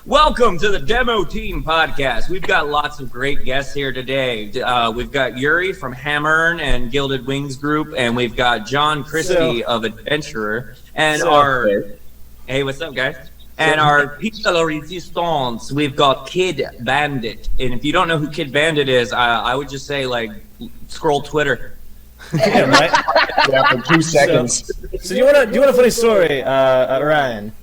Welcome to the Demo Team podcast. We've got lots of great guests here today. We've got Yuri from Hammerne and Gilded Wings Group, and we've got John Christie of Adventurer, and hey, what's up, guys? And our Piece de la Resistance, we've got Kid Bandit. And if you don't know who Kid Bandit is, I would just say, like, scroll Twitter. Yeah, right? Yeah, for 2 seconds. So do you want a funny story, Ryan?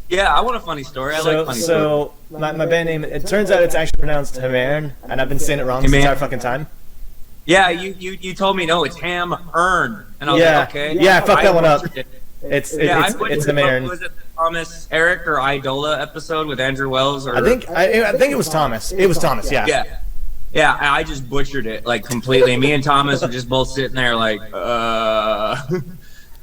Yeah, I want a funny story. I like funny stories. So my band name, it turns out it's actually pronounced Hammerne, and I've been saying it wrong this entire fucking time. Yeah, you told me, no, it's Hammerne. And I was like, okay. Yeah, I fucked that one up. It's Hammerne. Was it the Thomas Eric or Idola episode with Andrew Wells? Or I think it was Thomas. It was Thomas, yeah. Yeah, I just butchered it, like, completely. Me and Thomas were just both sitting there like,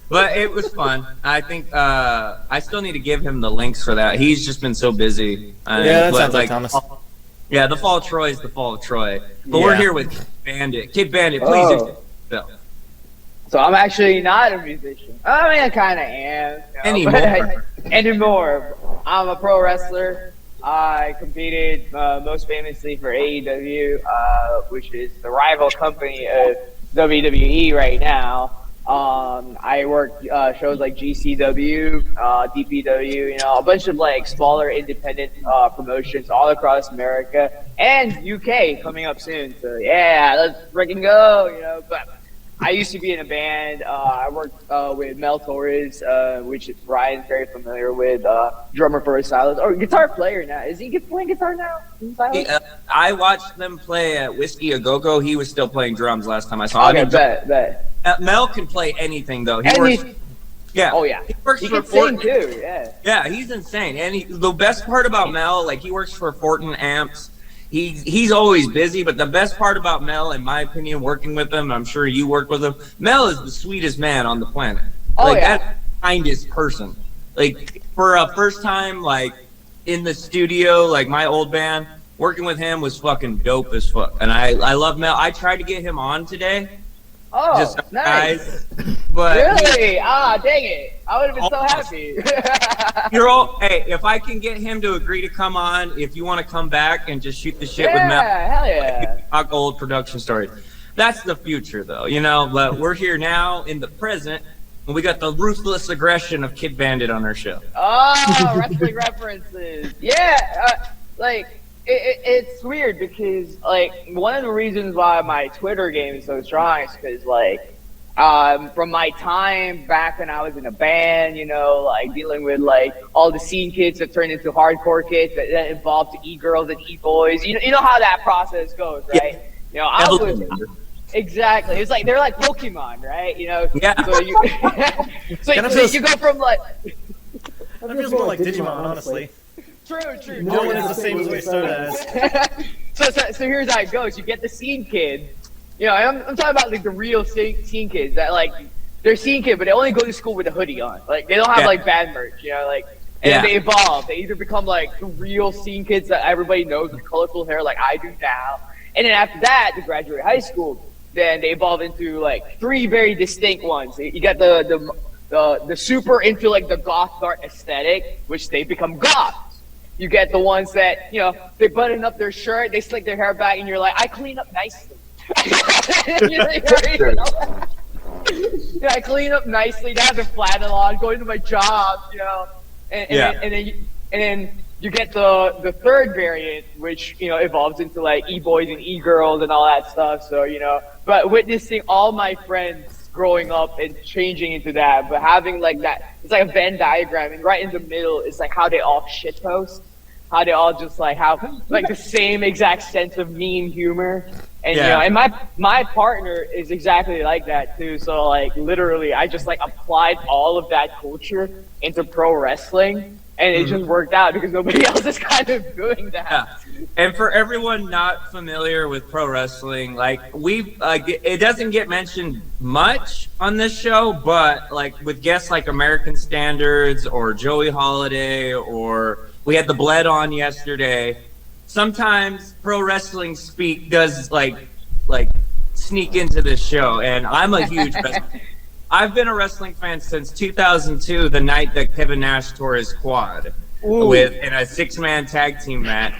But it was fun. I think I still need to give him the links for that. He's just been so busy. That sounds like Thomas. Yeah, the Fall of Troy is the Fall of Troy. But we're here with Kid Bandit. Kid Bandit, please introduce yourself. So I'm actually not a musician. I mean, I kind of am. Anymore. I'm a pro wrestler. I competed most famously for AEW, which is the rival company of WWE right now. I work shows like GCW, DPW, a bunch of like smaller independent promotions all across America and UK coming up soon. So yeah, let's freaking go, But I used to be in a band. I worked with Mel Torres, which Ryan's very familiar with, drummer for Silas, or guitar player now. Is he playing guitar now? I watched them play at Whiskey A Go Go. He was still playing drums last time I saw him. Okay, bet. Mel can play anything though. He works for Fortin too. Yeah, he's insane. And the best part about Mel, like, he works for Fortin Amps. He's always busy, but the best part about Mel, in my opinion, working with him, I'm sure you work with him, Mel is the sweetest man on the planet. That's the kindest person. Like, for a first time, like, in the studio, like my old band, working with him was fucking dope as fuck. And I love Mel. I tried to get him on today. Oh, just nice. Guys, but really? Dang it. I would have been so happy. Hey, if I can get him to agree to come on, if you want to come back and just shoot the shit with Mel. Yeah, hell yeah. Talk old production stories. That's the future, though, but we're here now in the present, and we got the ruthless aggression of Kid Bandit on our show. Oh, wrestling references. Yeah, It's weird because, like, one of the reasons why my Twitter game is so strong is because, like, from my time back when I was in a band, like, dealing with, like, all the scene kids that turned into hardcore kids that evolved to e-girls and e-boys. You know how that process goes, right? Exactly. It's like, they're like Pokemon, right? Yeah. So you go from, like... That feels more like Digimon, honestly. True. No one is the same as we started as. So here's how it goes. You get the scene kid. I'm talking about, like, the real scene kids that, like, they're scene kid, but they only go to school with a hoodie on. Like, they don't have like band merch, and then they evolve. They either become like the real scene kids that everybody knows with colorful hair, like I do now, and then after that, they graduate high school. Then they evolve into like three very distinct ones. You got the super into like the goth art aesthetic, which they become goth. You get the ones that, they button up their shirt, they slick their hair back, and you're like, I clean up nicely. I clean up nicely, I have the flannel on, going to my job, and then you get the third variant, which, evolves into like e-boys and e-girls and all that stuff. So, but witnessing all my friends growing up and changing into that, but having like that, it's like a Venn diagram, and right in the middle is like how they all shitpost, how they all just like have like the same exact sense of mean humor, and and my partner is exactly like that too. So like literally, I just like applied all of that culture into pro wrestling, and it just worked out because nobody else is kind of doing that. Yeah. And for everyone not familiar with pro wrestling, like it doesn't get mentioned much on this show, but like with guests like American Standards or Joey Holiday, or we had the Bled on yesterday. Sometimes pro wrestling speak does like sneak into this show, and I'm a huge I've been a wrestling fan since 2002, the night that Kevin Nash tore his quad. in a 6-man tag team match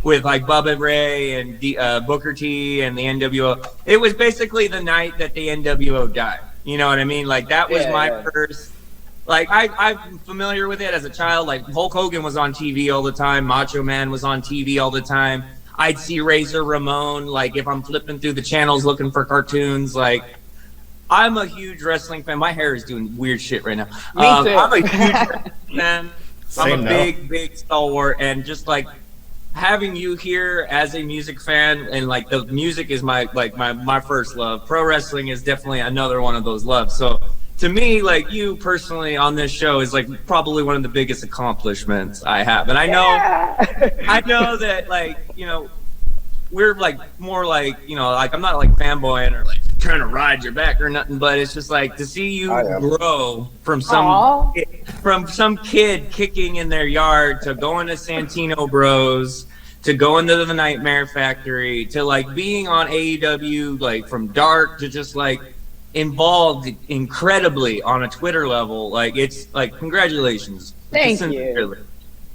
with like Bubba Ray and Booker T and the NWO. It was basically the night that the NWO died. You know what I mean? Like that was my first. Like I'm familiar with it as a child. Like Hulk Hogan was on TV all the time. Macho Man was on TV all the time. I'd see Razor Ramon. Like if I'm flipping through the channels looking for cartoons. Like I'm a huge wrestling fan. My hair is doing weird shit right now. Me too. I'm a huge wrestling fan. I'm a big stalwart, and just like having you here as a music fan, and like the music is my first love. Pro wrestling is definitely another one of those loves. So to me, like you personally on this show is like probably one of the biggest accomplishments I have. And I know that like, you know, we're like more like, you know, like I'm not like fanboying or like trying to ride your back or nothing, but it's just like to see you grow from some kid kicking in their yard to going to Santino Bros to going to the Nightmare Factory to like being on AEW, like from dark to just like involved incredibly on a Twitter level. Like it's like congratulations. Thank you.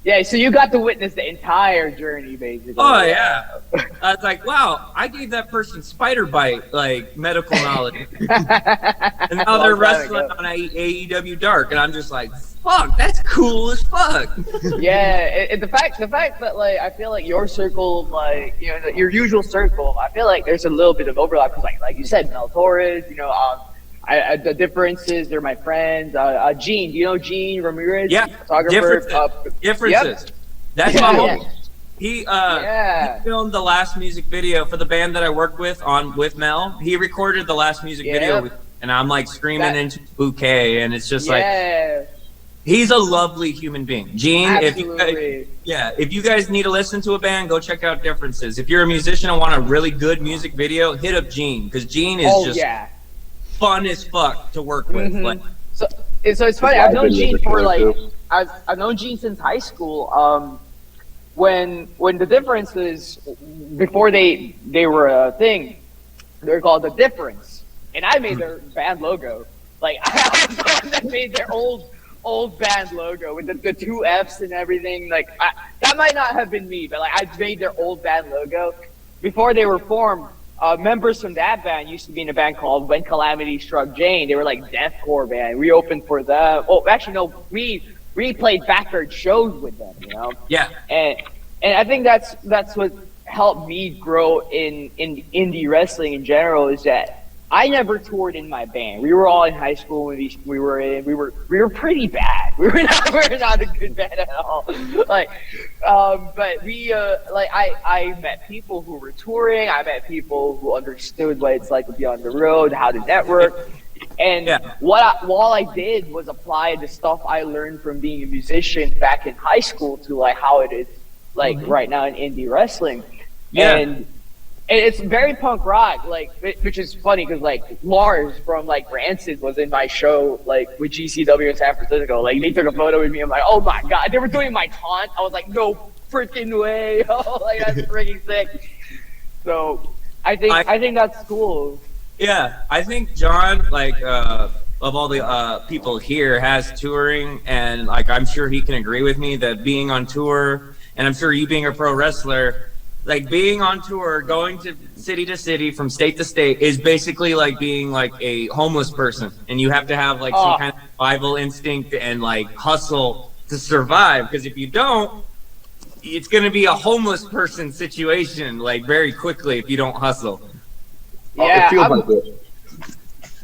Yeah, so you got to witness the entire journey, basically. Oh yeah, I was like, wow, I gave that person spider bite like medical knowledge, and now they're wrestling on AEW Dark, and I'm just like, fuck, that's cool as fuck. Yeah, the fact that like I feel like your circle, like you know, your usual circle, I feel like there's a little bit of overlap because like you said, Mel Torres, you know, the differences, they're my friends. Gene, do you know Gene Ramirez? Yeah, photographer. Differences. Yep. That's my homie. He filmed the last music video for the band that I worked with with Mel. He recorded the last music video, and I'm like screaming into Bouquet, and it's just like he's a lovely human being. Gene, if you guys need to listen to a band, go check out Differences. If you're a musician and want a really good music video, hit up Gene because Gene is fun as fuck to work with. Like, so it's funny. I've known Gene for like I've known Gene since high school. When the Differences, before they were a thing, they're called The Difference, and I made their band logo. Like I was the one that made their old band logo with the two F's and everything. Like that might not have been me, but like I made their old band logo before they were formed. Members from that band used to be in a band called When Calamity Struck Jane. They were like deathcore band. We opened for them. Oh, actually no, we played backyard shows with them. You know. Yeah. And I think that's what helped me grow in indie wrestling in general is that I never toured in my band. We were all in high school when we were pretty bad. We were not a good band at all. Like, but we I met people who were touring. I met people who understood what it's like to be on the road, how to network. And all I did was apply the stuff I learned from being a musician back in high school to like how it is like right now in indie wrestling. Yeah. And it's very punk rock, like, which is funny because like Lars from like Rancid was in my show like with GCW in San Francisco. Like they took a photo with me. I'm like, oh my god, they were doing my taunt. I was like, no freaking way. Oh, like that's freaking sick. So I think that's cool. Yeah, I think John, like of all the people here, has touring, and like I'm sure he can agree with me that being on tour, and I'm sure you being a pro wrestler. Like being on tour, going to city from state to state is basically like being like a homeless person, and you have to have like some kind of survival instinct and like hustle to survive. Because if you don't, it's going to be a homeless person situation like very quickly if you don't hustle. Yeah, it feels like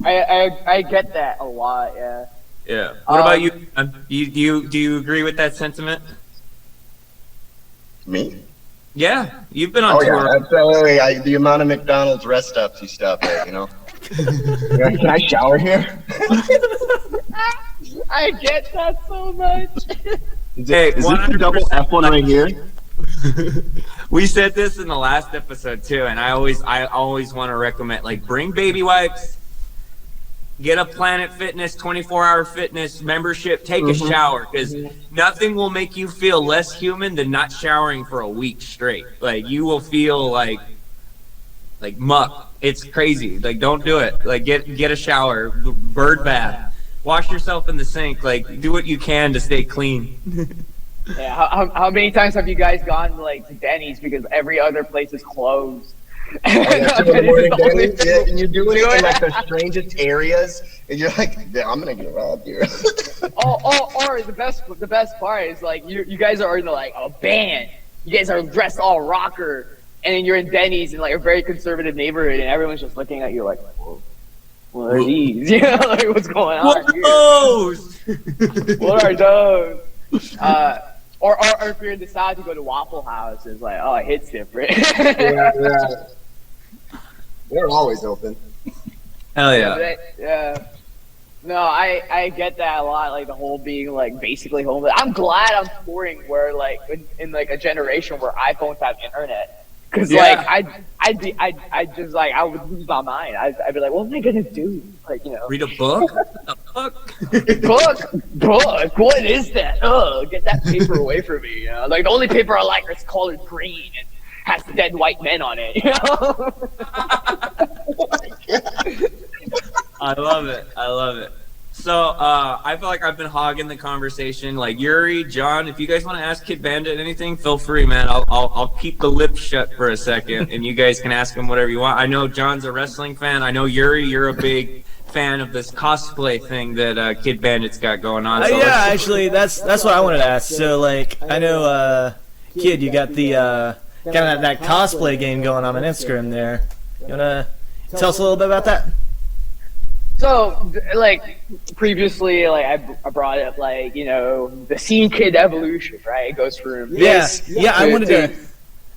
it. I get that a lot. Yeah. Yeah. What about you? Do you agree with that sentiment? Me? Yeah, you've been on tour. Yeah, the amount of McDonald's rest stops you stop at, you know. Can I shower here? I get that so much. Is this the double F one right here? We said this in the last episode too, and I always want to recommend like bring baby wipes, get a Planet Fitness 24-hour fitness membership, take a shower, because nothing will make you feel less human than not showering for a week straight. Like you will feel like muck. It's crazy. Like don't do it. Like get a shower, bird bath, wash yourself in the sink. Like do what you can to stay clean. Yeah, how many times have you guys gone like to Denny's because every other place is closed? Yeah, 2 in the morning, Denny's, yeah, and you're doing it in like the strangest areas, and you're like, yeah, I'm gonna get robbed here. Or the best part is like you guys are in like a band. You guys are dressed all rocker, and then you're in Denny's in like a very conservative neighborhood, and everyone's just looking at you like, whoa, what are these? You know, like what's going on? What are those? What are those? Or if you're in the South, you go to Waffle House. It's like, oh, it hits different. Yeah. They're always open. Hell yeah. Yeah. No, I get that a lot. Like the whole being like basically homeless. I'm glad I'm touring where like in like a generation where iPhones have internet. Cause like I just like I would lose my mind. I'd be like, what am I gonna do? Like read a book. book. What is that? Oh, get that paper away from me. You know? Like the only paper I like is colored green and has dead white men on it. You know? I love it. So I feel like I've been hogging the conversation. Like Yuri, John, if you guys want to ask Kid Bandit anything, feel free, man. I'll keep the lips shut for a second, and you guys can ask him whatever you want. I know John's a wrestling fan. I know Yuri, you're a big fan of this cosplay thing that Kid Bandit's got going on. So yeah, actually, that's what I wanted to ask. So like, I know, Kid, you got the kind of that cosplay game going on Instagram there. You wanna tell us a little bit about that? So, like, previously, like, I brought up, like, the Scene Kid evolution, right? It goes from I wanted to...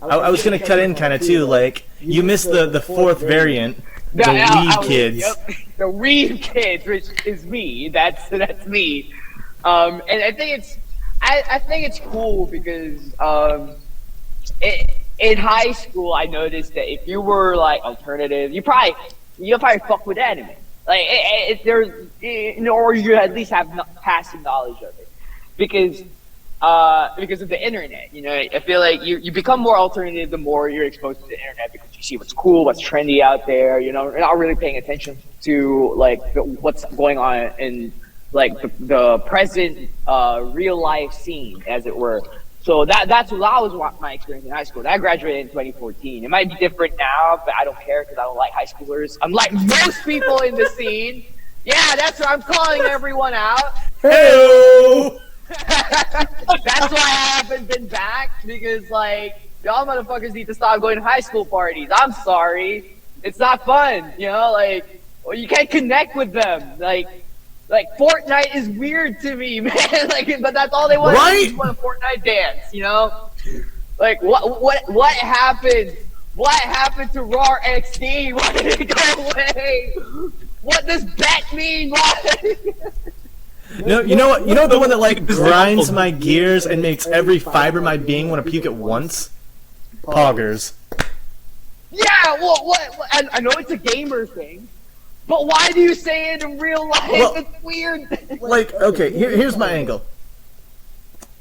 I was going to cut in kind of, too, like, you missed the fourth variant, the Weeb Kids. Yep, the Weeb Kids, which is me. That's me. And I think it's cool because, in high school, I noticed that if you were, like, alternative, you'll probably fuck with anime. Like or you at least have passing knowledge of it, because of the internet. I feel like you become more alternative the more you're exposed to the internet, because you see what's cool, what's trendy out there. You're not really paying attention to like what's going on in like the present real life scene, as it were. So that was my experience in high school. I graduated in 2014. It might be different now, but I don't care because I don't like high schoolers. Unlike most people in the scene. Yeah, that's what I'm calling everyone out. Hey! That's why I haven't been back, because like y'all motherfuckers need to stop going to high school parties. I'm sorry, it's not fun. You can't connect with them. Like Fortnite is weird to me, man. But that's all they want. Right? They just want a Fortnite dance, Like what happened? What happened to Raw XD? Why did it go away? What does bet mean? You know what? You know the one that like grinds my gears and makes every fiber of my being want to puke at once? Poggers. Yeah. Well, what? I know it's a gamer thing. But why do you say it in real life? Well, it's weird. Like, okay, here's my angle.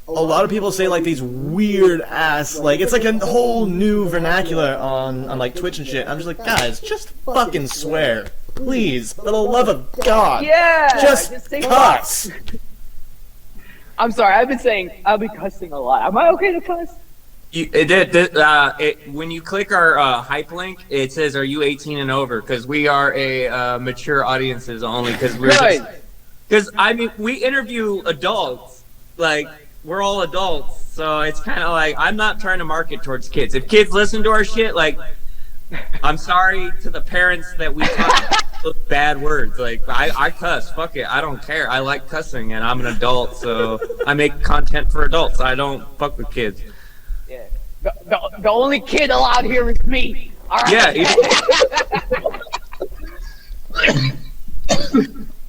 A lot of people say like these weird ass, like it's like a whole new vernacular on like Twitch and shit. I'm just like, guys, just fucking swear, please, for the love of God. Yeah. Just cuss. I'm sorry. I've been cussing a lot. Am I okay to cuss? When you click our hype link, it says, "Are you 18 and over?" Because we are a mature audiences only. Because I mean, we interview adults. Like we're all adults, so it's kind of like I'm not trying to market towards kids. If kids listen to our shit, like I'm sorry to the parents that we talk those bad words. Like I cuss. Fuck it. I don't care. I like cussing, and I'm an adult, so I make content for adults. I don't fuck with kids. Yeah. The only kid allowed here is me. All right. Yeah.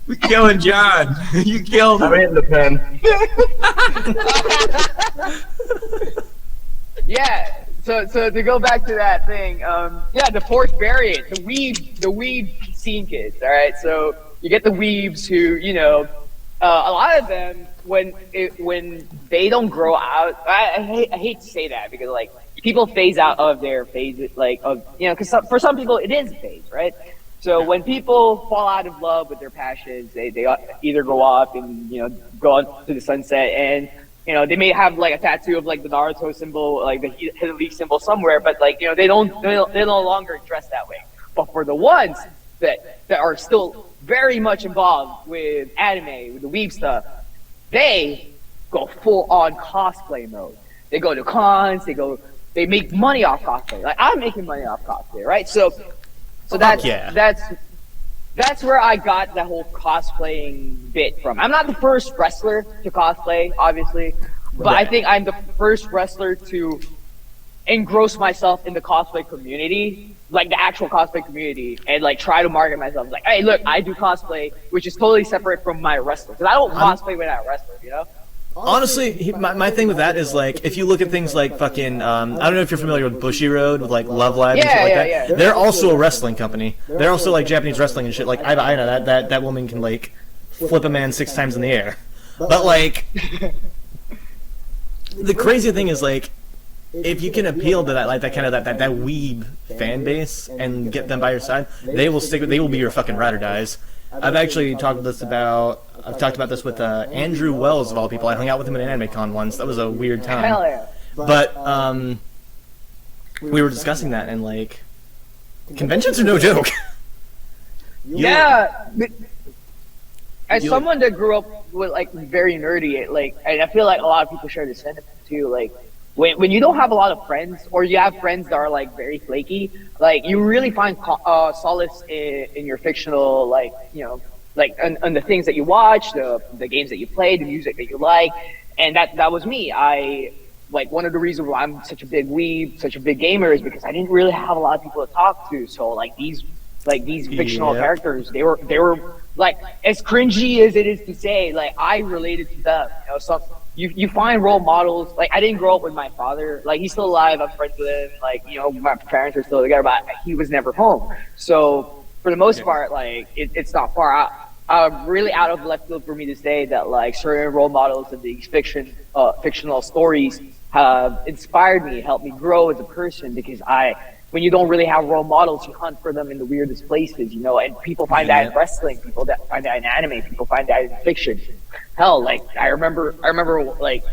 We killing John. You killed him. I'm hitting the pen. Yeah. So to go back to that thing, the fourth variant, the weeb scene kids. All right. So you get the weebs who, a lot of them when they don't grow out. I hate to say that because like people phase out of their phase, because for some people it is a phase, right? So when people fall out of love with their passions, they either go off and go on to the sunset, and You know, they may have like a tattoo of like the Naruto symbol, like the Hidden Leaf symbol somewhere, but like, you know, they no longer dress that way. But for the ones that are still very much involved with anime, with the weeb stuff, they go full on cosplay mode. They go to cons, they make money off cosplay. Like, I'm making money off cosplay, right? So that's where I got that whole cosplaying bit from. I'm not the first wrestler to cosplay, obviously, but I think I'm the first wrestler to engross myself in the cosplay community, like the actual cosplay community, and like try to market myself. Like, hey, look, I do cosplay, which is totally separate from my wrestling, because I don't cosplay when I wrestle, you know? Honestly, my thing with that is like, if you look at things like fucking, I don't know if you're familiar with Bushiroad, with like Love Live and shit like that. Yeah. They're also a wrestling company. They're also like Japanese wrestling and shit. Like, I know that woman can like flip a man 6 times in the air. But like, the crazy thing is like, if you can appeal to that, like that kind of that weeb fan base and get them by your side, they will be your fucking ride or dies. I've actually talked about this with Andrew Wells of all people. I hung out with him at an Anime Con once. That was a weird time. Hell yeah. But we were discussing that, and like, conventions are no joke. Yeah. As someone that grew up with like very nerdy, like, and I feel like a lot of people share this sentiment too. Like, when you don't have a lot of friends, or you have friends that are like very flaky, like, you really find solace in your fictional, like, you know, like on the things that you watch, the games that you play, the music that you like, and that was me. I like, one of the reasons why I'm such a big weeb, such a big gamer, is because I didn't really have a lot of people to talk to. So like these fictional characters, they were like, as cringy as it is to say, like, I related to them. You know, so you find role models. Like, I didn't grow up with my father. Like, he's still alive. I'm friends with him. Like, you know, my parents are still together, but he was never home. So for the most part, like, it's not far out. Really out of left field for me to say that like certain role models of these fictional stories have inspired me, helped me grow as a person, because when you don't really have role models, you hunt for them in the weirdest places, you know, and people find that in wrestling, people that find that in anime, people find that in fiction. Hell, like, I remember like,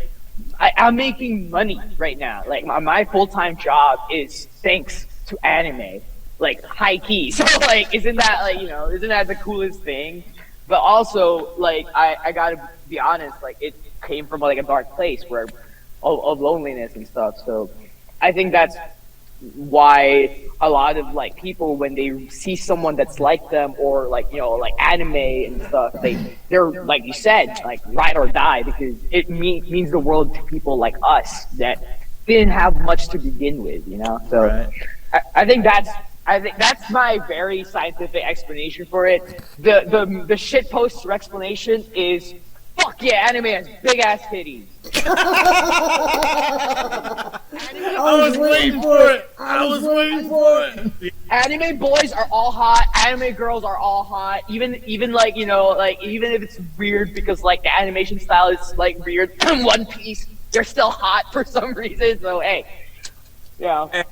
I'm making money right now. Like, my full-time job is thanks to anime, like, high key. So like, isn't that the coolest thing? But also, like, I gotta be honest, like, it came from like a dark place of loneliness and stuff. So I think that's why a lot of like people, when they see someone that's like them, or like, you know, like anime and stuff, they're like you said, like, ride or die, because it means the world to people like us that didn't have much to begin with, you know. So right. I think that's my very scientific explanation for it. The shit poster explanation is, fuck yeah, anime has big ass titties. I was waiting for it. Anime boys are all hot. Anime girls are all hot. Even like, you know, like, even if it's weird because like the animation style is like weird, One Piece, they're still hot for some reason. So hey, yeah.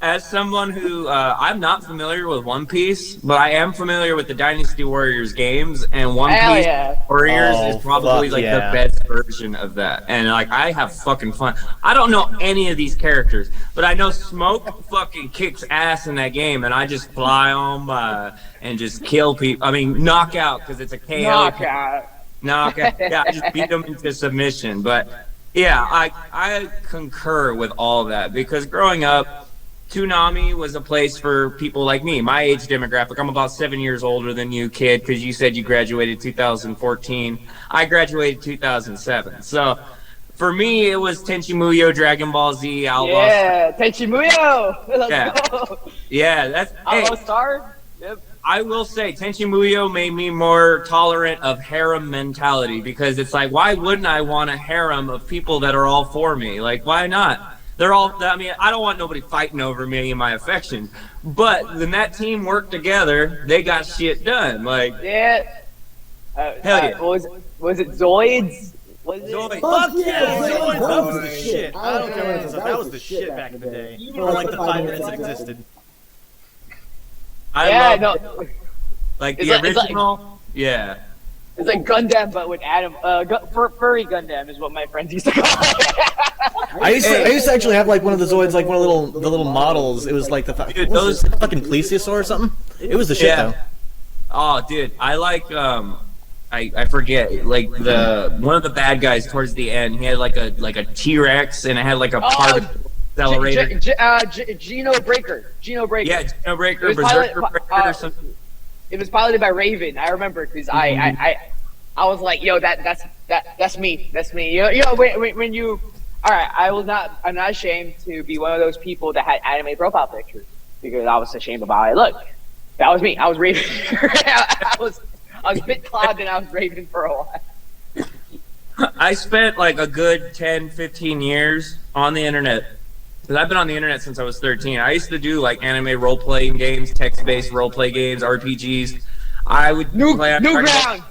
As someone who, I'm not familiar with One Piece, but I am familiar with the Dynasty Warriors games, and One Piece Warriors is probably like the best version of that. And like, I have fucking fun. I don't know any of these characters, but I know Smoke fucking kicks ass in that game, and I just fly on by and just kill people. I mean, knock out, because it's a KO. Knockout. Yeah, I just beat them into submission. But yeah, I concur with all that, because growing up, Toonami was a place for people like me, my age demographic. I'm about 7 years older than you, kid, because you said you graduated 2014. I graduated 2007. So for me, it was Tenchi Muyo, Dragon Ball Z, Alba. Yeah, Tenchi Muyo. Let's go. Yeah, that's Alba Star. Yep. I will say Tenchi Muyo made me more tolerant of harem mentality, because it's like, why wouldn't I want a harem of people that are all for me? Like, why not? They're all, I mean, I don't want nobody fighting over me and my affection, but when that team worked together, they got shit done. Like, yeah. Hell yeah. Was it Zoids? Zoids. Fuck yeah, Zoids. That was the shit. I don't care what it is. That was the shit back in the day. For like the 5 minutes it existed. I love, like, the original, yeah. It's like Gundam, but with Adam. Furry Gundam is what my friends used to call it. I used to actually have like one of the Zoids, like one of the little models. It was like Dude, those fucking plesiosaur or something. It was the shit though. Oh, dude, I like I forget, like one of the bad guys towards the end. He had like a T-Rex, and it had like a part accelerator. Geno Breaker. Yeah, Geno Breaker, Berserker Breaker, or something. It was piloted by Raven. I remember because I was like, yo, that's me. When you, all right, I'm not ashamed to be one of those people that had anime profile pictures because I was ashamed about how I looked. That was me. I was Raven. I was bit Cloud and I was Raven for a while. I spent like a good 10, 15 years on the internet. Because I've been on the internet since I was 13. I used to do like anime role-playing games, text-based role-play games, RPGs. I would play ground,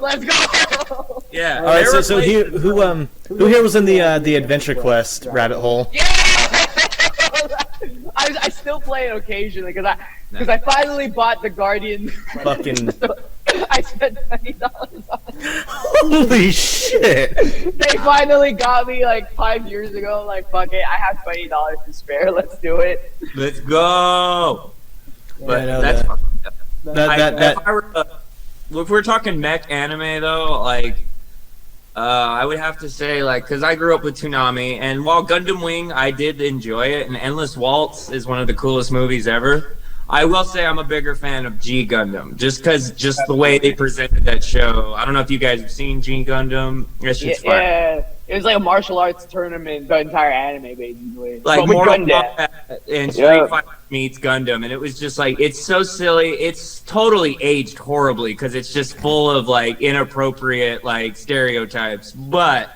let's go. Yeah. All right, so who here was in the Adventure Quest rabbit hole? Yeah. I still play it occasionally because I finally bought the Guardian. Fucking. I spent $20 on it. Holy shit! They finally got me like 5 years ago. Like, fuck it, I have $20 to spare. Let's do it. Let's go. But yeah, that's that. If we're talking mech anime though, like I would have to say, like, because I grew up with Toonami, and while Gundam Wing I did enjoy it, and Endless Waltz is one of the coolest movies ever. I will say I'm a bigger fan of G Gundam, just the way they presented that show. I don't know if you guys have seen G Gundam. Yeah, it was like a martial arts tournament, the entire anime basically. Like Mortal Kombat and Street Fighter meets Gundam, and it was just like, it's so silly. It's totally aged horribly because it's just full of like inappropriate like stereotypes, but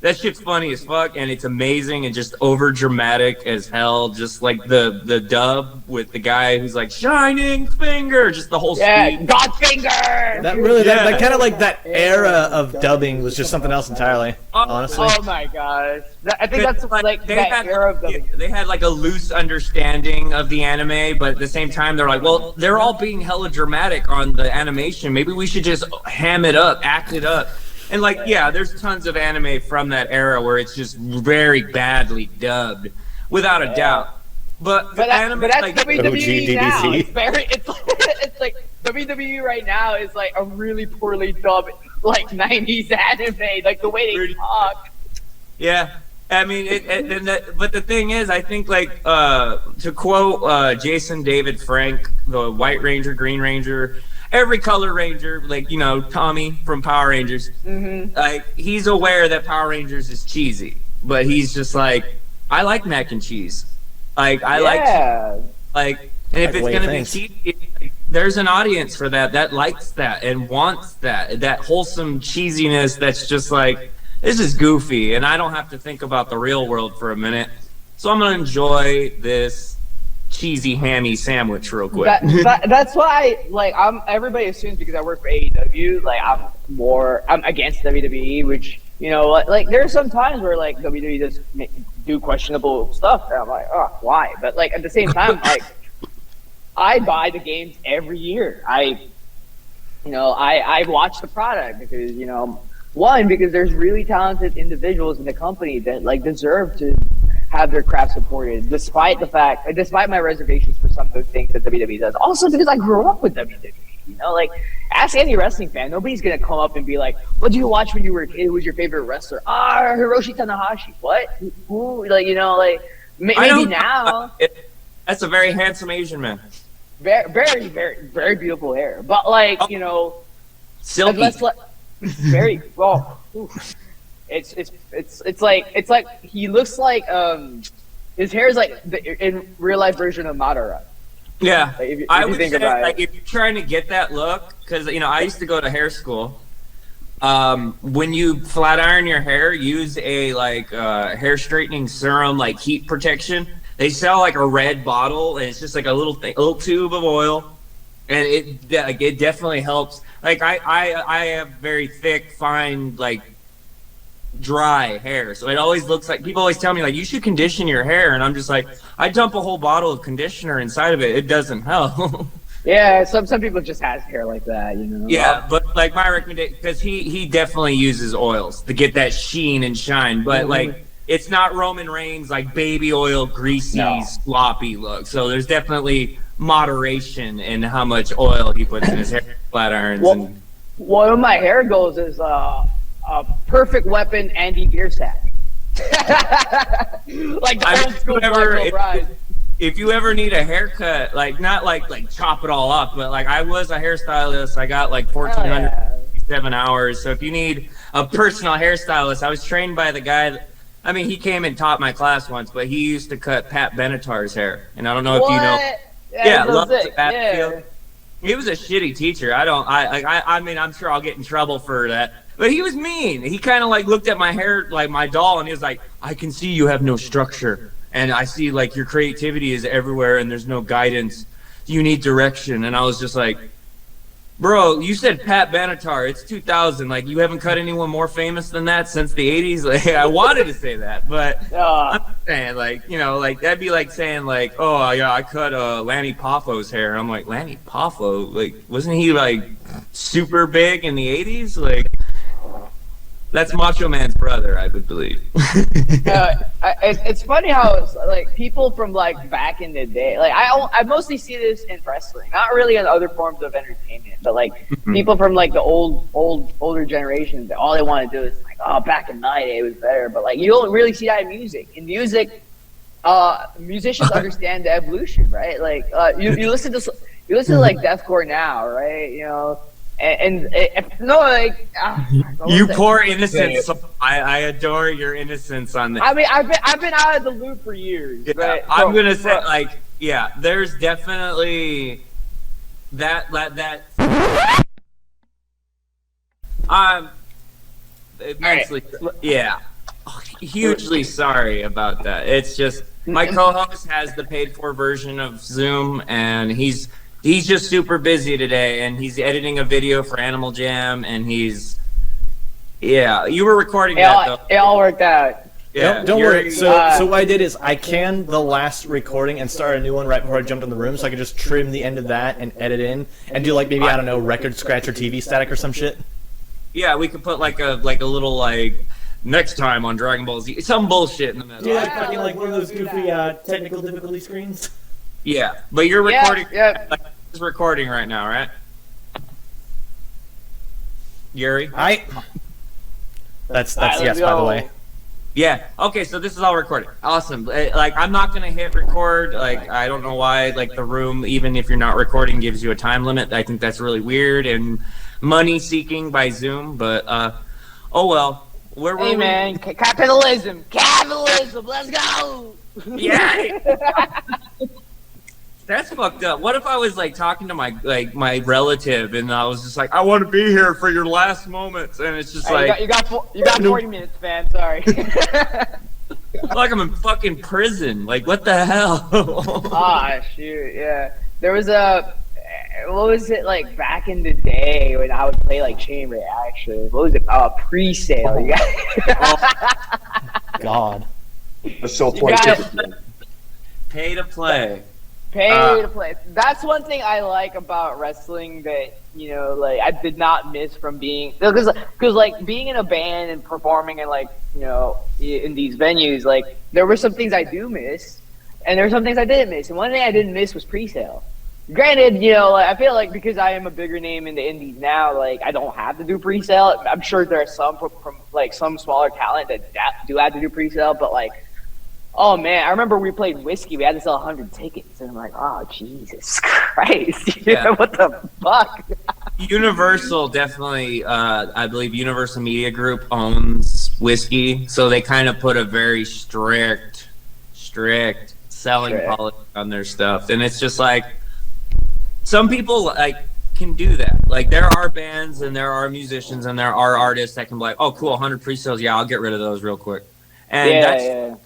that shit's funny as fuck, and it's amazing and just over dramatic as hell. Just like the dub with the guy who's like Shining Finger, just the whole speed. Godfinger. That kind of like that era of dubbing was just something else entirely. Honestly. Oh my gosh, I think that's like that era of dubbing. They had like a loose understanding of the anime, but at the same time they're like, well, they're all being hella dramatic on the animation. Maybe we should just ham it up, act it up. And like, yeah, there's tons of anime from that era where it's just very badly dubbed, without a doubt. But that's like WWE now. It's like WWE right now is like a really poorly dubbed like 90s anime, like the way they talk. Yeah, I mean, but the thing is, I think like to quote Jason David Frank, the White Ranger, Green Ranger, every color ranger, like, you know, Tommy from Power Rangers, like, he's aware that Power Rangers is cheesy, but he's just like, I like mac and cheese. Like, and if it's gonna be cheesy, like, there's an audience for that likes that and wants that wholesome cheesiness that's just like, this is goofy, and I don't have to think about the real world for a minute, so I'm gonna enjoy this cheesy hammy sandwich real quick. That's why, like, everybody assumes because I work for AEW, like, I'm against WWE, which, you know, like there are some times where like WWE does do questionable stuff, and I'm like, oh, why? But like at the same time, like, I buy the games every year. I watch the product because, you know, one, because there's really talented individuals in the company that like deserve to have their craft supported, despite my reservations for some of the things that WWE does. Also because I grew up with WWE, you know, like, ask any wrestling fan, nobody's gonna come up and be like, what do you watch when you were a kid? Who was your favorite wrestler? Hiroshi Tanahashi. What? Who? Like, you know, like, maybe now. That's a very handsome Asian man. Very, very, very, very beautiful hair. But like, you know, silky. Very well. It's like he looks like his hair is like the in real life version of Madara. Yeah, like if I you would think say, about like, it. if you're trying to get that look, because, you know, I used to go to hair school. When you flat iron your hair, use a like hair straightening serum, like heat protection. They sell like a red bottle, and it's just like a little tube of oil, and it definitely helps. Like I have very thick, fine, like dry hair, so it always looks like, people always tell me like, you should condition your hair, and I'm just like, I dump a whole bottle of conditioner inside of it, it doesn't help. Yeah, some people just have hair like that, you know. Yeah, but like my recommendation, because he definitely uses oils to get that sheen and shine, but like it's not Roman Reigns like baby oil, greasy, sloppy look. So there's definitely moderation in how much oil he puts in his hair, flat irons. And one of my hair goals is a perfect weapon Andy beer sack. Like the old school Michael Bride. If you ever need a haircut, like not like chop it all up, but like I was a hairstylist, I got like 1,407 hours. So if you need a personal hairstylist, I was trained by the guy that, I mean, he came and taught my class once, but he used to cut Pat Benatar's hair, and I don't know if you know. Yeah, love Pat. He was a shitty teacher. I mean, I'm sure I'll get in trouble for that. But he was mean. He kind of like looked at my hair, like my doll, and he was like, "I can see you have no structure. And I see like your creativity is everywhere and there's no guidance. You need direction." And I was just like, bro, you said Pat Benatar. It's 2000. Like, you haven't cut anyone more famous than that since the 80s. Like, I wanted to say that, but I'm saying, like, you know, like that'd be like saying like, oh yeah, I cut Lanny Poffo's hair. I'm like, Lanny Poffo? Like, wasn't he like super big in the 80s? Like, that's Macho Man's brother, I would believe. It's funny how it's like people from like back in the day. Like I mostly see this in wrestling, not really in other forms of entertainment, but like people from like the older generations. All they want to do is like, oh, back in my day it was better. But like you don't really see that in music. In music, musicians understand the evolution, right? Like you listen to like deathcore now, right? You know. No, like you poor innocence. I adore your innocence on this. I mean, I've been out of the loop for years. Yeah, right? I'm gonna say like, yeah, there's definitely that immensely, yeah, hugely sorry about that. It's just my co-host has the paid-for version of Zoom, and he's just super busy today, and he's editing a video for Animal Jam, and you were recording that, though. It all worked out. Yeah, don't worry. So what I did is I canned the last recording and started a new one right before I jumped in the room, so I could just trim the end of that and edit in and do like maybe, I don't know, record scratch or TV static or some shit. Yeah, we could put like a little like next time on Dragon Ball Z, some bullshit in the middle. Yeah, fucking like one of those goofy technical difficulty screens. Yeah, but you're recording. Yeah. Like, it's recording right now, right? Yuri? That's yes, by the way. Yeah. Okay, so this is all recorded. Awesome. Like, I'm not gonna hit record. Like, I don't know why. Like, the room, even if you're not recording, gives you a time limit. I think that's really weird and money seeking by Zoom. But oh well. Hey man, capitalism. Let's go. Yeah. That's fucked up. What if I was like talking to my relative and I was just like, I want to be here for your last moments, and it's just like you got 40 minutes, fam. Sorry. Like I'm in fucking prison. Like, what the hell? Shoot, yeah. There was what was it like back in the day when I would play like Chain Reaction? What was it? Pre-sale. You God. It's so Pay to play. Pay to play. That's one thing I like about wrestling that, you know, like I did not miss from being, because like being in a band and performing in like, you know, in these venues, like there were some things I do miss and there were some things I didn't miss. And one thing I didn't miss was pre-sale. Granted, you know, like, I feel like because I am a bigger name in the indies now, like I don't have to do pre-sale. I'm sure there are some from like some smaller talent that do have to do pre-sale, but like, oh man, I remember we played Whiskey. We had to sell 100 tickets, and I'm like, oh Jesus Christ! Yeah. What the fuck? Universal definitely, I believe Universal Media Group owns Whiskey, so they kind of put a very strict selling policy on their stuff, and it's just like some people like can do that. Like there are bands and there are musicians and there are artists that can be like, oh cool, 100 pre-sales, yeah, I'll get rid of those real quick, and that's.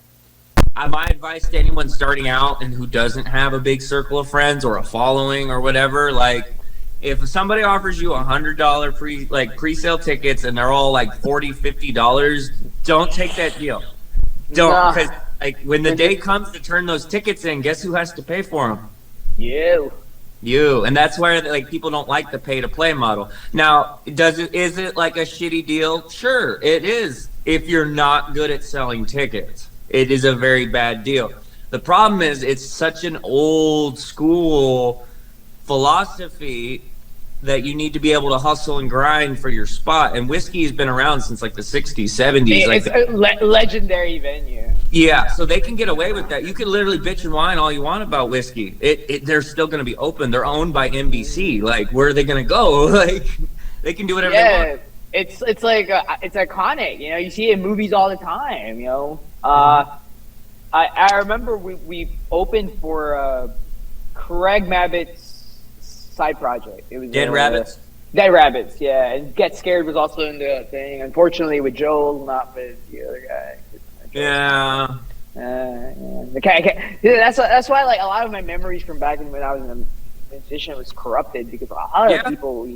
My advice to anyone starting out and who doesn't have a big circle of friends or a following or whatever, like if somebody offers you $100 pre-sale tickets and they're all like $40-$50, don't take that deal. Don't, because like when the day comes to turn those tickets in, guess who has to pay for them? You. And that's where like people don't like the pay to play model. Now, is it like a shitty deal? Sure, it is. If you're not good at selling tickets, it is a very bad deal. The problem is it's such an old school philosophy that you need to be able to hustle and grind for your spot. And whiskey has been around since like the 60s, 70s. It's a legendary venue. Yeah, so they can get away with that. You can literally bitch and whine all you want about whiskey. They're still going to be open. They're owned by NBC. Like, where are they going to go? Like, they can do whatever they want. It's like it's iconic. You know, you see it in movies all the time. You know, I remember we opened for Craig Mabbitt's side project. It was Dead Rabbits. Dead Rabbits, yeah. And Get Scared was also in the thing. Unfortunately, with Joel, not with the other guy. Yeah. That's why like a lot of my memories from back when I was a musician was corrupted because a lot of people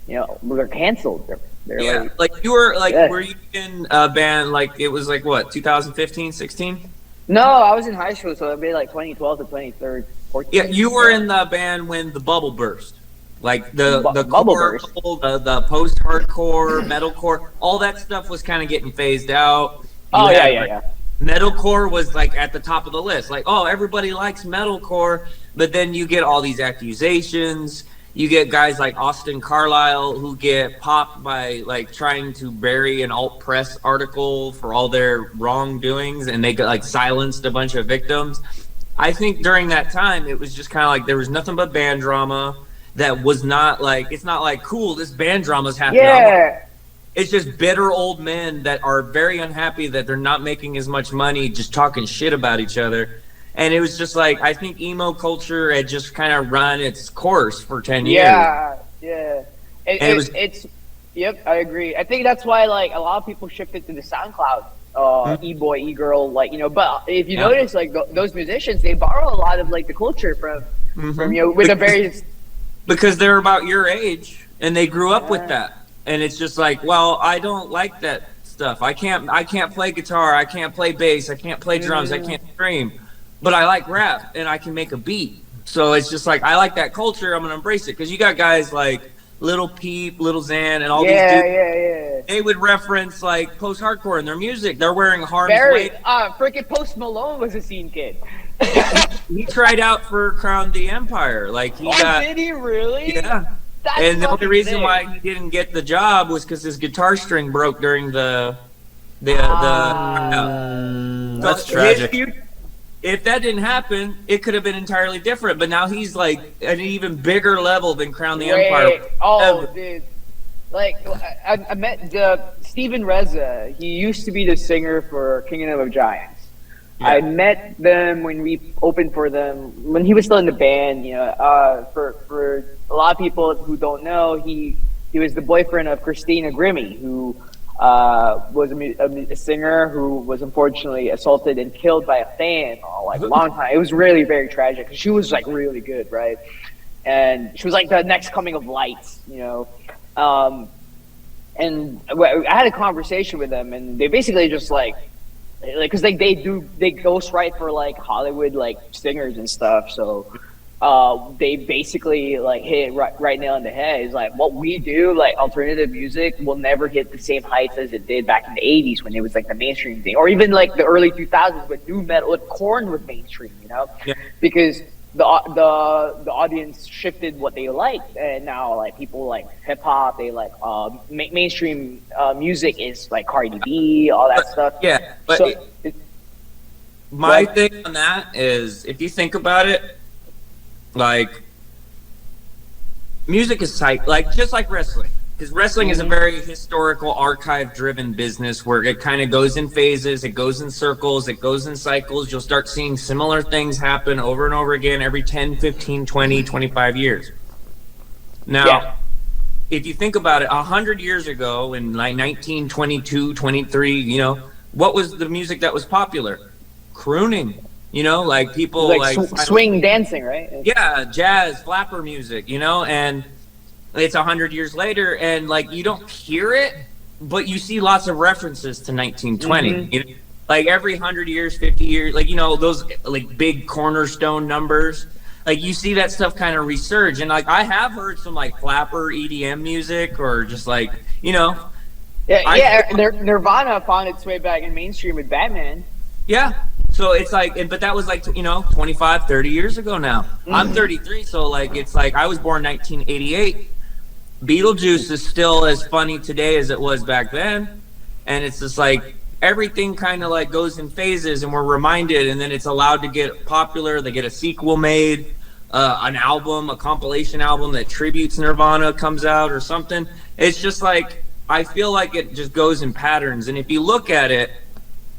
were canceled. They're like you were like were you in a band like it was like what 2015, 16? No, I was in high school, so it'd be like 2012 to 2013. Yeah, you were in the band when the bubble burst. Like the bubble burst. The post-hardcore, metalcore, all that stuff was kind of getting phased out. Yeah. Metalcore was like at the top of the list. Like, oh, everybody likes metalcore, but then you get all these accusations. You get guys like Austin Carlisle who get popped by like trying to bury an alt press article for all their wrongdoings, and they got like silenced a bunch of victims. I think during that time, it was just kind of like there was nothing but band drama that was not like, it's not like, cool, this band drama's happening. Yeah. It's just bitter old men that are very unhappy that they're not making as much money, just talking shit about each other. And it was just like, I think emo culture had just kind of run its course for 10 years. Yeah. Yep, I agree. I think that's why like a lot of people shifted to the SoundCloud. E-boy, e-girl, like, you know, but if you notice, like, those musicians, they borrow a lot of, like, the culture from you know, with the various... Because they're about your age, and they grew up with that. And it's just like, well, I don't like that stuff. I can't play guitar, I can't play bass, I can't play drums, I can't scream. But I like rap, and I can make a beat. So it's just like, I like that culture, I'm going to embrace it. Because you got guys like Little Peep, Little Xan, and all these dudes. Yeah. They would reference like post-hardcore in their music. They're wearing Harm's Way. Freaking Post Malone was a scene kid. He tried out for Crown the Empire. Like did he really? Yeah. That's and the only reason sick. why he didn't get the job was because his guitar string broke during the that's tragic. If that didn't happen, it could have been entirely different. But now he's like at an even bigger level than Crown the Empire. Oh, dude. Like, I met Steven Reza. He used to be the singer for Kingdom of Giants. Yeah. I met them when we opened for them, when he was still in the band. You know, for a lot of people who don't know, he was the boyfriend of Christina Grimmie, who was a singer who was unfortunately assaulted and killed by a fan like a long time. It was really very tragic because she was like really good, right? And she was like the next coming of lights, you know. And I had a conversation with them, and they basically just like because they ghostwrite for like Hollywood like singers and stuff, so they basically like hit right nail on the head. It's like what we do, like alternative music, will never hit the same heights as it did back in the '80s when it was like the mainstream thing, or even like the early 2000s when new metal, when Korn was mainstream, you know, because the audience shifted what they liked, and now like people like hip hop, they like mainstream music is like Cardi B, all that stuff. Yeah, but so, my thing on that is, if you think about it, like music is like just like wrestling, because wrestling is a very historical, archive-driven business where it kind of goes in phases, it goes in circles, it goes in cycles. You'll start seeing similar things happen over and over again every 10, 15, 20, 25 years. Now, if you think about it, 100 years ago in like 1922, 23, you know, what was the music that was popular? Crooning. You know, like people like swing dancing, right? Yeah, jazz, flapper music, you know, and it's 100 years later, and like you don't hear it, but you see lots of references to 1920. You know? Like every 100 years, 50 years, like, you know, those like big cornerstone numbers. like you see that stuff kind of resurge. And like I have heard some like flapper EDM music or just like, you know. Nirvana found its way back in mainstream with Batman. Yeah. So it's like, but that was like, you know, 25, 30 years ago now. I'm 33, so like it's like I was born 1988. Beetlejuice is still as funny today as it was back then. And it's just like everything kind of like goes in phases, and we're reminded, and then it's allowed to get popular. They get a sequel made, an album, a compilation album that tributes Nirvana comes out or something. It's just like, I feel like it just goes in patterns. And if you look at it,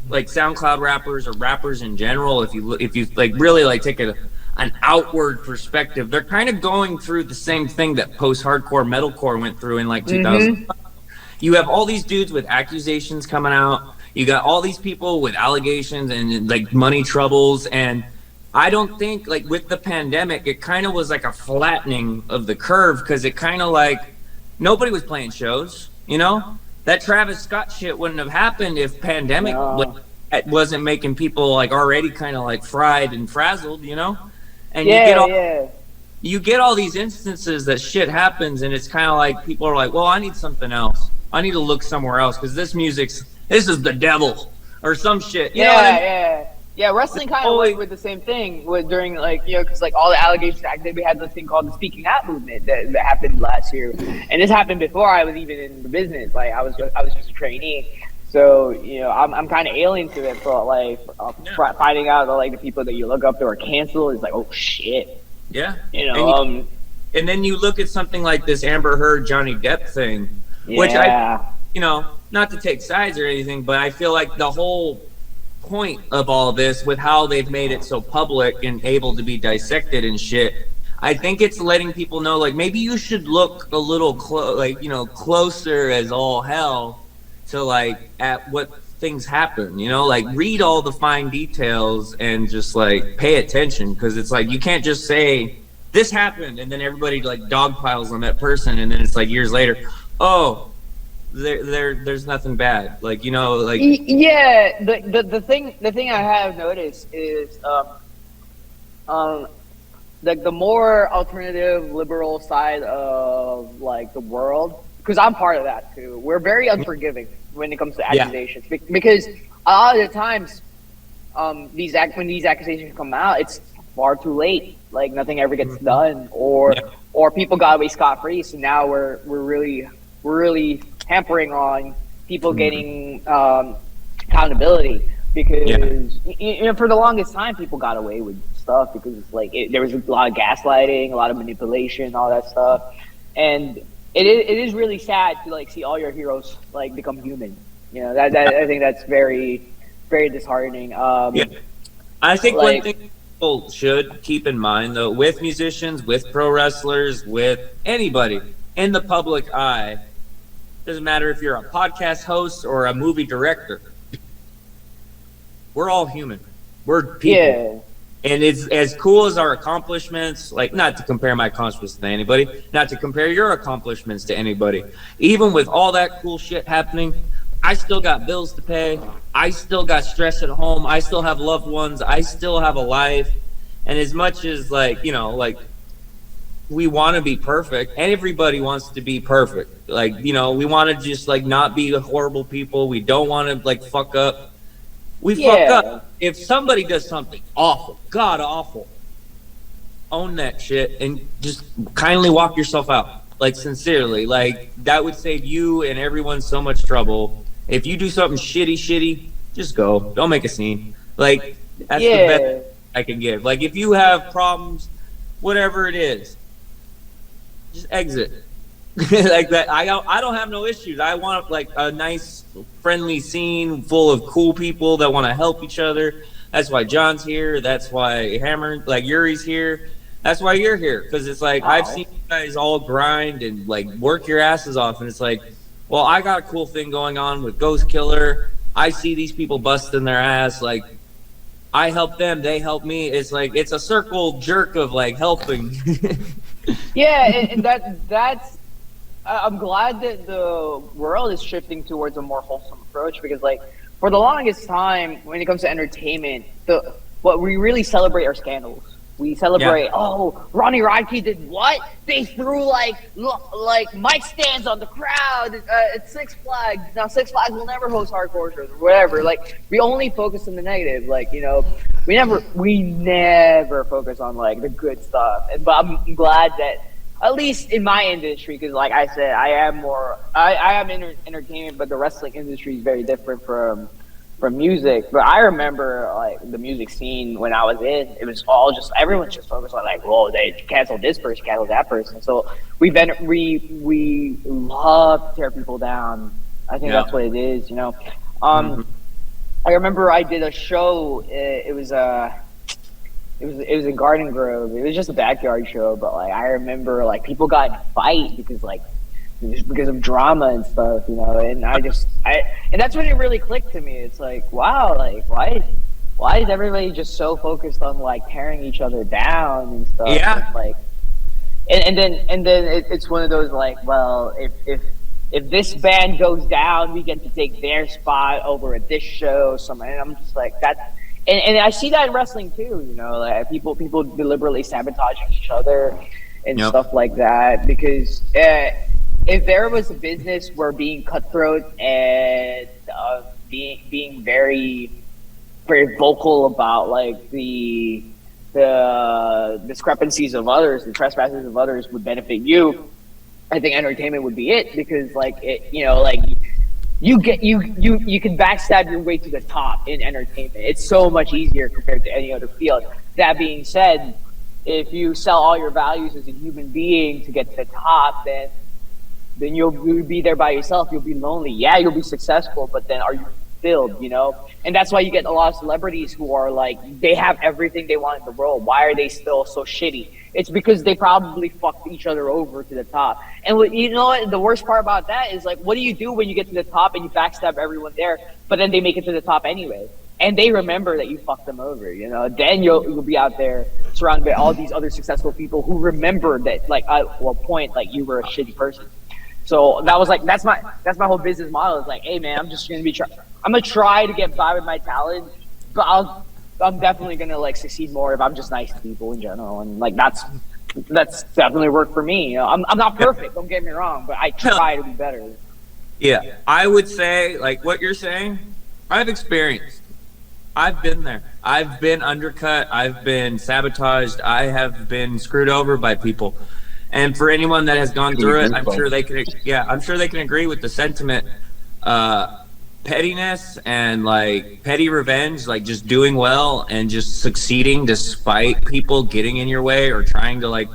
like SoundCloud rappers or rappers in general, if you like really like take an outward perspective, they're kind of going through the same thing that post-hardcore metalcore went through in like 2000. You have all these dudes with accusations coming out. You got all these people with allegations and like money troubles. And I don't think like with the pandemic, it kind of was like a flattening of the curve, because it kind of like nobody was playing shows, you know? That Travis Scott shit wouldn't have happened if pandemic wasn't making people like already kind of like fried and frazzled, you know? And you get all these instances that shit happens, and it's kind of like people are like, well, I need something else. I need to look somewhere else because this is the devil or some shit. You know what I mean? Yeah, wrestling kind of went with the same thing during like, you know, because like all the allegations, we had this thing called the Speaking Out movement that happened last year, and this happened before I was even in the business. Like I was just a trainee, so you know I'm kind of alien to it. But like finding out that like the people that you look up to are canceled is like, oh shit. Yeah. You know. And then you look at something like this Amber Heard Johnny Depp thing, which you know, not to take sides or anything, but I feel like the whole point of all this, with how they've made it so public and able to be dissected and shit, I think it's letting people know like maybe you should look a little closer as all hell to like at what things happen, you know, like read all the fine details and just like pay attention, because it's like you can't just say this happened and then everybody like dogpiles on that person, and then it's like years later, oh, there's nothing bad, like, you know, like the thing I have noticed is like the more alternative liberal side of like the world, because I'm part of that too, we're very unforgiving when it comes to accusations, because a lot of the times when these accusations come out, it's far too late, like nothing ever gets done, or people got away scot-free, so now we're really hampering on people getting accountability, because you know, for the longest time people got away with stuff because it's like there was a lot of gaslighting, a lot of manipulation, all that stuff, and it is really sad to like see all your heroes like become human. You know, that I think that's very, very disheartening. I think like, one thing people should keep in mind though, with musicians, with pro wrestlers, with anybody in the public eye, doesn't matter if you're a podcast host or a movie director, we're all human. We're people. And it's as cool as our accomplishments, like not to compare my accomplishments to anybody, not to compare your accomplishments to anybody. Even with all that cool shit happening, I still got bills to pay. I still got stress at home. I still have loved ones. I still have a life. And as much as like, you know, like we want to be perfect, everybody wants to be perfect. Like, you know, we want to just like not be horrible people. We don't want to like fuck up. We fuck up. If somebody does something awful, god awful, own that shit and just kindly walk yourself out. Like sincerely, like that would save you and everyone so much trouble. If you do something shitty, just go. Don't make a scene. Like that's the best I can give. Like if you have problems, whatever it is, just exit. Like that. I don't have no issues. I want like a nice, friendly scene full of cool people that want to help each other. That's why John's here. That's why Hammerne, like Yuri's here. That's why you're here, because it's like I've seen you guys all grind and like work your asses off, and it's like, well, I got a cool thing going on with Ghost Killer. I see these people busting their ass. Like I help them, they help me. It's like it's a circle jerk of like helping. And that's. I'm glad that the world is shifting towards a more wholesome approach, because like for the longest time when it comes to entertainment, what we really celebrate are scandals. We celebrate. Oh, Ronnie Radke did what? They threw like mic stands on the crowd at Six Flags. Now Six Flags will never host hardcore shows or whatever. Like we only focus on the negative. Like we never focus on like the good stuff. But I'm glad that at least in my industry, because like I said, I am entertainment, but the wrestling industry is very different from music. But I remember like the music scene when I was in, it was all just everyone's just focused on like, whoa, they canceled this person, canceled that person. So we love to tear people down. I think that's what it is, I remember I did a show. It was in Garden Grove. It was just a backyard show, but like I remember like people got in a fight because of drama and stuff, and and that's when it really clicked to me. It's like, wow, like why is everybody just so focused on like tearing each other down and stuff? Yeah. And then it's one of those like, well, if this band goes down, we get to take their spot over at this show. And I'm just like that. And I see that in wrestling too, like people deliberately sabotaging each other and stuff like that, because if there was a business where being cutthroat and being very, very vocal about like the discrepancies of others, the trespasses of others would benefit you, I think entertainment would be it, because like you can backstab your way to the top in entertainment. It's so much easier compared to any other field. That being said, if you sell all your values as a human being to get to the top, then you'll be there by yourself. You'll be lonely. Yeah, you'll be successful, but then are you fulfilled, And that's why you get a lot of celebrities who are like, they have everything they want in the world. Why are they still so shitty? It's because they probably fucked each other over to the top. And what the worst part about that is like, what do you do when you get to the top and you backstab everyone there, but then they make it to the top anyway? And they remember that you fucked them over, Then you'll be out there surrounded by all these other successful people who remember that, like, at one point, like, you were a shitty person. So that was like, that's my whole business model. It's like, hey man, I'm just gonna try to get by with my talent, but I'm definitely gonna like succeed more if I'm just nice to people in general, and like that's definitely worked for me. I'm not perfect, don't get me wrong, but I try to be better. Yeah, I would say like what you're saying, I've experienced. I've been there. I've been undercut. I've been sabotaged. I have been screwed over by people. And for anyone that has gone through it, I'm sure they can agree with the sentiment. Pettiness and like petty revenge, like just doing well and just succeeding despite people getting in your way or trying to like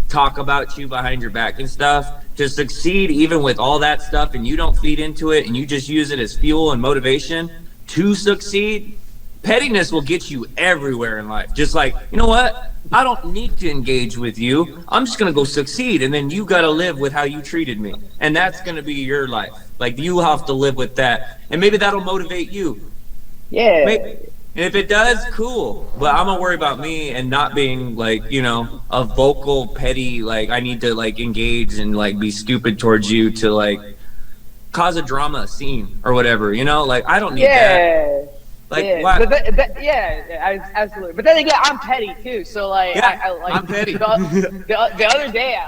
talk about you behind your back and stuff. To succeed even with all that stuff and you don't feed into it and you just use it as fuel and motivation to succeed, pettiness will get you everywhere in life. Just like, you know what? I don't need to engage with you. I'm just going to go succeed. And then you got to live with how you treated me. And that's going to be your life. Like, you have to live with that. And maybe that'll motivate you. Yeah. Maybe. And if it does, cool. But I'm going to worry about me and not being, like, a vocal, petty, like, I need to, like, engage and, like, be stupid towards you to, like, cause a drama scene or whatever, Like, I don't need that. Like, absolutely. But then again, I'm petty too. So like, I'm petty. The other day,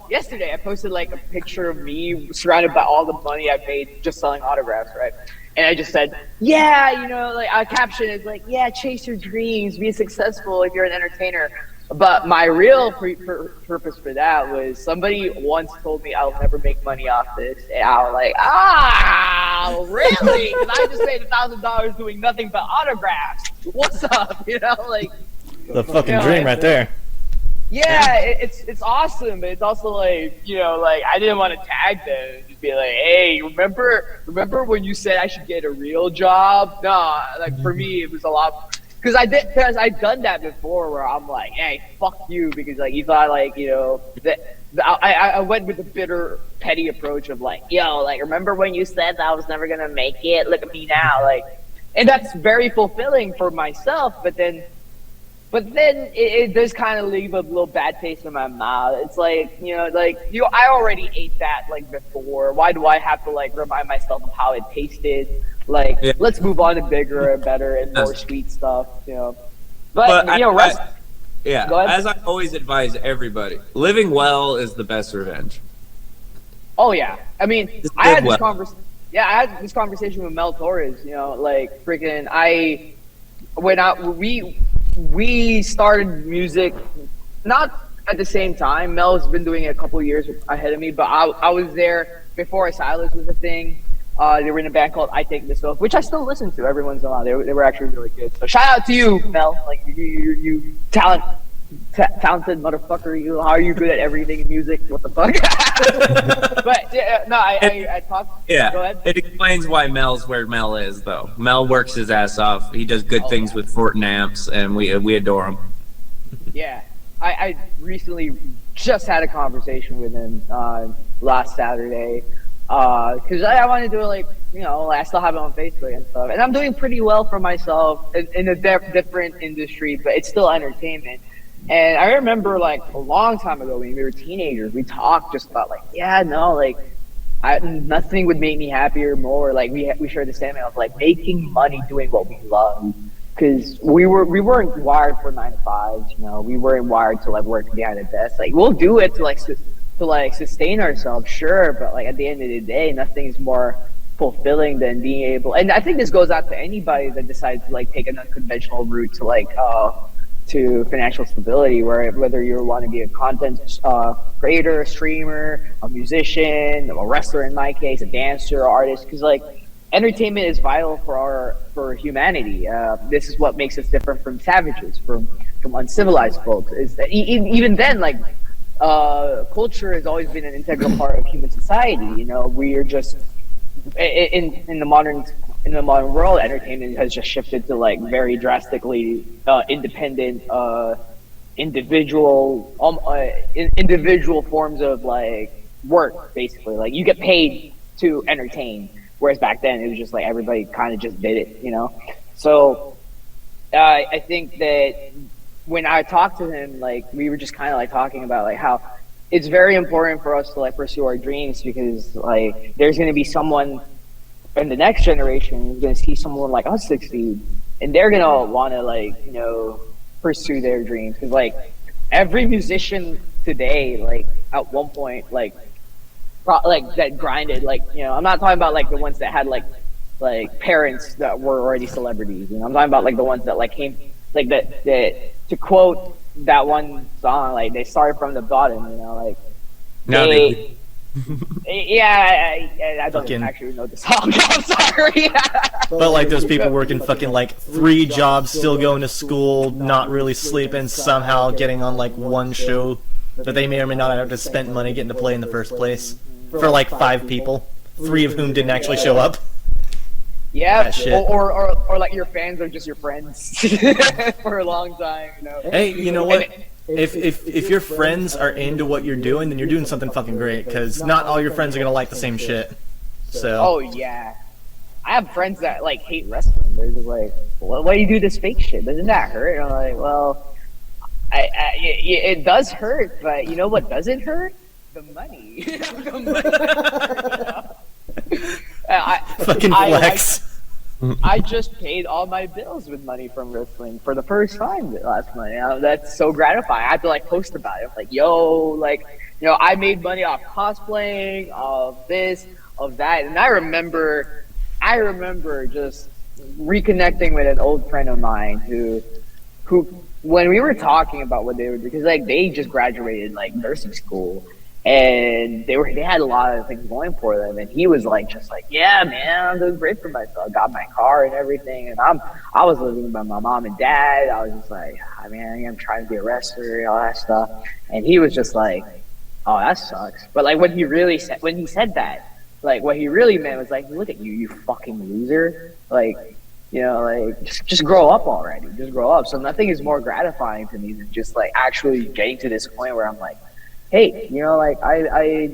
yesterday, I posted like a picture of me surrounded by all the money I made just selling autographs, right? And I just said, like a caption is like, chase your dreams, be successful if you're an entertainer. But my real purpose for that was somebody once told me I'll never make money off this. And I was like, really? Because I just made $1,000 doing nothing but autographs. What's up? Like the fucking dream right there. Yeah, it's awesome, but it's also like, like I didn't want to tag them and just be like, hey, remember when you said I should get a real job? Nah, like for me it was a lot. Because I've done that before where I'm like, hey, fuck you, because like you thought like, I went with the bitter, petty approach of like, like remember when you said that I was never gonna make it? Look at me now, like, and that's very fulfilling for myself. But then it does kind of leave a little bad taste in my mouth. It's like, I already ate that like before. Why do I have to like remind myself of how it tasted? Like, let's move on to bigger and better and more sweet stuff, But Yeah, Go ahead. as I always advise everybody, living well is the best revenge. Oh yeah, I mean, Just I had live this well. I had this conversation with Mel Torres. You know, like freaking, we started music, not at the same time. Mel's been doing it a couple years ahead of me, but I was there before Silas was a thing. They were in a band called I Take This Off, which I still listen to every once in a while. They were actually really good. So shout out to you, Mel. Like you talented motherfucker. How are you good at everything in music? What the fuck? But yeah, no, I talked. Yeah, Go ahead. it explains why Mel's where Mel is, though. Mel works his ass off. He does good things with Fortin amps, and we adore him. Yeah, I recently just had a conversation with him last Saturday because I want to do it, like, you know, I still have it on Facebook and stuff, and I'm doing pretty well for myself in a different industry, but it's still entertainment. And I remember, like, a long time ago when we were teenagers, we talked just about, like, yeah, no, like, nothing would make me happier more. Like, we shared the same of, like, making money doing what we love. Because we weren't wired for 9 to 5s, you know. We weren't wired to, like, work behind a desk. Like, we'll do it to sustain ourselves, sure. But, like, at the end of the day, nothing's more fulfilling than being able. And I think this goes out to anybody that decides to, like, take an unconventional route to, like, to financial stability, whether you want to be a content creator, a streamer, a musician, a wrestler in my case, a dancer, artist, because, like, entertainment is vital for humanity. This is what makes us different from savages, from uncivilized folks. Is that even then, like, culture has always been an integral part of human society. You know, we are just in the modern world, entertainment has just shifted to, like, very drastically independent, individual forms of, like, work. Basically, like, you get paid to entertain, whereas back then it was just like everybody kind of just did it, you know. So I think that when I talked to him, like, we were just kind of, like, talking about, like, how it's very important for us to, like, pursue our dreams, because, like, there's going to be someone in the next generation who's going to see someone like us succeed, and they're going to want to, like, you know, pursue their dreams. Because, like, every musician today, like, at one point, like that grinded, like, you know, I'm not talking about, like, the ones that had like parents that were already celebrities, you know. I'm talking about, like, the ones that, like, came, like, that to quote that one song, like, they started from the bottom, you know, like, I don't actually know the song. I'm sorry. But, like, those people working fucking, like, 3 jobs, still going to school, not really sleeping, somehow getting on, like, one show that they may or may not have to spend money getting to play in the first place, for, like, 5 people, 3 of whom didn't actually show up. Yeah, or like, your fans are just your friends for a long time, you know. Hey, you know what? If your friends are into what you're doing, then you're doing something fucking great, because not all your friends are gonna like the same shit. So. Oh yeah, I have friends that, like, hate wrestling. They're just like, well, why do you do this fake shit? Doesn't that hurt? And I'm like, well, it does hurt, but you know what doesn't hurt? The money. Fucking flex. I just paid all my bills with money from wrestling for the first time last month. You know, that's so gratifying. I had to, like, post about it. I'm like, yo, like, you know, I made money off cosplaying, of this, of that. And I remember just reconnecting with an old friend of mine who when we were talking about what they would do, because, like, they just graduated, like, nursing school, and they had a lot of things going for them, and he was like, just like, yeah, man, I'm doing great for myself. Got my car and everything, and I was living by my mom and dad. I was just like, man, I'm trying to be a wrestler and all that stuff. And he was just like, oh, that sucks. But, like, when he said that, like, what he really meant was, like, look at you, you fucking loser. Like, you know, like, just grow up already. Just grow up. So nothing is more gratifying to me than just, like, actually getting to this point where I'm like, hey, you know, like, I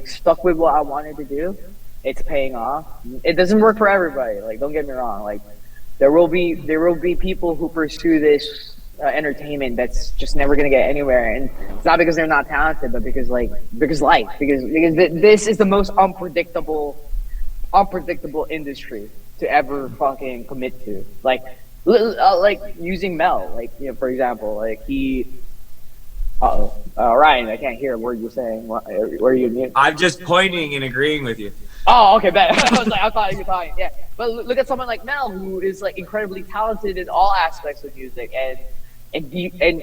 stuck with what I wanted to do. It's paying off. It doesn't work for everybody. Like, don't get me wrong. Like, there will be people who pursue this entertainment that's just never gonna get anywhere, and it's not because they're not talented, but because this is the most unpredictable industry to ever fucking commit to. Like, Like using Mel, like, you know, for example, like Ryan, I can't hear a word you're saying. Where are you mute? I'm just pointing and agreeing with you. Oh, okay, bet. I thought you were talking. Yeah, but look at someone like Mel, who is like incredibly talented in all aspects of music, and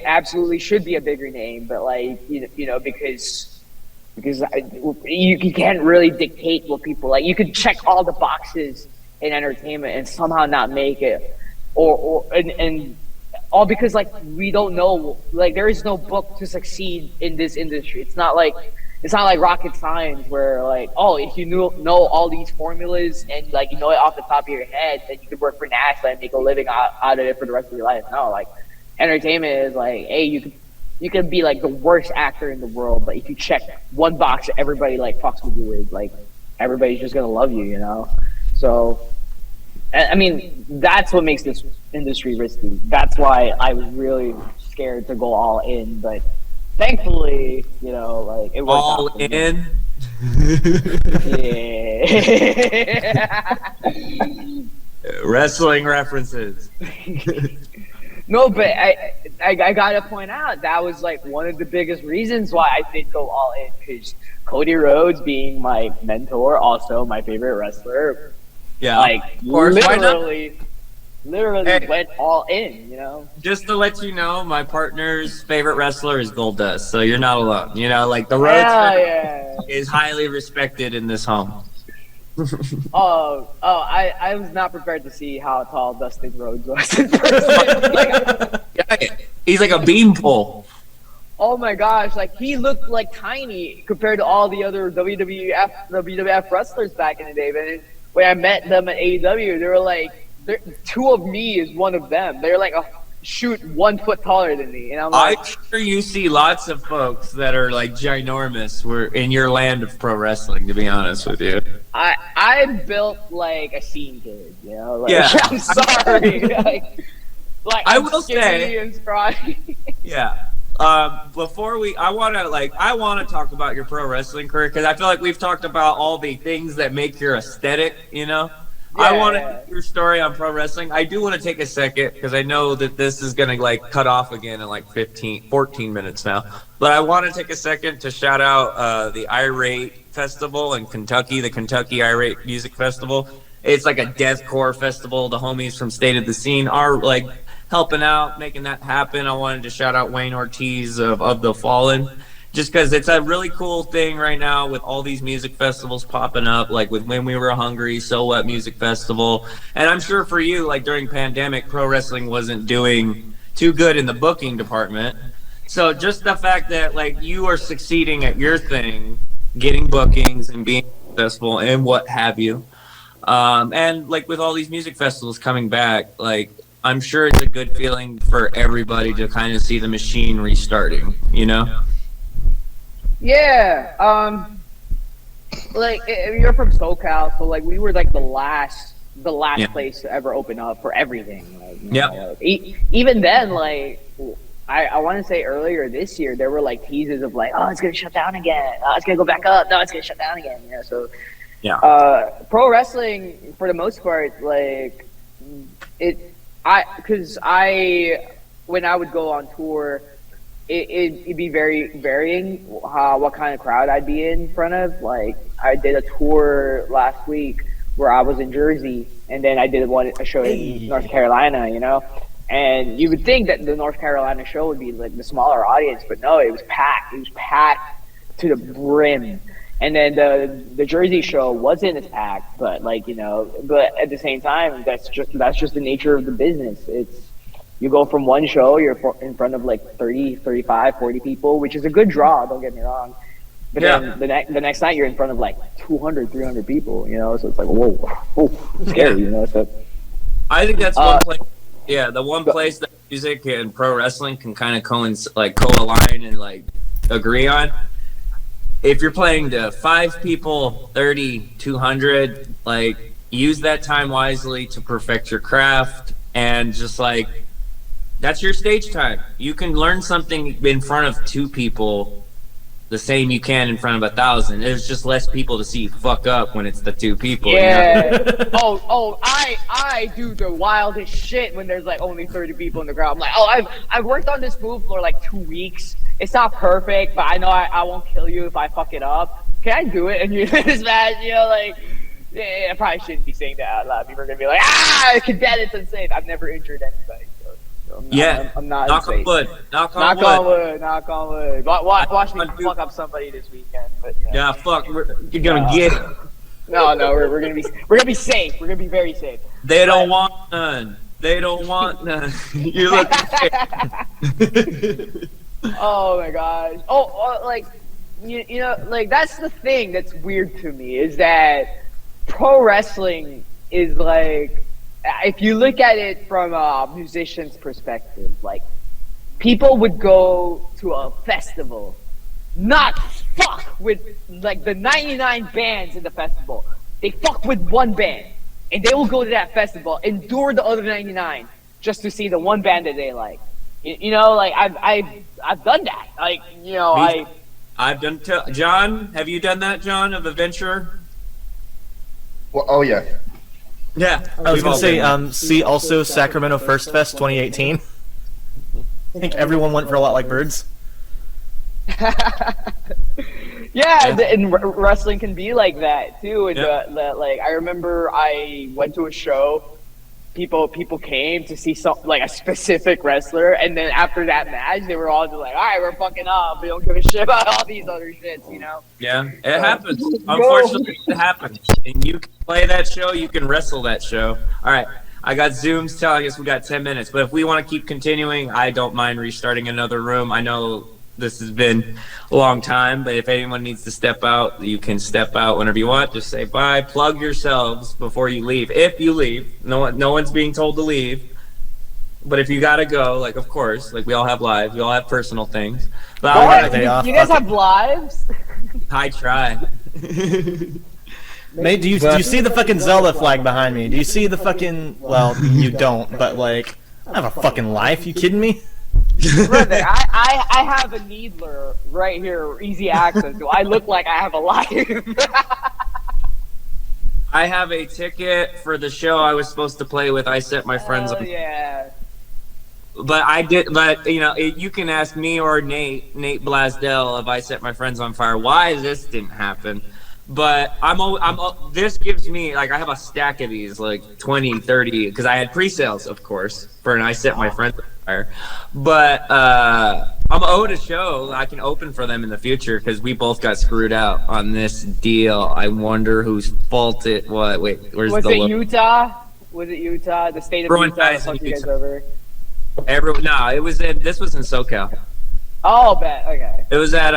absolutely should be a bigger name, but like you know because you can't really dictate what people like. You could check all the boxes in entertainment and somehow not make it, and all because like we don't know, like there is no book to succeed in this industry. It's not like rocket science where like, oh, if you know all these formulas and like you know it off the top of your head, then you could work for NASA and make a living out of it for the rest of your life. No, like entertainment is like, hey, you could be like the worst actor in the world, but if you check one box that everybody like fucks with you with, like everybody's just gonna love you, you know? So I mean, that's what makes this industry risky. That's why I was really scared to go all in, but thankfully, you know, like it worked All out. in. Yeah. Wrestling references. No, but I gotta point out that was like one of the biggest reasons why I did go all in, because Cody Rhodes being my mentor, also my favorite wrestler, Yeah, like of course. literally Hey. went all in, you know. Just to let you know, my partner's favorite wrestler is Goldust, so you're not alone. You know, like the Rhodes Yeah. is highly respected in this home. I was not prepared to see how tall Dustin Rhodes was in person. Like, Yeah, he's like a beanpole. oh my gosh, like he looked like tiny compared to all the other WWF wrestlers back in the day. But when I met them at AEW, they were like, two of me is one of them. They're like, 1 foot taller than me, and I'm like, I'm sure you see lots of folks that are like ginormous. We're in your land of pro wrestling, to be honest with you. I'm built like a scene kid, you know. Like, Yeah. I'm sorry, like I I'm will skinny say- and scrawny. Yeah. Before I want to talk about your pro wrestling career, because I feel like we've talked about all the things that make your aesthetic, you know. I want to hear your story on pro wrestling. I do want to take a second because I know that this is going to like cut off again in like 14 minutes now. But I want to take a second to shout out the Irate Festival in Kentucky, the Kentucky Irate Music Festival. It's like a deathcore festival. The homies from State of the Scene are like helping out, making that happen. I wanted to shout out Wayne Ortiz of The Fallen, just because it's a really cool thing right now with all these music festivals popping up, like with When We Were Hungry, So What Music Festival. And I'm sure for you, like during pandemic, pro wrestling wasn't doing too good in the booking department. So just the fact that like you are succeeding at your thing, getting bookings and being successful and what have you. And like with all these music festivals coming back, like I'm sure it's a good feeling for everybody to kind of see the machine restarting, you know? Yeah, like you're from SoCal, so like we were like the last Yeah. place to ever open up for everything. Like, you Yep. know, even then, like I want to say earlier this year, there were like teases of like, oh, it's gonna shut down again. Oh, it's gonna go back up. No, it's gonna shut down again. You know, so Yeah. pro wrestling for the most part, like when I would go on tour, it'd be very varying what kind of crowd I'd be in front of. Like I did a tour last week where I was in Jersey, and then I did a show in North Carolina, you know. And you would think that the North Carolina show would be like the smaller audience, but no, it was packed. It was packed to the brim. And then the Jersey show wasn't as packed, but like, you know, but at the same time, that's just the nature of the business. It's, you go from one show, you're in front of like 30, 35, 40 people, which is a good draw, don't get me wrong. But then the next night you're in front of like 200, 300 people, you know, so it's like, whoa, scary, you know. So I think that's one place. Yeah, the one place that music and pro wrestling can kind of co-align and like agree on. If you're playing to 5 people, 30, 200, like use that time wisely to perfect your craft, and just like that's your stage time. You can learn something in front of 2 people the same you can in front of 1,000. There's just less people to see you fuck up when it's the 2 people. Yeah. You know? I do the wildest shit when there's like only 30 people in the crowd. I'm like, I've worked on this move for like 2 weeks. It's not perfect, but I know I won't kill you if I fuck it up. Can I do it? And you this match, you know, like, yeah, I probably shouldn't be saying that out loud. People are gonna be like, cadet, it's unsafe. I've never injured anybody. I'm not knock unsafe. on wood. Knock on wood. Watch me fuck up somebody this weekend. But, yeah, fuck. You're gonna get it. No, we're gonna be safe. We're gonna be very safe. They don't want none. They don't want none. You look. Oh my gosh. Like you know, like that's the thing that's weird to me is that pro wrestling is like, if you look at it from a musician's perspective, like people would go to a festival, not fuck with like the 99 bands in the festival. They fuck with one band, and they will go to that festival, endure the other 99 just to see the one band that they like. You know, like I've done that. Like, you know, I've done. John, have you done that, John, of Adventure? Well, oh yeah. Yeah, I was gonna say, see also Sacramento First Fest 2018. I think everyone went for a lot like birds. Yeah, and wrestling can be like that too. And like I remember, I went to a show. People came to see like a specific wrestler, and then after that match, they were all just like, "All right, we're fucking up. We don't give a shit about all these other shits," you know? Yeah, it happens. Unfortunately, it happens. And you can play that show, you can wrestle that show. All right, I got Zooms telling us we got 10 minutes, but if we want to keep continuing, I don't mind restarting another room. I know this has been a long time, but if anyone needs to step out, you can step out whenever you want. Just say bye. Plug yourselves before you leave. If you leave, no one's being told to leave. But if you gotta go, like, of course, like, we all have lives, we all have personal things. But you guys have lives? I try. Mate, do you see the fucking Zelda flag behind me? Do you see the fucking? Well, you don't, but like, I have a fucking life. You kidding me? Brother, I have a needler right here, easy access. Do I look like I have a life? I have a ticket for the show I was supposed to play with. I set my friends on. Yeah. But I did. But you know, you can ask me or Nate Blasdell if I set my friends on fire. Why this didn't happen? But this gives me, like, I have a stack of these, like 20, 30, because I had pre-sales, of course, for an I set my friends on fire. But I'm owed a show I can open for them in the future because we both got screwed out on this deal. I wonder whose fault it was. Wait, where's was the it Utah? Was it Utah? The state of Everyone Utah dies in fucked you guys Utah. over? No, it was this was in SoCal. Oh, bet. Okay. It was at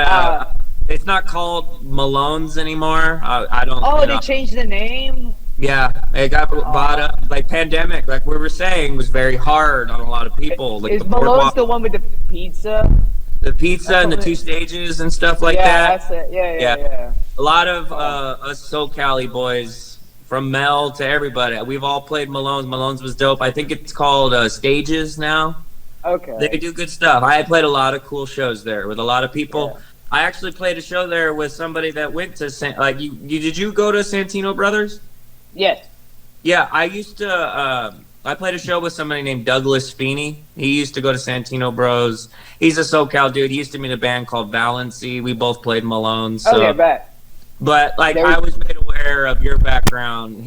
it's not called Malone's anymore. I don't. Oh, they changed the name? Yeah, it got bought up. Like, pandemic, like we were saying, was very hard on a lot of people. Like, is Malone's the one with the pizza? The pizza and the 2 stages and stuff like that. Yeah, that's it. Yeah. A lot of us SoCal boys, from Mel to everybody, we've all played Malone's. Malone's was dope. I think it's called Stages now. Okay. They do good stuff. I played a lot of cool shows there with a lot of people. Yeah. I actually played a show there with somebody that went to did you go to Santino Brothers? Yes. Yeah, I used to. I played a show with somebody named Douglas Feeney. He used to go to Santino Bros. He's a SoCal dude. He used to be in a band called Valency. We both played Malone. So. Okay, bet. But like, I was made aware of your background.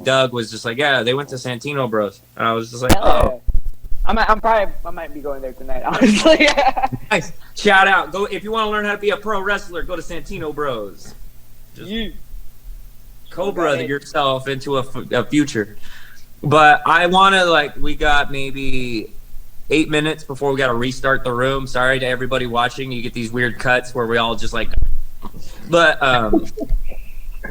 Doug was just like, yeah, they went to Santino Bros. And I was just like, oh. I might be going there tonight, honestly. Nice. Shout out. Go if you want to learn how to be a pro wrestler, go to Santino Bros. Just Cobra yourself into a future. But I want to, we got maybe 8 minutes before we got to restart the room. Sorry to everybody watching. You get these weird cuts where we all just but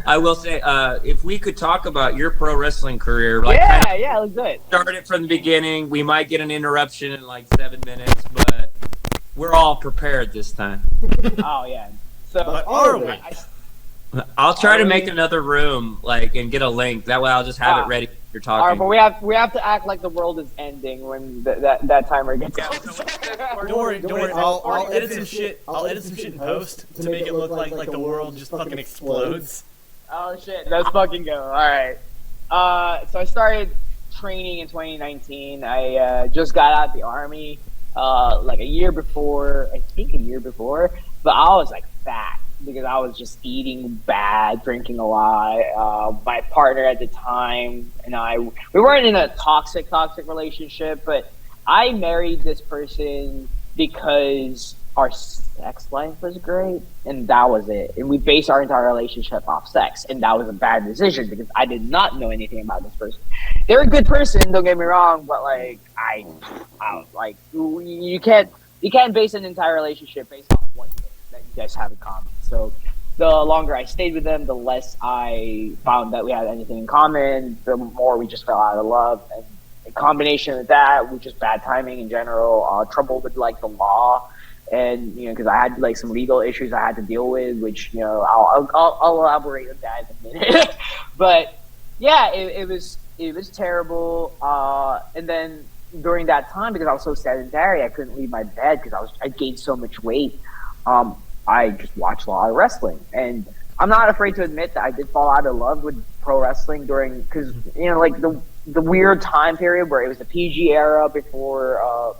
I will say, if we could talk about your pro wrestling career, let's do it. Start it from the beginning. We might get an interruption in 7 minutes, but we're all prepared this time. Oh yeah. So but are we? I'll try to make another room, like, and get a link. That way, I'll just have it ready. When you're talking. All right, but we have to act like the world is ending when that timer gets. Don't worry. I'll edit some shit. I'll edit some shit in post to make it look like the world just fucking explodes. Oh shit, let's fucking go. All right. So I started training in 2019. I just got out of the army like a year before, but I was like fat because I was just eating bad, drinking a lot. My partner at the time and we weren't in a toxic relationship, but I married this person because our sex life was great, and that was it. And we based our entire relationship off sex, and that was a bad decision because I did not know anything about this person. They're a good person, don't get me wrong, but like I like you can't base an entire relationship based off one thing that you guys have in common. So the longer I stayed with them, the less I found that we had anything in common. The more we just fell out of love, and a combination of that with just bad timing in general, trouble with like the law. And because I had like some legal issues I had to deal with, which I'll elaborate on that in a minute. But yeah, it was terrible. And then during that time, because I was so sedentary, I couldn't leave my bed because I gained so much weight. I just watched a lot of wrestling, and I'm not afraid to admit that I did fall out of love with pro wrestling because like the weird time period where it was the PG era before.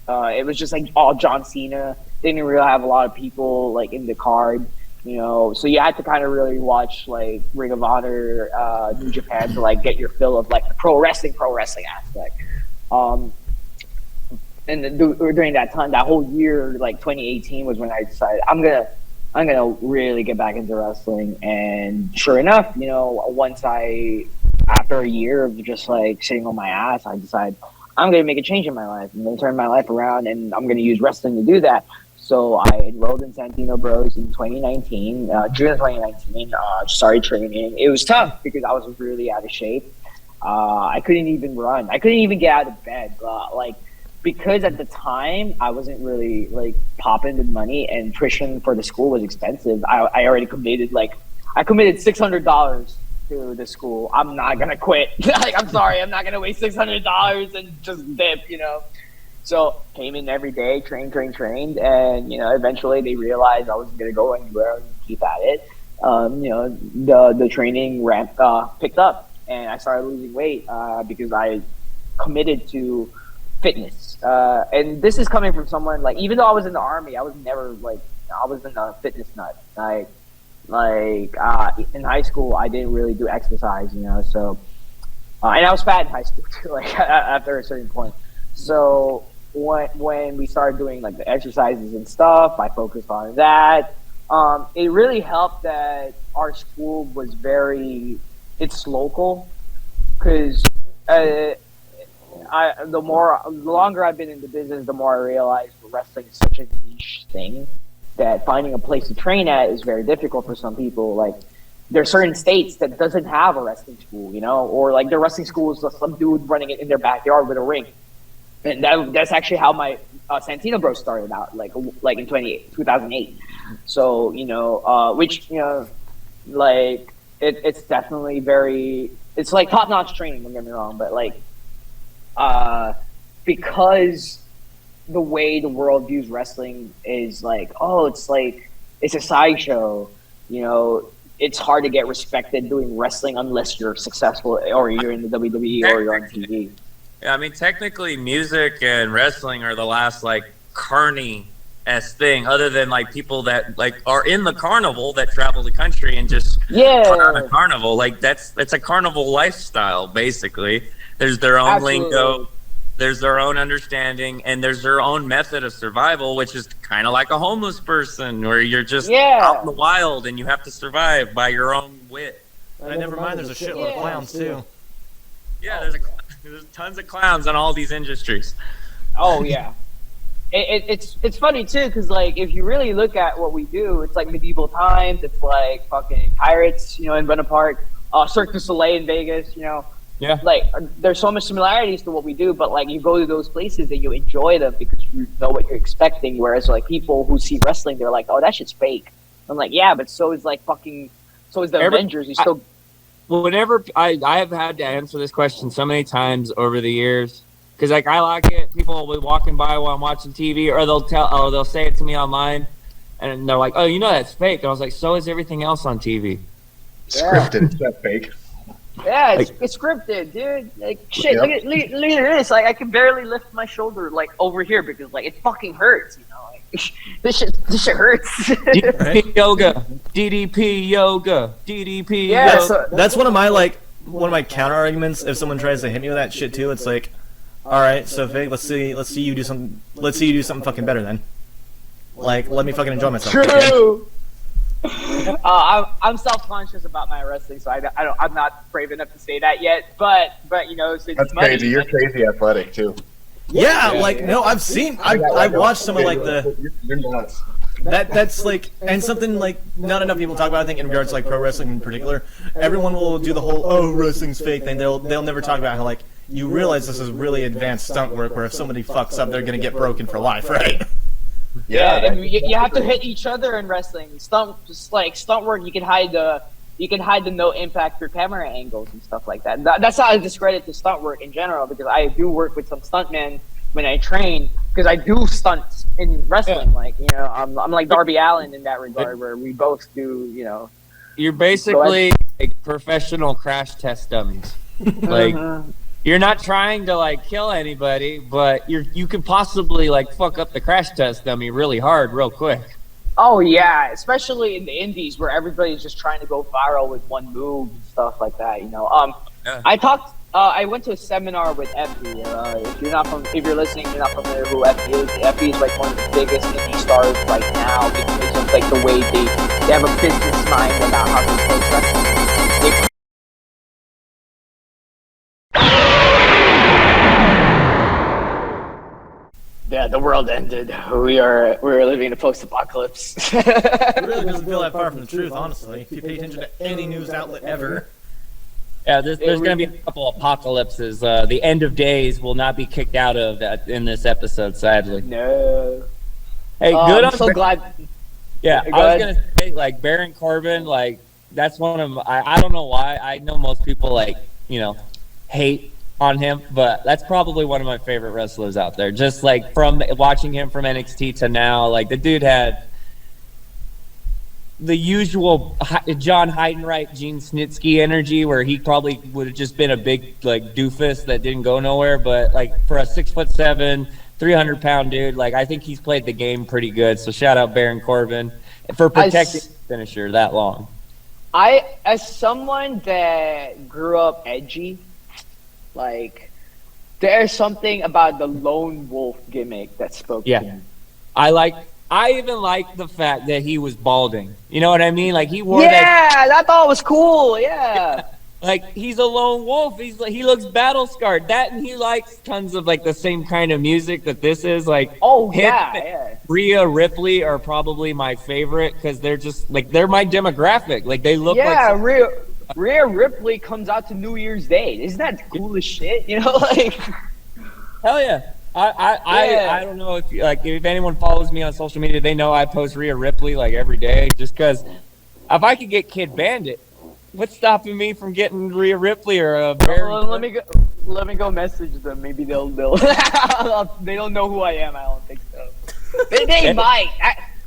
It was just like all John Cena. They didn't really have a lot of people like in the card, so you had to kind of really watch like Ring of Honor, New Japan to like get your fill of like the pro wrestling aspect. And during that time, that whole year, like 2018, was when I decided I'm gonna really get back into wrestling. And sure enough, after a year of just like sitting on my ass, I decided I'm going to make a change in my life. I'm going to turn my life around, and I'm going to use wrestling to do that. So I enrolled in Santino Bros in 2019, June of 2019, started training. It was tough because I was really out of shape. I couldn't even run. I couldn't even get out of bed. Because at the time, I wasn't really like popping with money, and tuition for the school was expensive. I already committed $600 to the school. I'm not gonna quit. Like, I'm sorry, I'm not gonna waste $600 and just dip, So came in every day, trained, and eventually they realized I wasn't gonna go anywhere and keep at it. The training picked up, and I started losing weight because I committed to fitness. And this is coming from someone like, even though I was in the army, I was never like, I wasn't a fitness nut. In high school, I didn't really do exercise, so, and I was fat in high school too, like after a certain point. So when we started doing like the exercises and stuff, I focused on that. It really helped that our school was it's local, because the longer I've been in the business, the more I realized wrestling is such a niche thing that finding a place to train at is very difficult for some people. Like, there are certain states that doesn't have a wrestling school, or like their wrestling school is just some dude running it in their backyard with a ring. And that's actually how my Santino Bros started out, like in 2008. So, which, like, it's definitely it's like top-notch training, don't get me wrong, but like, because the way the world views wrestling is like, it's a sideshow, it's hard to get respected doing wrestling unless you're successful or you're in the WWE or you're on TV. Yeah, I mean, technically music and wrestling are the last like carny-esque thing, other than like people that like are in the carnival that travel the country and just put on a carnival. Like, that's a carnival lifestyle, basically. There's their own lingo, there's their own understanding, and there's their own method of survival, which is kind of like a homeless person, where you're just out in the wild and you have to survive by your own wit. And never mind, there's a shitload of clowns too. Yeah, there's tons of clowns in all these industries. Oh yeah, it's funny too, because like, if you really look at what we do, it's like medieval times. It's like fucking pirates, in Buena Park, Cirque du Soleil in Vegas, Yeah. Like, there's so much similarities to what we do, but like, you go to those places and you enjoy them because you know what you're expecting. Whereas like, people who see wrestling, they're like, oh, that shit's fake. I'm like, yeah, but so is So is the Avengers. You still. Whenever I have had to answer this question so many times over the years, because like I like it, people will be walking by while I'm watching TV, or they'll say it to me online, and they're like, "Oh, you know that's fake." And I was like, "So is everything else on TV." Scripted, it's not fake. Yeah, it's scripted, dude. Like shit. Yep. Look at this. Like I can barely lift my shoulder like over here because like it fucking hurts. You know, like this shit hurts. DDP yoga, DDP yoga, DDP. Yeah, yoga. so, That's one of my counter arguments. If someone tries to hit me with that shit too, it's like, all right, so Fig, let's see you do something fucking better then. Like, let me fucking enjoy myself. true. I'm self-conscious about my wrestling, so I'm not brave enough to say that yet. But you know, since That's crazy. You're crazy athletic too. Yeah, like no, I've watched some of like You're nuts. that's like, and something like not enough people talk about. I think in regards to like pro wrestling in particular, everyone will do the whole wrestling's fake thing. They'll never talk about how like you realize this is really advanced stunt work where if somebody fucks up, they're gonna get broken for life, right? Yeah, and you have to hit each other in wrestling. Stunt work, you can hide the no impact through camera angles and stuff like that. That's how I discredit the stunt work in general, because I do work with some stuntmen when I train, because I do stunts in wrestling. Yeah. Like, you know, I'm like Darby Allin in that regard, where we both do, you know. You're basically like professional crash test dummies. Like, you're not trying to like kill anybody, but you could possibly like fuck up the crash test dummy really hard, real quick. Oh yeah, especially in the indies where everybody's just trying to go viral with one move and stuff like that. You know, I went to a seminar with Effie. If you're listening, you're not familiar who Effie is. Effie is like one of the biggest indie stars right now because of like the way they have a business mind about how they approach wrestling. Yeah, the world ended. We're living in a post-apocalypse. It really doesn't feel that far from the truth, honestly. If you pay attention to any news outlet ever. Yeah, there's going to be a couple apocalypses. The end of days will not be kicked out of in this episode, sadly. No. Hey, good. I'm so glad. Yeah, I was going to say, like, Baron Corbin, like, that's one of I don't know why. I know most people, like, you know, hate on him, but that's probably one of my favorite wrestlers out there. Just like from watching him from NXT to now, like the dude had the usual John Heidenreich, Gene Snitsky energy, where he probably would have just been a big like doofus that didn't go nowhere. But like for a 6'7", 300-pound dude, like I think he's played the game pretty good. So shout out Baron Corbin for protecting the finisher that long. As someone that grew up edgy, like, there's something about the lone wolf gimmick that spoke to me. I even like the fact that he was balding. You know what I mean? Like, he wore that. Yeah, I thought it was cool. Yeah. Like, he's a lone wolf. He looks battle scarred. That, and he likes tons of, like, the same kind of music that this is. Like, Rhea Ripley are probably my favorite because they're just, like, they're my demographic. Like, they look like... Rhea Ripley comes out to New Year's Day. Isn't that cool as shit? You know, like, hell yeah. I don't know if anyone follows me on social media, they know I post Rhea Ripley like every day. Just because if I could get Kid Bandit, what's stopping me from getting Rhea Ripley or a Baron? Let me go message them. Maybe they'll they don't know who I am. I don't think so. They might.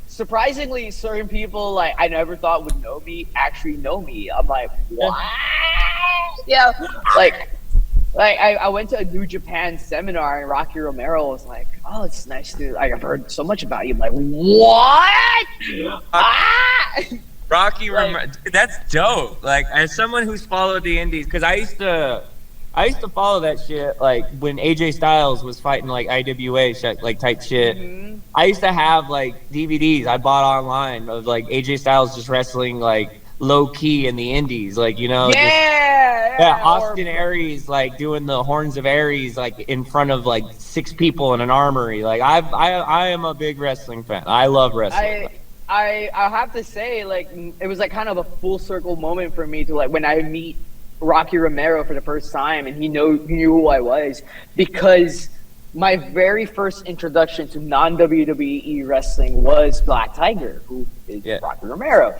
Surprisingly, certain people like I never thought would know me actually know me. I'm like, what? Yeah, like I went to a New Japan seminar and Rocky Romero was like, "Oh, it's nice to. Like, I've heard so much about you." I'm like, what? Rocky Romero, that's dope. Like, as someone who's followed the indies, because I used to follow that shit like when AJ Styles was fighting like IWA shit, like type shit. Mm-hmm. I used to have like DVDs I bought online of like AJ Styles just wrestling like low key in the indies, like, you know. Austin Aries like doing the Horns of Aries like in front of like 6 people in an armory. Like I am a big wrestling fan. I love wrestling. I have to say, like, it was like kind of a full circle moment for me to like when I meet Rocky Romero for the first time and he knew who I was, because my very first introduction to non-WWE wrestling was Black Tiger, who is Rocky Romero.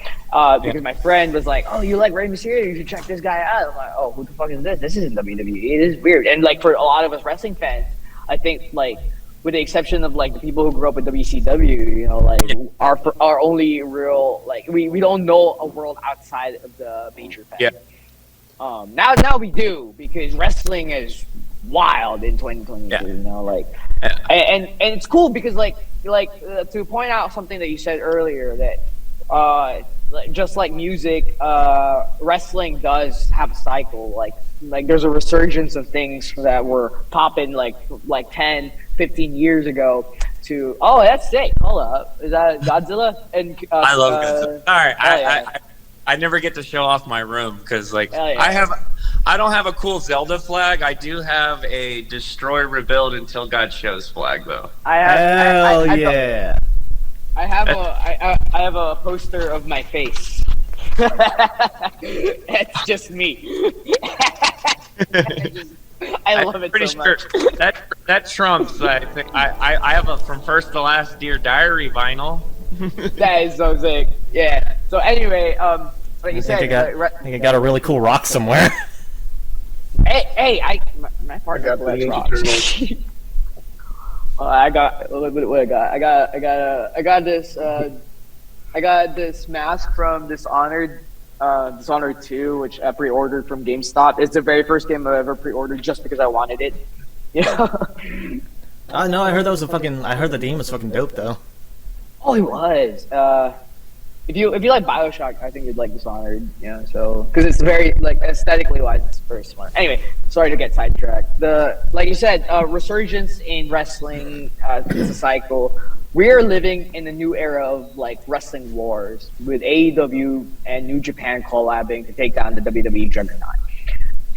Because my friend was like, "Oh, you like Rey Mysterio? You should check this guy out." I'm like, "Oh, who the fuck is this? This isn't WWE. It is weird." And like for a lot of us wrestling fans, I think like with the exception of like the people who grew up with WCW, you know, like our only real like we don't know a world outside of the major fans. Yeah. Now we do, because wrestling is wild in 2022. You know, like, and it's cool because like to point out something that you said earlier, that just like music, wrestling does have a cycle. Like there's a resurgence of things that were popping like 10, 15 years ago. To that's sick. Hold up, is that Godzilla? And I love Godzilla. All right, I never get to show off my room because like I don't have a cool Zelda flag. I do have a destroy, rebuild until God shows flag though. I have a poster of my face. It's just me. I love it so much. That trumps. I think I have a From First to Last Dear Diary vinyl. That is so sick. Yeah. So anyway, like you said, I think I got a really cool rock somewhere. Hey, my partner collects rocks. I got a little bit of what I got. I got this mask from Dishonored 2, which I pre-ordered from GameStop. It's the very first game I've ever pre-ordered just because I wanted it. You know? No, I heard I heard the game was fucking dope though. Oh, it was. If you like BioShock, I think you'd like Dishonored. Yeah, so because it's very like aesthetically wise, it's very smart. Anyway, sorry to get sidetracked. Like you said, resurgence in wrestling is a cycle. We're living in a new era of like wrestling wars with AEW and New Japan collabing to take down the WWE juggernaut.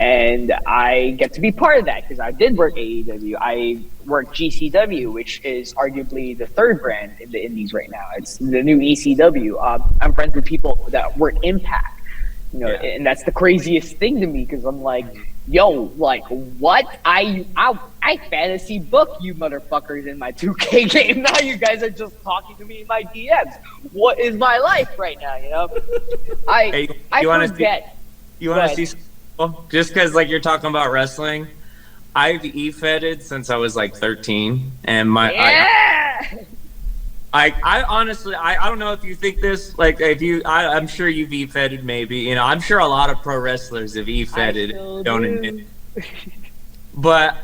And I get to be part of that because I did work AEW. I work GCW, which is arguably the third brand in the indies right now. It's the new ECW. I'm friends with people that work Impact, you know, and that's the craziest thing to me because I'm like, yo, like what? I fantasy book you motherfuckers in my 2K game. Now you guys are just talking to me in my DMs. What is my life right now? You know, I forget. You want to see? Just because like you're talking about wrestling, I've e-fedded since I was like 13, and I honestly I don't know if you think this, like if you I'm sure you've e-fedded maybe, you know, I'm sure a lot of pro wrestlers have e-fedded, don't admit it. But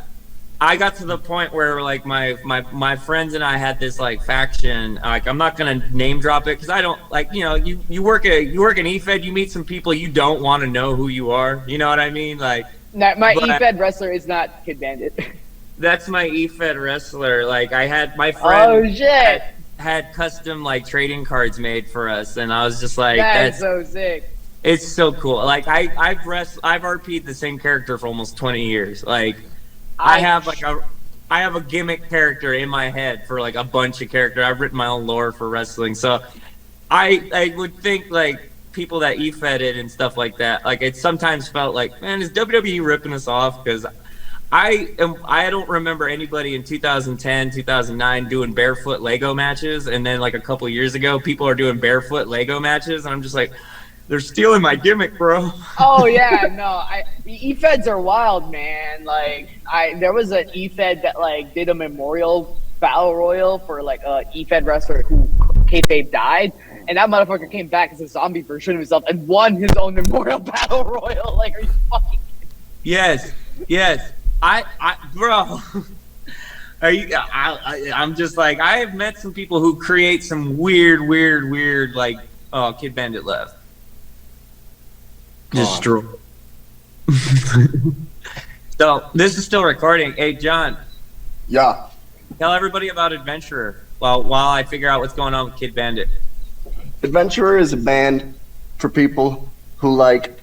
I got to the point where like my friends and I had this like faction. Like I'm not gonna name drop it because I don't like, you know, you work an e-fed, you meet some people you don't want to know who you are. You know what I mean? Like my e-fed wrestler is not Kid Bandit. That's my e-fed wrestler. Like I had my friend had custom like trading cards made for us, and I was just like, that's so sick. It's so cool. Like I've RP'd the same character for almost 20 years. Like I have a gimmick character in my head for like a bunch of characters. I've written my own lore for wrestling, so I would think like people that e-fed it and stuff like that. Like it sometimes felt like, man, is WWE ripping us off? Because I don't remember anybody in 2010, 2009 doing barefoot Lego matches, and then like a couple years ago, people are doing barefoot Lego matches, and I'm just like, they're stealing my gimmick, bro. Oh yeah, no, the e-feds are wild, man. Like there was an e-fed that like did a memorial battle royal for like a e-fed wrestler who kayfabe died, and that motherfucker came back as a zombie version of himself and won his own memorial battle royal. Like, are you fucking kidding? Yes. Bro. Are you? I'm just like, I have met some people who create some weird like, oh, Kid Bandit left. Destroy. So this is still recording. Hey, John. Yeah. Tell everybody about Adventurer while I figure out what's going on with Kid Bandit. Adventurer is a band for people who like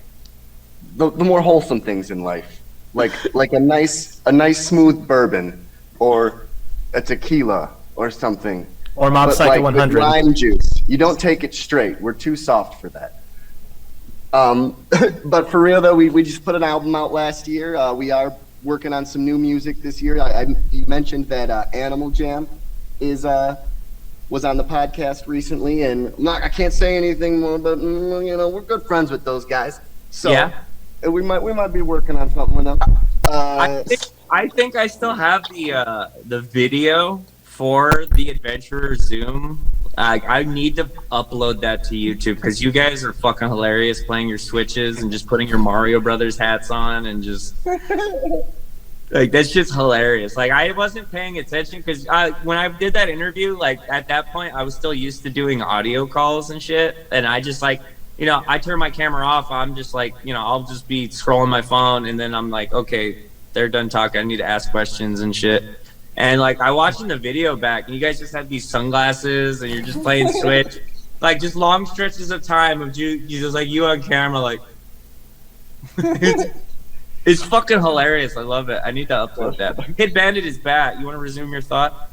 the more wholesome things in life, like a nice smooth bourbon or a tequila or something. Or Mob Psycho 100. With lime juice. You don't take it straight. We're too soft for that. But for real though, we just put an album out last year. We are working on some new music this year. You mentioned that Animal Jam was on the podcast recently, and I can't say anything more, but we're good friends with those guys. So Yeah. we might be working on something with them. I think I still have the video for the Adventurer Zoom. I need to upload that to YouTube because you guys are fucking hilarious playing your Switches and just putting your Mario Brothers hats on and just like that's just hilarious. Like I wasn't paying attention because when I did that interview, like at that point I was still used to doing audio calls and shit, and I just like I turn my camera off. I'm just like I'll just be scrolling my phone, and then I'm like, okay, they're done talking. I need to ask questions and shit. And like I watching the video back, and you guys just had these sunglasses, and you're just playing Switch, like just long stretches of time of you just like you on camera, like it's fucking hilarious. I love it. I need to upload that. Kid Bandit is back. You want to resume your thought?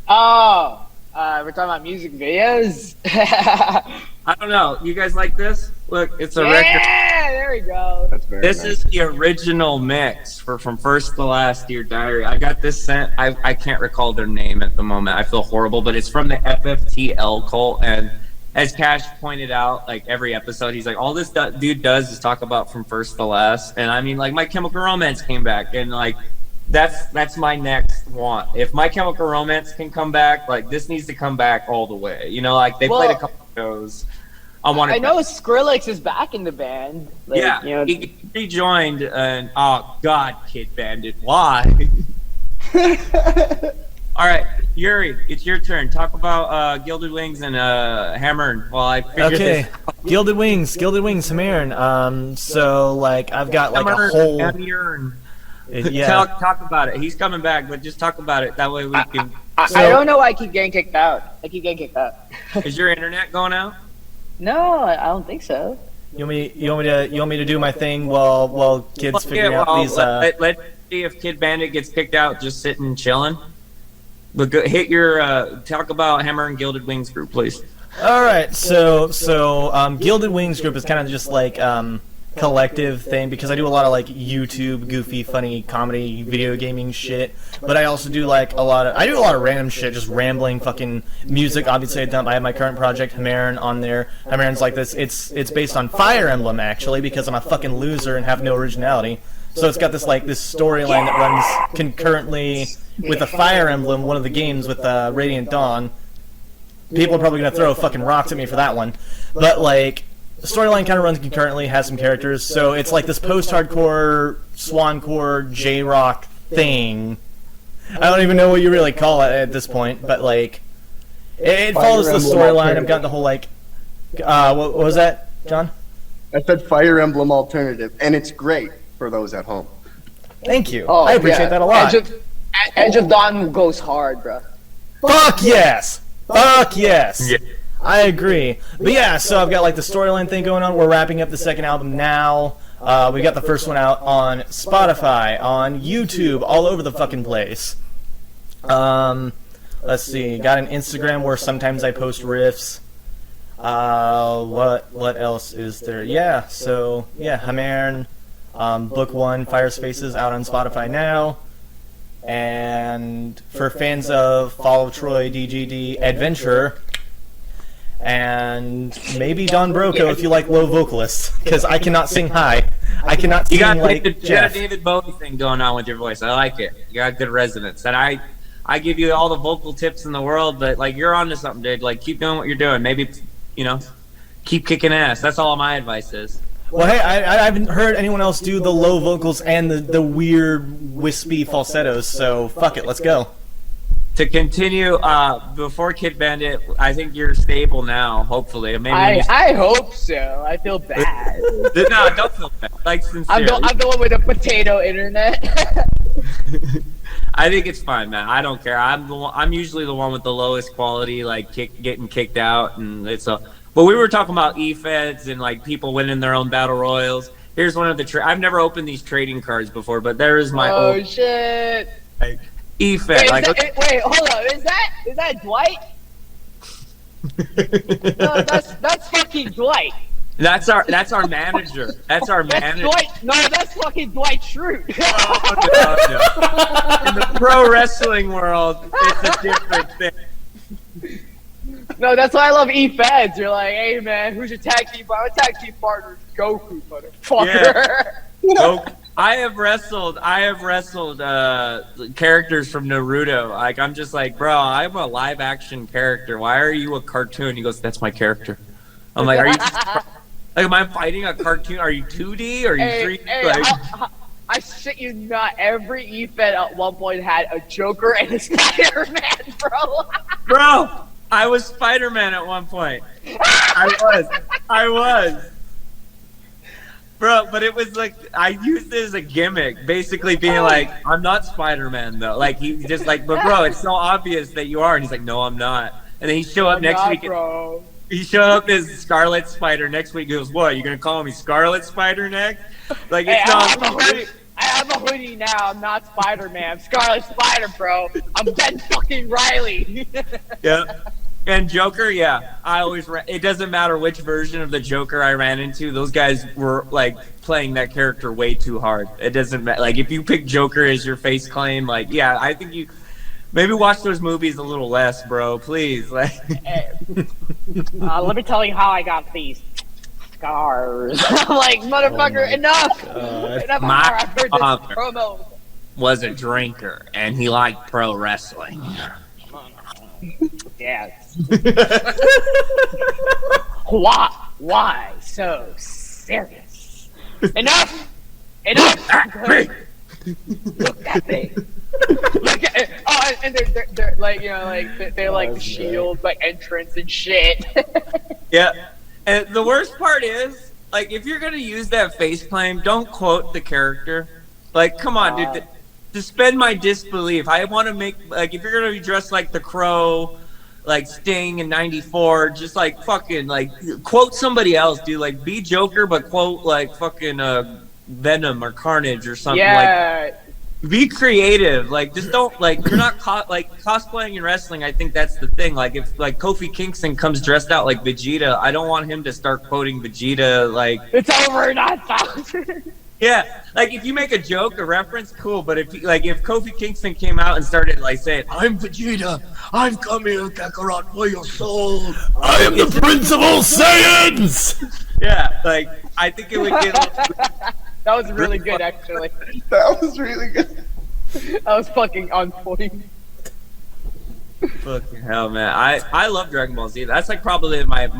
Oh, we're talking about music videos. I don't know. You guys like this? Look, it's a record. Yeah, there we go. That's very This nice. is the original mix for From First to Last, Dear Diary. I got this sent. I can't recall their name at the moment. I feel horrible, but it's from the FFTL cult. And as Cash pointed out, like every episode, he's like, all this dude does is talk about From First to Last. And I mean, like My Chemical Romance came back, and like that's my next want. If My Chemical Romance can come back, like this needs to come back all the way. Like they played a couple shows. I know Skrillex is back in the band. Like, Yeah, he rejoined, and oh god, Kid Bandit, why? All right, Yuri, it's your turn. Talk about Gilded Wings and Hammerne while I figure Okay, this out. Gilded Wings, Hammerne. So like I've got like a whole. Yeah. Talk about it. He's coming back, but just talk about it. That way we can. I don't know why I keep getting kicked out. Is your internet going out? No, I don't think so. You want me to do my thing while kids figuring out these. Let's see if Kid Bandit gets kicked out. Just sitting and chilling. But hit your talk about Hammer and Gilded Wings group, please. All right, so Gilded Wings group is kind of just like collective thing because I do a lot of like YouTube goofy funny comedy video gaming shit, but I also do like a lot of random shit, just rambling fucking music. Obviously I have my current project Hammerne on there. Hammerne's like this, it's based on Fire Emblem actually, because I'm a fucking loser and have no originality. So it's got this storyline that runs concurrently with the Fire Emblem, one of the games with Radiant Dawn. People are probably gonna throw fucking rocks at me for that one, but like the storyline kind of runs concurrently, has some characters, so it's like this post-hardcore, swancore, J-rock thing. I don't even know what you really call it at this point, but like, it follows the storyline. I've got the whole like, what was that, John? I said Fire Emblem Alternative, and it's great for those at home. Thank you. I appreciate that a lot. Edge of Dawn goes hard, bro. Fuck yes! Fuck yes! Yeah. I agree. But yeah, so I've got like the storyline thing going on. We're wrapping up the second album now. We got the first one out on Spotify, on YouTube, all over the fucking place. Let's see. Got an Instagram where sometimes I post riffs. What else is there? Yeah, so yeah, Hammerne, Book 1, Fire Spaces out on Spotify now. And for fans of Fall of Troy, DGD, Adventurer, and maybe Don Broco if you like low vocalists, because I cannot sing high. I cannot sing like you got Jeff. a David Bowie thing going on with your voice. I like it. You got good resonance. And I give you all the vocal tips in the world, but like you're onto something, dude. Like keep doing what you're doing. Maybe keep kicking ass. That's all my advice is. Well, hey, I haven't heard anyone else do the low vocals and the weird wispy falsettos, so fuck it, let's go. To continue, before Kid Bandit, I think you're stable now, hopefully. Maybe I hope so. I feel bad. No, don't feel bad. Like, sincerely. I'm the one with a potato internet. I think it's fine, man. I don't care. I'm usually the one with the lowest quality, like getting kicked out, and it's a. But we were talking about e-feds and like people winning their own battle royals. Here's one of the. I've never opened these trading cards before, but there is my. Oh shit! Like, e-fed. Wait, hold up. Is that Dwight? No, that's fucking Dwight. That's our manager. That's our manager. No, that's fucking Dwight Schrute. No. In the pro wrestling world, it's a different thing. No, that's why I love E-Feds. You're like, hey man, who's your tag team? My tag team partner, Goku, motherfucker. Yeah. I have wrestled characters from Naruto. Like, I'm just like, bro, I'm a live action character. Why are you a cartoon? He goes, that's my character. I'm like, are you like, am I fighting a cartoon? Are you 2D? Are you 3D? Hey, I shit you not. Every E-Fed at one point had a Joker and a Spider-Man, bro. Bro, I was Spider-Man at one point. I was. Bro, but it was like, I used it as a gimmick, basically being like, I'm not Spider-Man though. Like, he's just like, but bro, it's so obvious that you are. And he's like, no, I'm not. And then he showed up next week. Bro. He showed up as Scarlet Spider next week. He goes, what, you gonna call me Scarlet Spider next? Like, it's I have a hoodie now. I'm not Spider-Man. I'm Scarlet Spider, bro. I'm Ben fucking Riley. Yeah. And Joker, yeah, I always it doesn't matter which version of the Joker I ran into. Those guys were like playing that character way too hard. It doesn't matter. Like, if you pick Joker as your face claim, like, yeah, I think you maybe watch those movies a little less, bro. Please, like. Let me tell you how I got these scars. I'm like, motherfucker, enough. Enough. My I've heard this father promo. was a drinker, and he liked pro wrestling. Yes. Why so serious? Enough! Look at me. Look at it. Oh, and they're like, you know, like they're like the Shield, like entrance and shit. Yeah. And the worst part is, like, if you're gonna use that face claim, don't quote the character. Like, come on, dude. Suspend my disbelief. I want to make, like, if you're gonna be dressed like the Crow, like Sting in '94, just like fucking like quote somebody else, dude. Like, be Joker, but quote like fucking Venom or Carnage or something. Yeah. Like, be creative. Like, just don't, like, you're not like cosplaying in wrestling. I think that's the thing. Like, if like Kofi Kingston comes dressed out like Vegeta, I don't want him to start quoting Vegeta. Like, It's over, not thousand. yeah, like, if you make a joke, a reference, cool. But if if Kofi Kingston came out and started like saying, "I'm Vegeta, I'm coming, Kakarot, for your soul. I am the Prince of all Saiyans!" Yeah, like, I think it would get. That was really good, actually. That was really good. That was fucking on point. Fucking hell, man! I love Dragon Ball Z. That's like probably my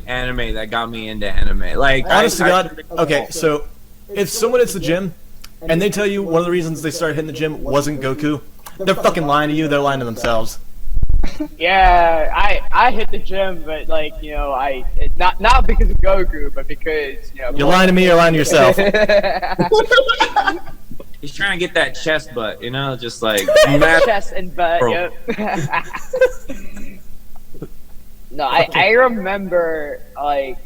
anime that got me into anime. Like, Honest to God, okay, so if someone hits the gym and they tell you one of the reasons they started hitting the gym wasn't Goku, they're fucking lying to you. They're lying to themselves. Yeah, I hit the gym, but like, you know, not because of Goku, but because, you know. You're lying to me. You're lying to yourself. He's trying to get that chest butt, you know, just like Chest and butt. Bro. Yep. No, I remember, like,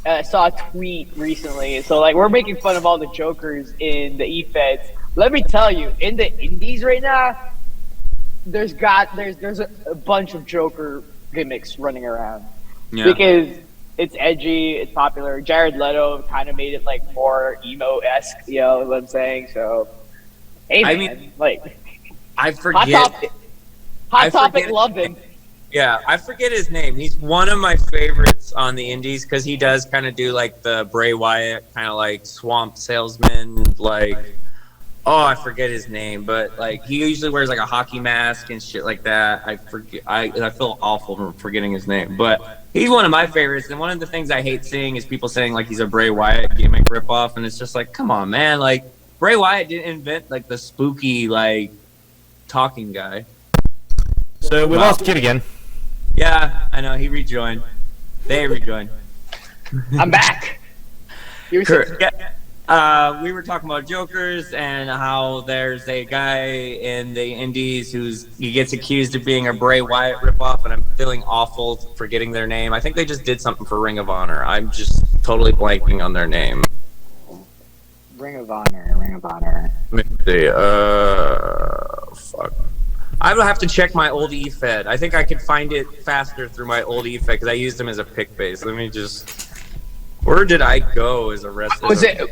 I saw a tweet recently. So, like, we're making fun of all the Jokers in the E-Feds. Let me tell you, in the indies right now, there's a bunch of Joker gimmicks running around. Yeah. Because it's edgy, it's popular. Jared Leto kind of made it like more emo-esque, you know what I'm saying? So, hey man, I mean, like, I forget. Hot Topic loved him. Yeah, I forget his name. He's one of my favorites on the indies because he does kind of do like the Bray Wyatt kind of like swamp salesman, like, oh, I forget his name, but like he usually wears like a hockey mask and shit like that. I forget. I feel awful for forgetting his name, but he's one of my favorites. And one of the things I hate seeing is people saying like he's a Bray Wyatt gimmick ripoff, and it's just like, come on, man. Like, Bray Wyatt didn't invent like the spooky like talking guy. So we lost Kid again. Yeah, I know, he rejoined. They rejoined. I'm back. You were saying- Yeah. We were talking about Jokers and how there's a guy in the indies he gets accused of being a Bray Wyatt ripoff, and I'm feeling awful forgetting their name. I think they just did something for Ring of Honor. I'm just totally blanking on their name. Ring of Honor. Let me see. Fuck. I would have to check my old E-Fed. I think I could find it faster through my old E-Fed because I used them as a pick base. Let me just... Where did I go as a wrestler?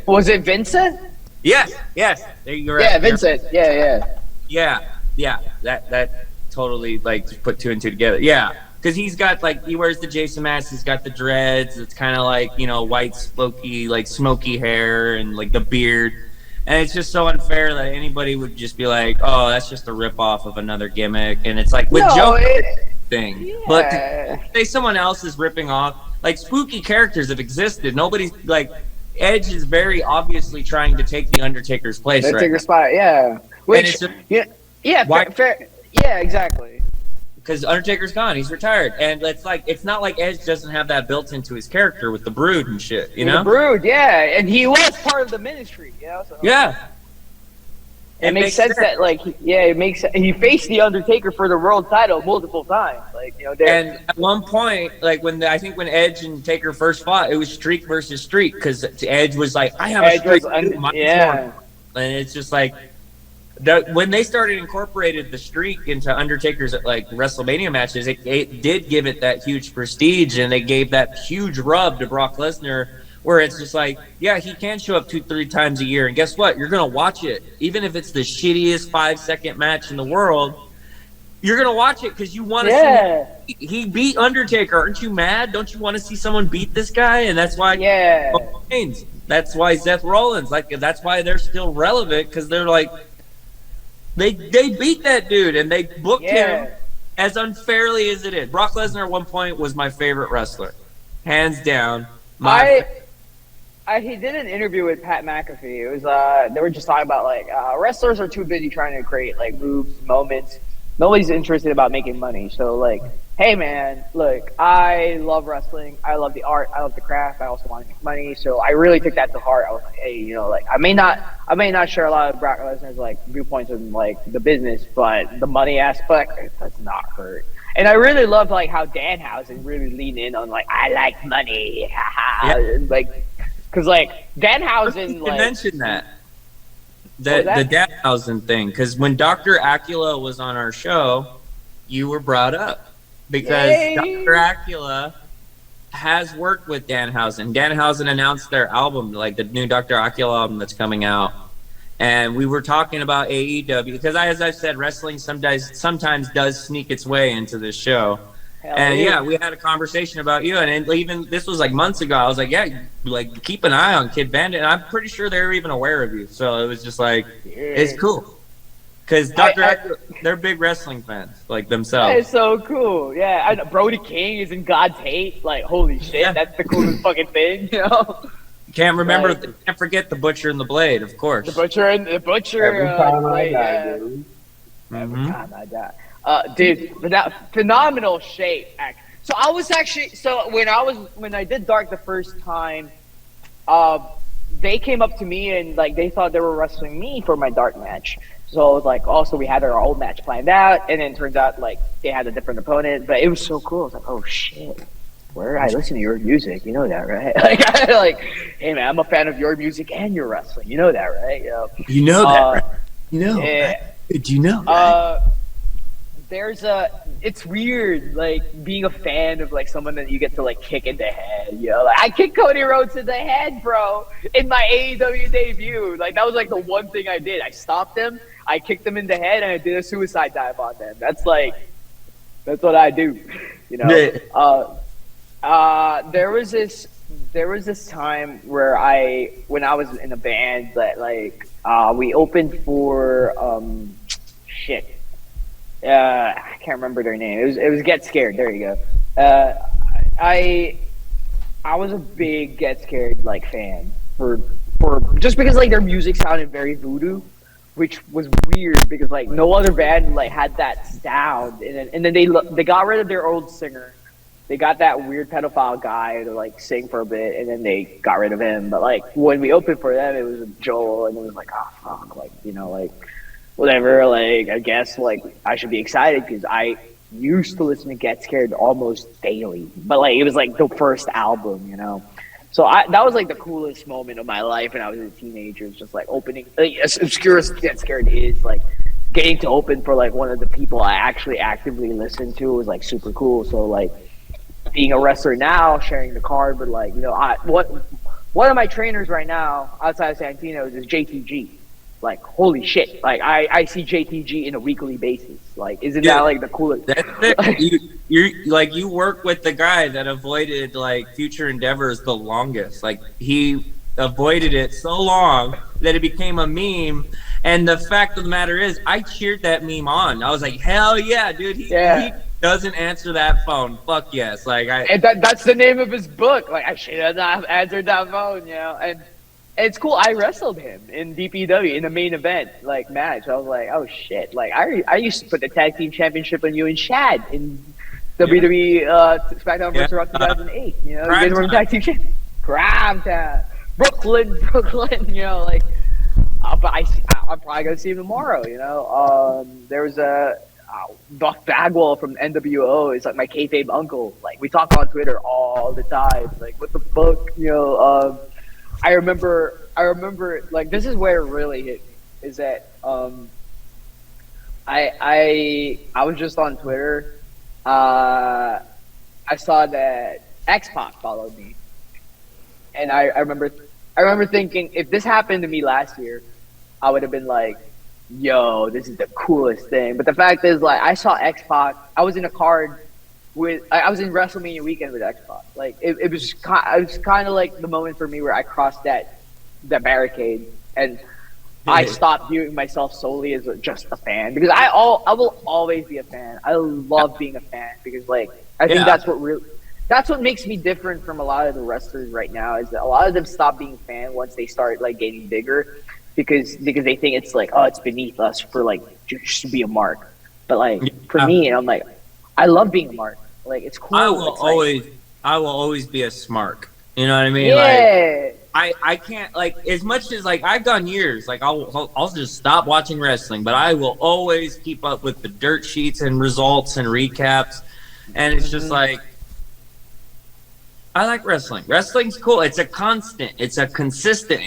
Was it Vincent? Yes. You're Yeah, right. Vincent. Yeah. That totally like put two and two together. Yeah, because he's got like he wears the Jason mask. He's got the dreads. It's kind of like white, smoky hair and like the beard. And it's just so unfair that anybody would just be like, "Oh, that's just a ripoff of another gimmick." And it's like with Joe thing, yeah. but to say someone else is ripping off like spooky characters have existed. Nobody's like Edge is very obviously trying to take the Undertaker's place. Undertaker's spot, yeah. Which fair. Yeah, exactly. Because Undertaker's gone, he's retired, and it's not like Edge doesn't have that built into his character with the Brood and shit, you know. The Brood, yeah, and he was part of the Ministry, So. Yeah. It makes sense that he faced the Undertaker for the world title multiple times, And at one point, when Edge and Taker first fought, it was streak versus streak because Edge was like, "I have a streak, and it's just like. When they started incorporated the streak into Undertaker's WrestleMania matches, it did give it that huge prestige, and they gave that huge rub to Brock Lesnar, where it's just like, yeah, he can show up 2-3 times a year, and guess what? You're gonna watch it, even if it's the shittiest 5-second match in the world. You're gonna watch it because you want to see. He beat Undertaker. Aren't you mad? Don't you want to see someone beat this guy? And that's why. That's why Seth Rollins. That's why they're still relevant because they're like. They beat that dude, and they booked him as unfairly as it is. Brock Lesnar at one point was my favorite wrestler, hands down. He did an interview with Pat McAfee. It was they were just talking about wrestlers are too busy trying to create moves, moments. Nobody's interested about making money. So hey man, look, I love wrestling. I love the art. I love the craft. I also want to make money. So I really took that to heart. I was like, hey, I may not share a lot of Brock Lesnar's viewpoints on the business, but the money aspect, it does not hurt. And I really loved how Danhausen really leaned in on I like money, because Danhausen you mentioned that. The Danhausen thing, because when Dr. Acula was on our show, you were brought up because Dr. Acula has worked with Danhausen. Danhausen announced their album, the new Dr. Acula album that's coming out, and we were talking about AEW because, as I've said, wrestling sometimes does sneak its way into this show. We had a conversation about you, and even this was months ago. I was like, keep an eye on Kid Bandit, and I'm pretty sure they were even aware of you. So it was just it's cool because they're big wrestling fans themselves. It's so cool. Yeah, I know Brody King is in God's Hate. Holy shit, that's the coolest fucking thing. Can't forget the Butcher and the Blade, of course. The Butcher. Every time I die, dude. Every time I die. Dude, phenomenal shape. So I was actually when I did Dark the first time, they came up to me and they thought they were wrestling me for my Dark match. So it was also we had our old match planned out, and then it turns out they had a different opponent. But it was so cool. I was like, oh shit, where I listen to your music, you know that, right? Hey man, I'm a fan of your music and your wrestling, you know that, right? You know that, right? You know, did you know? It's weird, being a fan of someone that you get to kick in the head. I kicked Cody Rhodes in the head, bro, in my AEW debut. That was the one thing I did. I stopped him, I kicked him in the head, and I did a suicide dive on them. That's what I do, There was this time where when I was in a band that we opened for I can't remember their name. It was Get Scared. There you go. I was a big Get Scared fan for just because their music sounded very voodoo, which was weird because no other band had that sound. And then they got rid of their old singer. They got that weird pedophile guy to sing for a bit, and then they got rid of him. But when we opened for them, it was Joel, and it was whatever, I guess, I should be excited because I used to listen to Get Scared almost daily. But, it was, the first album, So that was, the coolest moment of my life when I was a teenager. It's just, opening, as obscure as Get Scared is, getting to open for, one of the people I actually actively listened to was, super cool. So, being a wrestler now, sharing the card, but like, you know, one of my trainers right now outside of Santino's is JTG. Like, holy shit! Like, I see JTG in a weekly basis. Like, isn't that like the coolest? That's it. You work with the guy that avoided like future endeavors the longest. Like, he avoided it so long that it became a meme. And the fact of the matter is, I cheered that meme on. I was like, hell yeah, dude. He doesn't answer that phone. Fuck yes. Like, and that's the name of his book. Like, I should have not answered that phone, you know. And it's cool. I wrestled him in DPW in the main event like match. I was like, oh shit! Like, I used to put the tag team championship on you and Shad in WWE SmackDown vs. Raw 2008. You know, you guys were tag team champion. Crab Town, Brooklyn. You know, like. But I'm probably gonna see him tomorrow. You know, there was a Buck Bagwell from NWO. It's like my kayfabe uncle. Like, we talk on Twitter all the time. Like, what the fuck, you know? I remember, like, this is where it really hit me, is that I was just on Twitter. I saw that X-Pac followed me, and I remember thinking, if this happened to me last year, I would have been like, yo, this is the coolest thing. But the fact is, like, I saw X-Pac. I was in a card I was in WrestleMania weekend with X-Pac. Like, it was kind of like the moment for me where I crossed that barricade, and I stopped viewing myself solely as just a fan, because I will always be a fan. I love being a fan, because like, I think that's what makes me different from a lot of the wrestlers right now, is that a lot of them stop being a fan once they start like getting bigger, because they think it's like, oh, it's beneath us for like just to be a mark. But like, for me, I'm like, I love being a mark. Like, it's cool. I will always be a smark. You know what I mean? Yeah. Like, I can't, like, as much as like I've gone years, like I'll just stop watching wrestling, but I will always keep up with the dirt sheets and results and recaps. And it's just like, I like wrestling. Wrestling's cool. It's a constant. It's a consistent.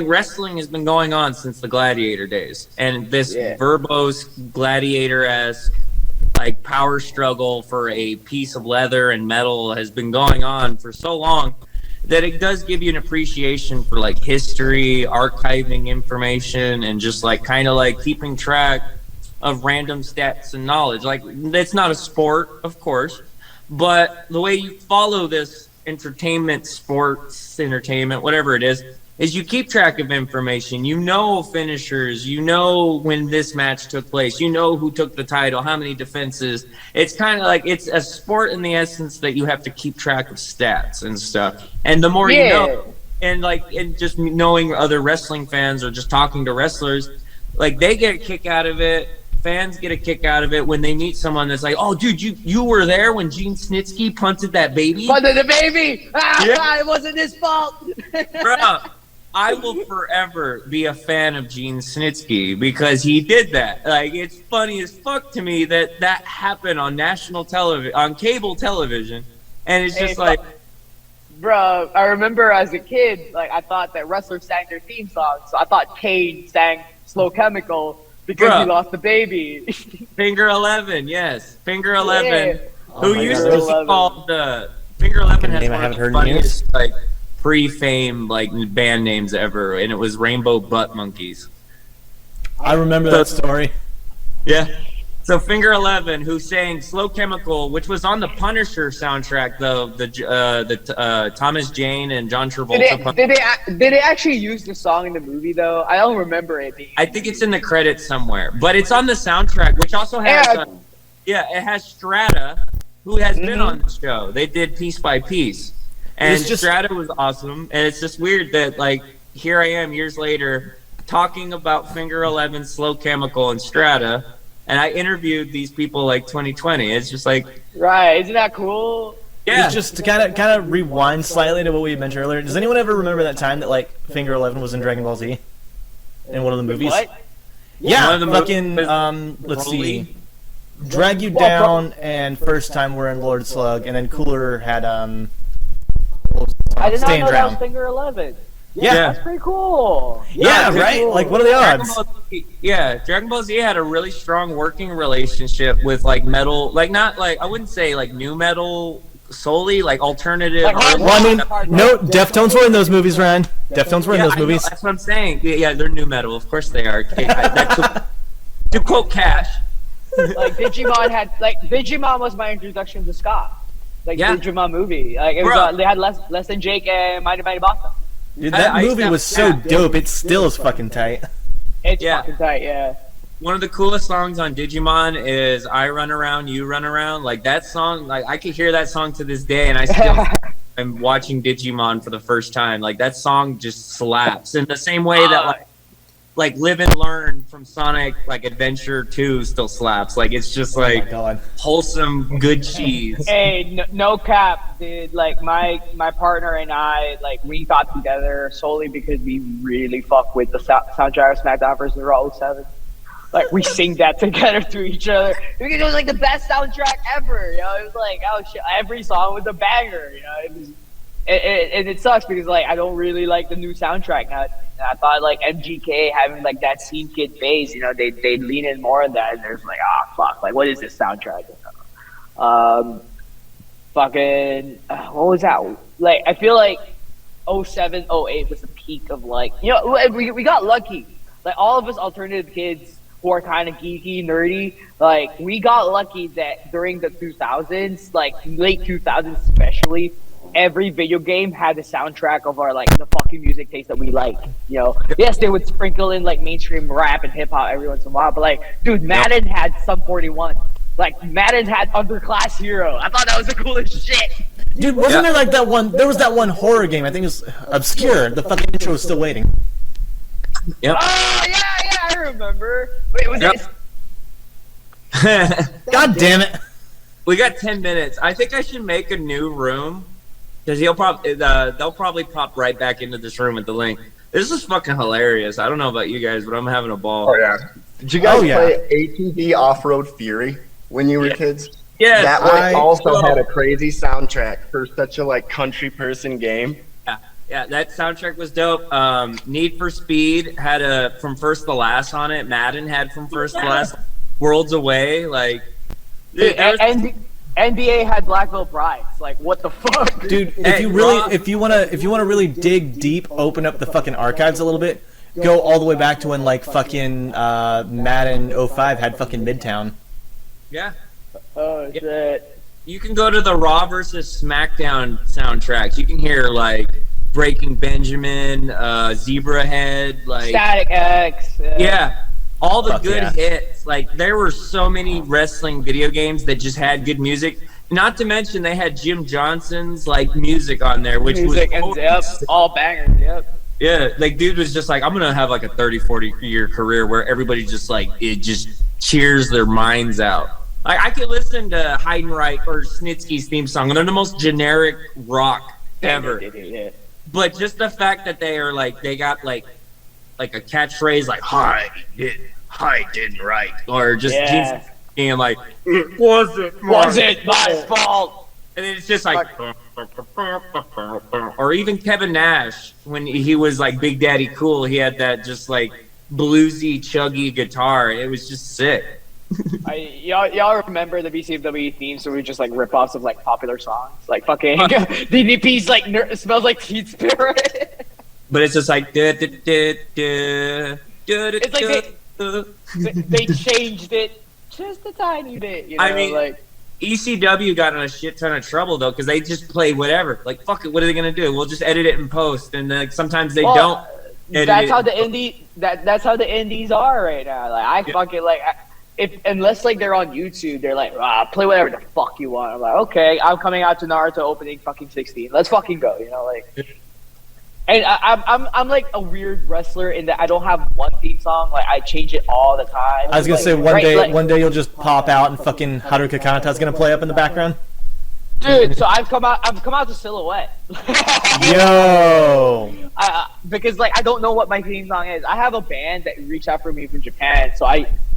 Wrestling has been going on since the gladiator days. And this verbose, gladiator-esque, like, power struggle for a piece of leather and metal has been going on for so long that it does give you an appreciation for like history, archiving information, and just like kind of like keeping track of random stats and knowledge. Like, it's not a sport, of course, but the way you follow this sports entertainment, whatever it is you keep track of information. You know finishers, you know when this match took place, you know who took the title, how many defenses. It's kind of like, it's a sport in the essence that you have to keep track of stats and stuff. And the more you know, and just knowing other wrestling fans or just talking to wrestlers, like, they get a kick out of it. Fans get a kick out of it when they meet someone that's like, oh, dude, you were there when Gene Snitsky punted that baby? Punted the baby! It wasn't his fault! Bro, I will forever be a fan of Gene Snitsky because he did that. Like, it's funny as fuck to me that happened on national television, on cable television, and it's just like... Bro, I remember as a kid, like, I thought that wrestlers sang their theme songs, so I thought Kane sang Slow Chemical because he lost the baby. Finger 11, yes. Finger 11, who used God. to be called Finger 11 has one of the funniest, like, pre-fame, like, band names ever, and it was Rainbow Butt Monkeys. I remember that story. Yeah. So Finger 11, who sang Slow Chemical, which was on the Punisher soundtrack, though, the Thomas Jane and John Travolta. Did they actually use the song in the movie, though? I don't remember it being. I think it's in the credits somewhere, but it's on the soundtrack, which also has it has Strata, who has been on the show. They did Piece by Piece, and Strata was awesome. And it's just weird that, like, here I am years later talking about Finger 11, Slow Chemical, and Strata. And I interviewed these people like 2020. It's just like, right? Isn't that cool? Yeah. It's just to kind of rewind slightly to what we mentioned earlier. Does anyone ever remember that time that like Finger 11 was in Dragon Ball Z in one of the movies? What? Yeah, fucking let's see, Drag You Down and First Time We're in Lord Slug, and then Cooler had I did not Stand know Drown. that was Finger 11. Yeah, that's pretty cool. Yeah, right? Cool. Like, what are the odds? Dragon Ball Z had a really strong working relationship with, like, metal, like, not, like, I wouldn't say, like, new metal solely like alternative. Like, or- Well, I mean, no, Deftones were in those movies, Ryan. Deftones were in Yeah, those I know, movies. that's what I'm saying. Yeah, they're new metal. Of course they are. To quote Cash. Like Digimon was my introduction to ska. Like Yeah. Digimon movie. Like it was, Bro. they had less than Jake and Mighty Mighty Boston. Dude, that I used movie to have- was so dope. It still is fucking tight. It's Yeah. fucking tight, yeah. One of the coolest songs on Digimon is "I Run Around, You Run Around." Like that song, like I could hear that song to this day, and I still am watching Digimon for the first time. Like that song just slaps in the same way that like Live and Learn from Sonic like Adventure 2 still slaps. Like it's just Oh my like god. wholesome good cheese. Hey, no cap, dude. Like my partner and I, like we got together solely because we really fuck with the soundtrack of SmackDown vs. Raw 07. Like we sing that together to each other because it was like the best soundtrack ever. You know, it was like oh shit, every song was a banger. You know, it was. And it sucks because like I don't really like the new soundtrack now. And I thought like MGK having like that Scene Kid bass, you know, they lean in more on that, and there's like fuck, like what is this soundtrack? What was that? Like I feel like 07, 08 was the peak of like we got lucky. Like all of us alternative kids who are kind of geeky, nerdy, like we got lucky that during the 2000s, like late 2000s especially, every video game had the soundtrack of our like the fucking music taste that we like. You know, yes, they would sprinkle in like mainstream rap and hip hop every once in a while, but like, dude, Madden had Sum 41. Like Madden had Underclass Hero. I thought that was the coolest shit. Dude, wasn't there like that one? There was that one horror game. I think it was obscure. The fucking intro was still waiting. Yep. Oh yeah, I remember. Wait, was it? God damn it! We got 10 minutes. I think I should make a new room because they'll probably pop right back into this room with the link. This is fucking hilarious. I don't know about you guys, but I'm having a ball. Oh yeah. Did you guys Oh, yeah. play ATV Off-Road Fury when you were kids? Yes, That one I- also had a crazy soundtrack for such a like country person game. Yeah, that soundtrack was dope. Need for Speed had a From First to Last on it. Madden had From First to Last. Worlds Away, like. Dude, NBA had Black Veil Brides. Like, what the fuck, Dude, Hey, if you wanna really dig deep, open up the fucking archives a little bit, go all the way back to when like fucking Madden 05 had fucking Midtown. Yeah. Oh shit. You can go to the Raw versus SmackDown soundtracks. You can hear like Breaking Benjamin, Zebra Head, like Static X. yeah, all the Fuck good yeah. hits. Like there were so many wrestling video games that just had good music. Not to mention they had Jim Johnson's like music on there, which Music was and yep, all bangers. Yep. yeah, like dude was just like, I'm gonna have like a 30-40 year career where everybody just like it just cheers their minds out. Like I could listen to Heidenreich or Snitsky's theme song, and they're the most generic rock ever. Yeah. But just the fact that they are like they got like a catchphrase like "Hi didn't right," or just Yeah. being like it wasn't my fault? and then it's just like or even Kevin Nash when he was like Big Daddy Cool, he had that just like bluesy chuggy guitar. It was just sick. Y'all remember the BCW themes where we just like rip-offs of like popular songs? Like fucking DDP's like smells like Teen Spirit. But it's just like It's like they changed it just a tiny bit, you know? I mean, like ECW got in a shit ton of trouble though because they just play whatever. Like fuck it, what are they gonna do? We'll just edit it in post, and then sometimes they don't. Edit That's it. how the indie. That's how the indies are right now. Like I fucking like. If unless like they're on YouTube, they're like, play whatever the fuck you want. I'm like, okay, I'm coming out to Naruto opening fucking 16. Let's fucking go, you know, like. And I'm like a weird wrestler in that I don't have one theme song. Like I change it all the time. I was gonna Like, say right, one day you'll just pop out and fucking Haruka Kanata's gonna play up in the background. dude. So I've come out to Silhouette. Yo. Because like I don't know what my theme song is. I have a band that reached out for me from Japan, so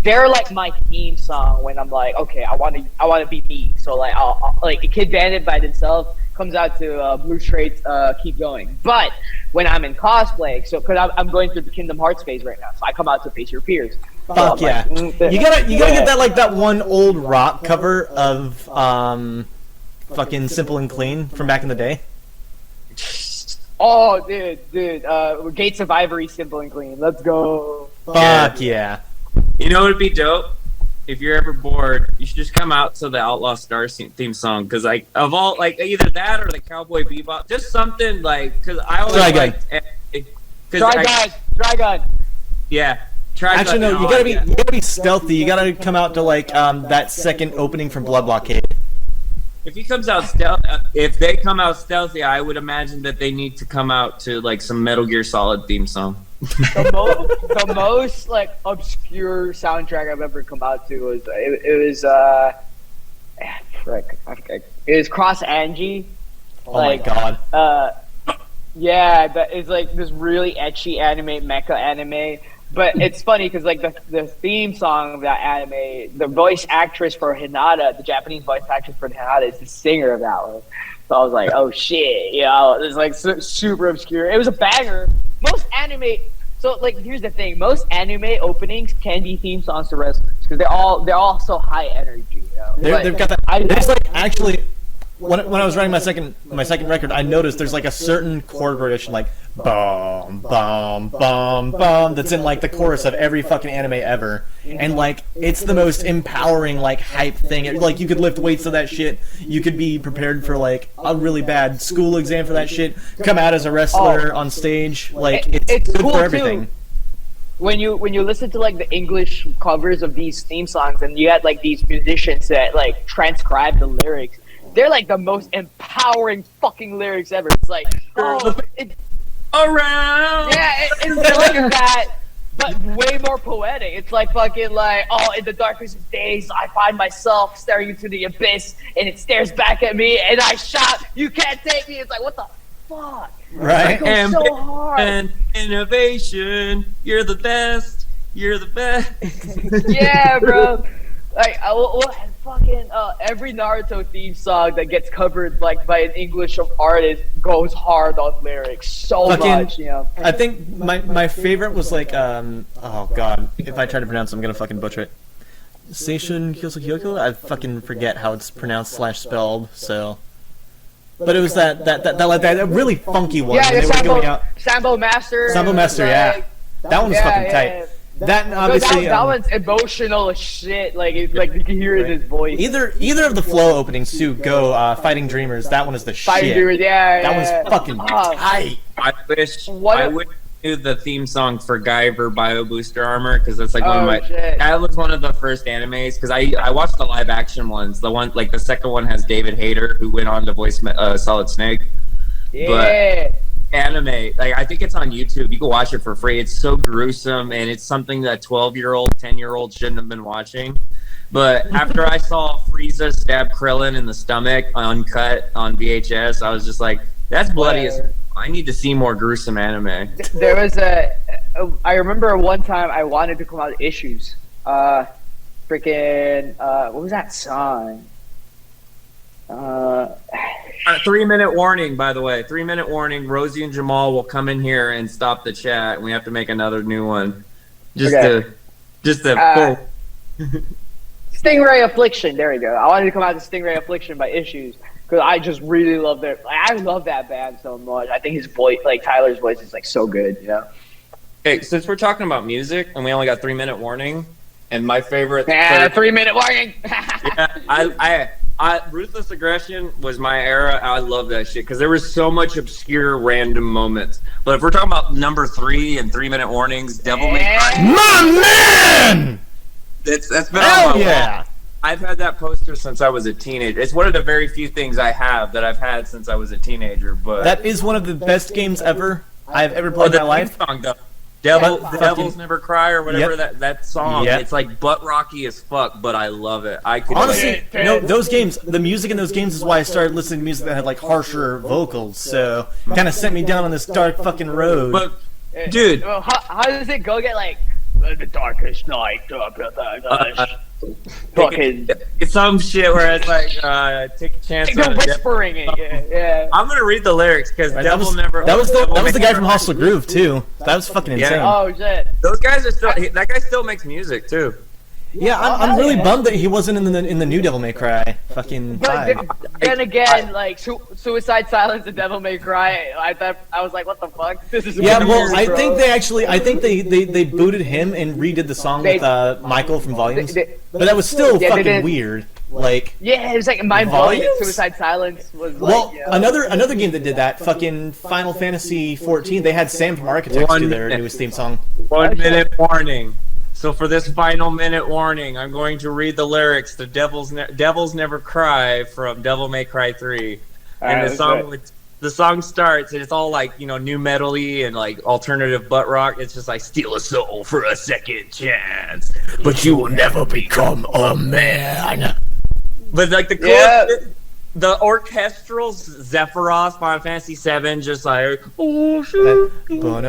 they're like my theme song when I'm like, okay, I want to be me. So like I'll like Kid Bandit by themselves comes out to Blue Straits, Keep Going. But when I'm in cosplay, so because I'm going through the Kingdom Hearts phase right now, so I come out to Face Your Fears. So Fuck I'm yeah. like, You gotta get that like that one old rock cover of fucking Simple and Clean from back in the day? Oh, dude. Gates of Ivory, Simple and Clean. Let's go. Fuck yeah. You know what would be dope? If you're ever bored, you should just come out to the Outlaw Stars theme song. Because, like, of all, like, either that or the Cowboy Bebop, just something like, because I always Trigun. Yeah. Actually, no, you gotta be stealthy. You gotta come out to, like, that second opening from Blood Blockade. If he comes out if they come out stealthy, I would imagine that they need to come out to like some Metal Gear Solid theme song. The most like obscure soundtrack I've ever come out to was it was Cross Angie. Oh my god. Yeah, that is like this really ecchi anime, mecha anime. But it's funny because like the theme song of that anime, the voice actress for Hinata, the Japanese voice actress for Hinata, is the singer of that one. So I was like, oh shit, it's like super obscure. It was a banger. Most anime, so like here's the thing: most anime openings can be theme songs to wrestlers because they're all so high energy. You know? They've got that. There's like actually. When I was writing my second record, I noticed there's like a certain chord progression, like bum bum bum bum, that's in like the chorus of every fucking anime ever, and like it's the most empowering like hype thing. Like you could lift weights to that shit. You could be prepared for like a really bad school exam for that shit. Come out as a wrestler on stage. Like it's good cool for everything. Too. When you listen to like the English covers of these theme songs, and you had like these musicians that like transcribe the lyrics. They're like the most empowering fucking lyrics ever. It's like, around. Yeah, it's like that, but way more poetic. It's like fucking like, in the darkest of days, I find myself staring into the abyss, and it stares back at me, and I shout, "You can't take me!" It's like, what the fuck? Right? It goes so hard. And innovation, you're the best. You're the best. Yeah, bro. Like, fucking every Naruto theme song that gets covered like by an English artist goes hard on lyrics so much, you know. I think my favorite was like oh god, if I try to pronounce it, I'm gonna fucking butcher it. Seishun Kyosukyoko? I fucking forget how it's pronounced / spelled, so. But it was that really funky one. Yeah, the Sambo Master. Sambo Master, yeah. That one was fucking tight. Yeah. That obviously that one's emotional as shit. Like you can hear it in his voice. Either of the flow openings too go Fighting Dreamers. That one is the Fighting shit. Dreamers, That one's fucking tight. I wish I would do the theme song for Guyver Bio Booster Armor because that's like one of my. Shit. That was one of the first animes because I watched the live action ones. The one like the second one has David Hayter who went on to voice Solid Snake. Yeah. But anime, like I think it's on YouTube. You can watch it for free. It's so gruesome, and it's something that 12-year-old, 10-year-old shouldn't have been watching. But after I saw Frieza stab Krillin in the stomach uncut on VHS, I was just like, "That's bloody as." I need to see more gruesome anime. There was I remember one time I wanted to come out with Issues. What was that song? 3-minute warning, by the way. 3-minute warning. Rosie and Jamal will come in here and stop the chat. And we have to make another new one. Stingray Affliction. There we go. I wanted to come out with Stingray Affliction by Issues because I just really love their. I love that band so much. I think his voice, like Tyler's voice, is like so good. You know. Hey, since we're talking about music and we only got 3-minute warning, and my favorite. 3-minute warning. Yeah, Ruthless Aggression was my era. I love that shit because there was so much obscure random moments. But if we're talking about number 3 and 3-minute warnings, Devil May Cry. My man! That's been Hell on my yeah! wall. I've had that poster since I was a teenager. It's one of the very few things I have that I've had since I was a teenager. But that is one of the best games ever I've ever played in my life. Song, though. Devils Never Cry or whatever that song. Yep. It's like butt rocky as fuck, but I love it. Honestly, those games, the music in those games is why I started listening to music that had like harsher vocals. So kind of sent me down on this dark fucking road. But dude, how does it go? Get like the darkest night. Fucking it's some shit where it's like take a chance. You're whispering it. Yeah. I'm gonna read the lyrics because that was the guy from Hostile Groove too. That was fucking insane. Oh shit. Those guys are still. That guy still makes music too. Yeah, I'm really bummed that he wasn't in the new Devil May Cry fucking But 5. then again, like Suicide Silence and Devil May Cry, I was like, what the fuck? This is Yeah, well, weird, I bro. think they booted him and redid the song with Michael from Volumes, but that was still fucking weird. Like, yeah, it was like mind-blowing that Volumes? Suicide Silence was well, like, another game that did that, fucking Final Fantasy 14. They had Sam from Architects do their newest theme song. 1 minute warning. So for this final minute warning, I'm going to read the lyrics to Devils Never Cry from Devil May Cry 3. And the song starts and it's all like, new metal-y and like alternative butt rock. It's just like, steal a soul for a second chance, but you will never become a man. But like the orchestrals, Sephiroth, Final Fantasy 7, just like, oh shit. Bro,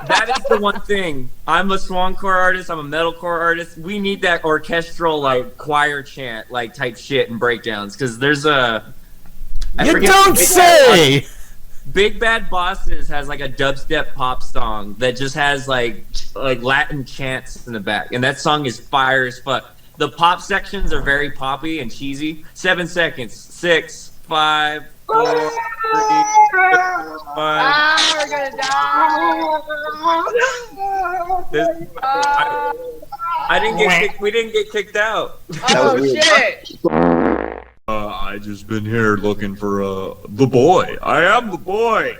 that is the one thing. I'm a swancore artist. I'm a metalcore artist. We need that orchestral, like, choir chant, like, type shit and breakdowns. Because there's a... You don't say! Big Bad Bosses has, like, a dubstep pop song that just has, like Latin chants in the back. And that song is fire as fuck. The pop sections are very poppy and cheesy. 7 seconds. 6, 5... 4, 3, 2, 1. we're gonna die. I didn't get kicked. We didn't get kicked out. Oh shit! I just been here looking for the boy. I am the boy.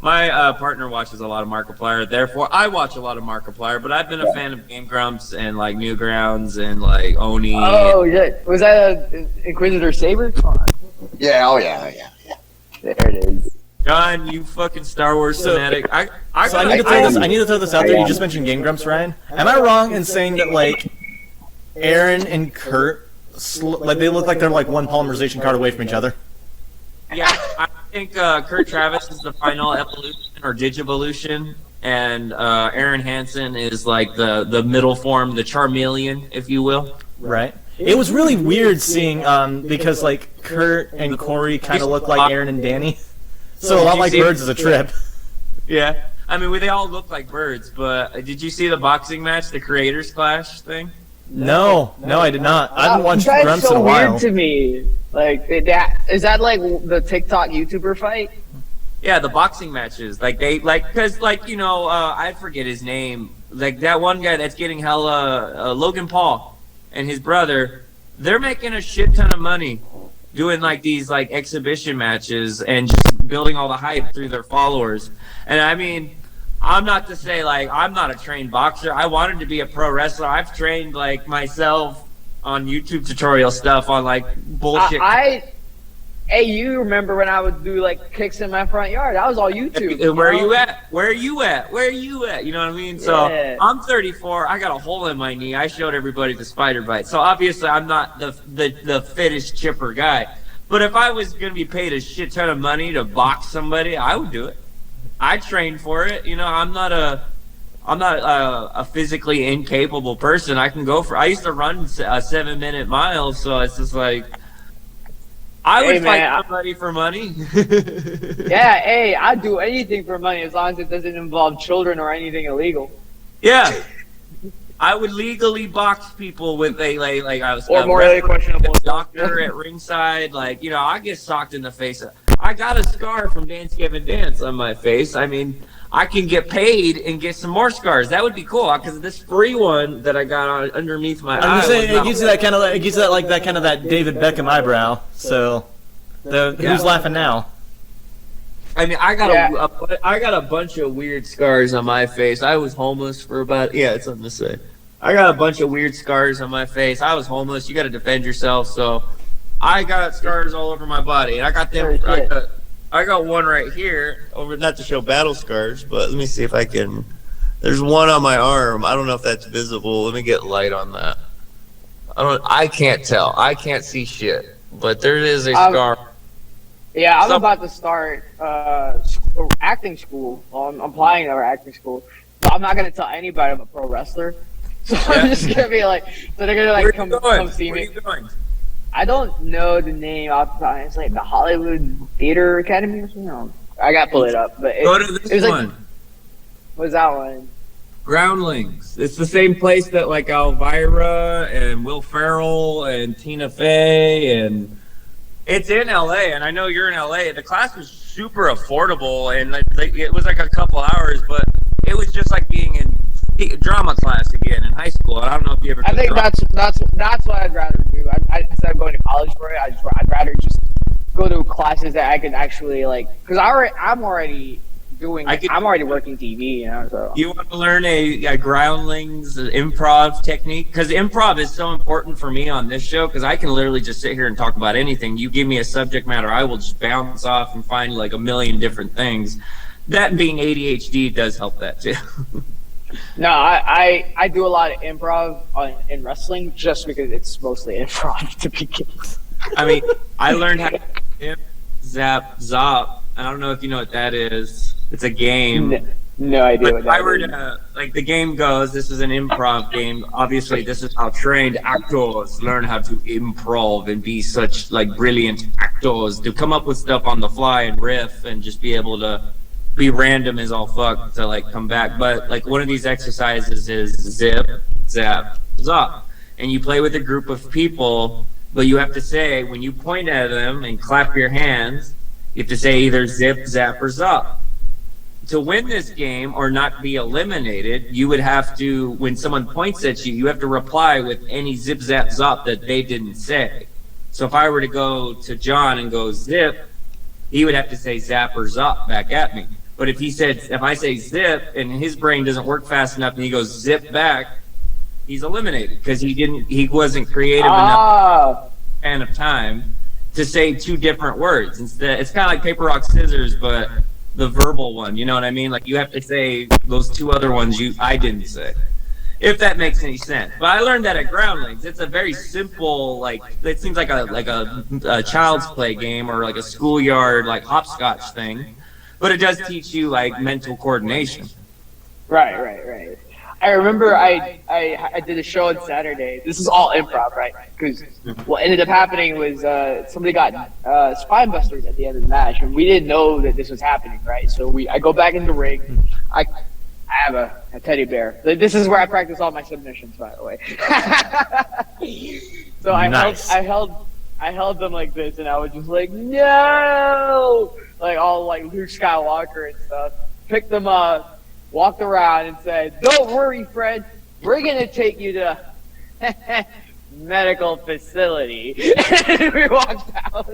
My partner watches a lot of Markiplier, therefore I watch a lot of Markiplier. But I've been a fan of Game Grumps and like Newgrounds and like Oni. Oh yeah, was that a Inquisitor Saber? Yeah, oh yeah. There it is. John, you fucking Star Wars fanatic. I need to throw this out there. You just mentioned Game Grumps, Ryan. Am I wrong in saying that like Aaron and Kurt, like they look like they're like one polymerization card away from each other? Yeah, I think Kurt Travis is the final evolution or digivolution, and Aaron Hansen is like the middle form, the Charmeleon, if you will. Right. It was really weird seeing because like Kurt and Corey kind of look like Aaron and Danny, so a lot like Birds is a trip. Yeah, I mean they all look like birds, but did you see the boxing match, the Creators Clash thing? No, I did not. I haven't watched Grumps in a while. Weird to me. Like is that like the TikTok YouTuber fight? Yeah, the boxing matches. Like they because I forget his name. Like that one guy that's getting hella Logan Paul and his brother. They're making a shit ton of money doing like these like exhibition matches and just building all the hype through their followers. And I mean, I'm not to say like I'm not a trained boxer. I wanted to be a pro wrestler. I've trained like myself on YouTube tutorial stuff on like bullshit. Hey, you remember when I would do like kicks in my front yard? That was all YouTube. Where are you at? Where are you at? Where are you at? You know what I mean? So Yeah. I'm 34. I got a hole in my knee. I showed everybody the spider bite. So obviously I'm not the fittest chipper guy. But if I was gonna be paid a shit ton of money to box somebody, I would do it. I trained for it. I'm not a physically incapable person. I can go for. I used to run a 7-minute mile, so it's just like I would fight somebody for money. Yeah, hey, I'd do anything for money as long as it doesn't involve children or anything illegal. Yeah, I would legally box people with a like I was Or morally questionable doctor at ringside. Like I get socked in the face. I got a scar from Dance Gavin Dance on my face. I mean, I can get paid and get some more scars. That would be cool because this free one that I got on underneath my eye. I'm just saying it gives you that kind of that David Beckham eyebrow. So, who's laughing now? I mean, I got a bunch of weird scars on my face. I was homeless for about it's something to say. I got a bunch of weird scars on my face. I was homeless. You got to defend yourself. So, I got scars all over my body, and I got them. I got one right here over, not to show battle scars, but let me see if I can. There's one on my arm. I don't know if that's visible. Let me get light on that. I can't tell. I can't see shit, but there is a scar. Yeah, I'm about to start acting school. I'm applying to acting school. So I'm not gonna tell anybody I'm a pro wrestler. So I'm just gonna be like, so they're gonna like come see me. Where are you going? I don't know the name off the top. It's like the Hollywood Theater Academy or something. I got to pull it up. But Go to this one. Like, what's that one? Groundlings. It's the same place that like Elvira and Will Ferrell and Tina Fey, and it's in LA. And I know you're in LA. The class was super affordable, and it was like a couple hours, but it was just like being in drama class again in high school. I don't know if you ever. I think that's what I'd rather do. Instead of going to college for it, I'd rather just go to classes that I could actually like. Because I'm already doing. I'm already working TV, you know. So you want to learn a groundlings improv technique? Because improv is so important for me on this show. Because I can literally just sit here and talk about anything. You give me a subject matter, I will just bounce off and find like a million different things. That being ADHD does help that too. No, I do a lot of improv in wrestling just because it's mostly improv to begin with. I mean, I learned how to zap zop. I don't know if you know what that is. It's a game. No idea what that is. If I were to, like, the game goes, this is an improv game. Obviously, this is how trained actors learn how to improv and be such, like, brilliant actors to come up with stuff on the fly and riff and just be able to be random as all fuck to like come back. But like one of these exercises is zip, zap, zop, and you play with a group of people, but you have to say when you point at them and clap your hands, you have to say either zip, zap, or zop. To win this game or not be eliminated, you would have to, when someone points at you, you have to reply with any zip, zap, zop that they didn't say. So if I were to go to John and go zip, he would have to say zap or zop back at me. But if I say zip and his brain doesn't work fast enough and he goes zip back, he's eliminated because he wasn't creative enough span of time to say two different words. Instead, it's kind of like paper, rock, scissors, but the verbal one. You know what I mean? Like you have to say those two other ones I didn't say. If that makes any sense. But I learned that at Groundlings. It's a very simple, like it seems like a child's play game or like a schoolyard like hopscotch thing. But it does teach you like mental coordination. Right. I remember I did a show on Saturday. This is all improv, right? Because what ended up happening was somebody got spine busters at the end of the match, and we didn't know that this was happening, right? So I go back in the ring. I have a teddy bear. This is where I practice all my submissions, by the way. So I held them like this, and I was just like, no, like all like Luke Skywalker and stuff. Picked them up, walked around, and said, "Don't worry, Fred. We're gonna take you to medical facility." And we walked out.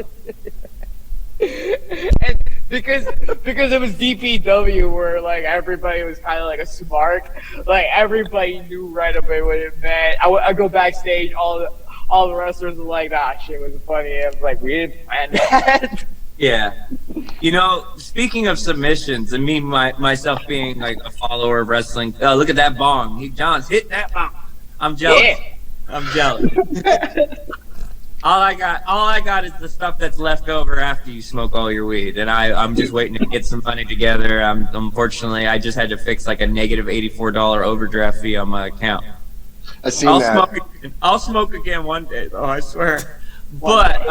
And because it was DPW, where like everybody was kind of like a smart, like everybody knew right away what it meant. I go backstage, all the wrestlers were like, "Ah, shit was funny." I was like, "We didn't plan that." Yeah, you know, speaking of submissions, and me myself being like a follower of wrestling, look at that bong. John's hitting that bong. I'm jealous. Yeah. I'm jealous. All I got is the stuff that's left over after you smoke all your weed, and I'm just waiting to get some money together. Unfortunately, I just had to fix like a negative $84 overdraft fee on my account. I'll smoke again one day, though, I swear. But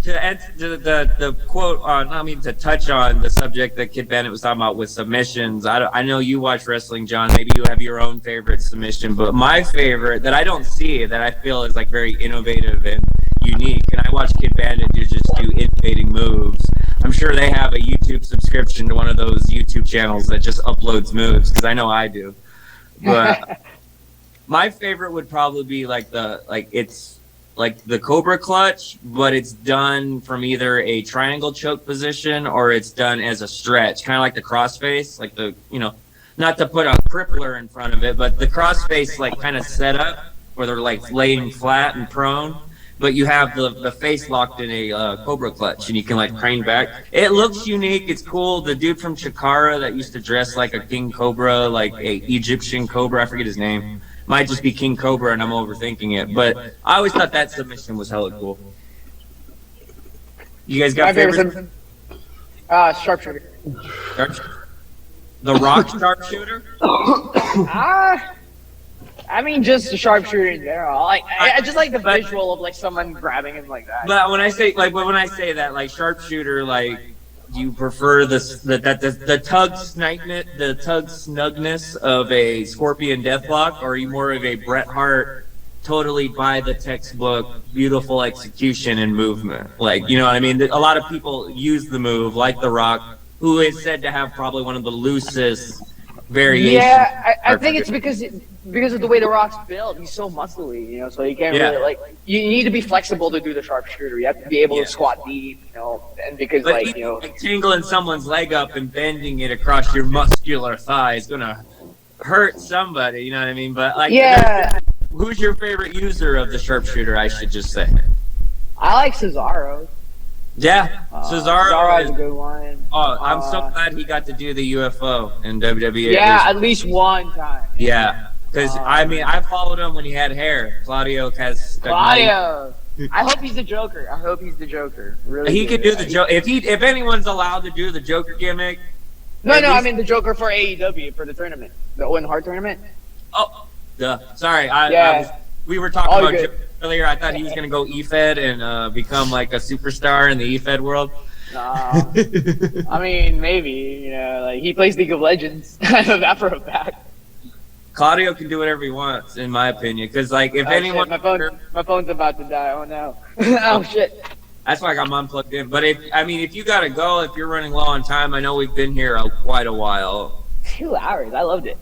to answer the quote on, I mean, to touch on the subject that Kid Bennett was talking about with submissions, I know you watch wrestling, John. Maybe you have your own favorite submission, but my favorite that I don't see that I feel is like very innovative and unique, and I watch Kid Bandit just do innovating moves. I'm sure they have a YouTube subscription to one of those YouTube channels that just uploads moves, because I know I do. But my favorite would probably be it's like the Cobra Clutch, but it's done from either a triangle choke position or it's done as a stretch, kind of like the crossface, like the, you know, not to put a crippler in front of it, but the crossface like kind of set up where they're like laying flat and prone, but you have the face locked in a Cobra Clutch and you can like crane back. It looks unique. It's cool. The dude from Chikara that used to dress like a king cobra, like a Egyptian cobra, I forget his name. Might just be King Cobra and I'm overthinking it, but I always thought that submission was hella cool. You guys got favorites? Sharpshooter. The Rock sharpshooter? I mean, just the sharpshooter in general. Like, I just like the visual of like someone grabbing him like that. But when I say that, like sharpshooter, like Do you prefer the tug snugness of a Scorpion Deathlock, or are you more of a Bret Hart, totally by the textbook, beautiful execution and movement? Like, you know what I mean? A lot of people use the move, like The Rock, who is said to have probably one of the loosest variations. Yeah, I think it's because of the way The Rock's built. He's so muscly, you know, so you can't really, like, you need to be flexible to do the sharpshooter. You have to be able to squat deep, you know, and because, But like, you know. like tangling someone's leg up and bending it across your muscular thigh is going to hurt somebody, you know what I mean? But, like, Yeah. who's your favorite user of the sharpshooter, I should just say? I like Cesaro. Yeah, Cesaro is a good one. Oh, I'm so glad he got to do the UFO in WWE. Yeah, at least one time. Yeah, because I mean, I followed him when he had hair. Claudio has. Claudio. I hope he's the Joker. Really. He could do the Joker if anyone's allowed to do the Joker gimmick. No, I mean the Joker for AEW for the tournament, the Owen Hart tournament. Oh, duh. Sorry, we were talking about Joker earlier. I thought he was gonna go E-Fed and become like a superstar in the E-Fed world. I mean, maybe, you know, like he plays League of Legends. I know that for a fact. Claudio can do whatever he wants, in my opinion. Because, like, if anyone, shit, my phone's about to die. Oh no! Oh shit! That's why I got mine plugged in. But if you gotta go, if you're running low on time, I know we've been here quite a while. 2 hours. I loved it.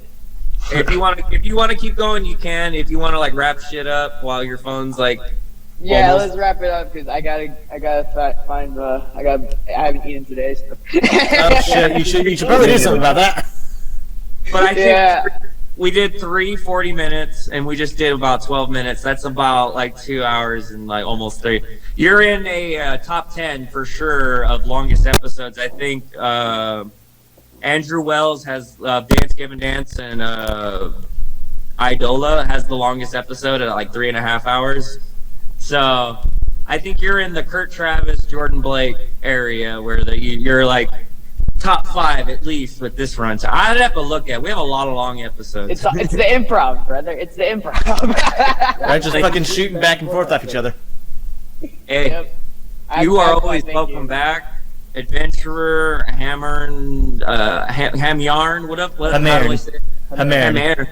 If you want to keep going, you can. If you want to like wrap shit up while your phone's like. Yeah, almost... let's wrap it up because I gotta find I haven't eaten today. So. Oh shit! You should probably do something about that. But I think we did 40 minutes, and we just did about 12 minutes. That's about like 2 hours and like almost 3. You're in a top 10 for sure of longest episodes. I think Andrew Wells has Dance Gavin Dance, and Idola has the longest episode at like 3.5 hours. So I think you're in the Kurt Travis, Jordan Blake area where you're like top 5 at least with this run. So I'd have to look at. We have a lot of long episodes. It's the improv, brother. It's the improv. Right, just fucking shooting back and forth off each other. Hey, you are always welcome back. Adventurer, Hammerne, Ham Yarn. What up? How do I say it? Hammerne.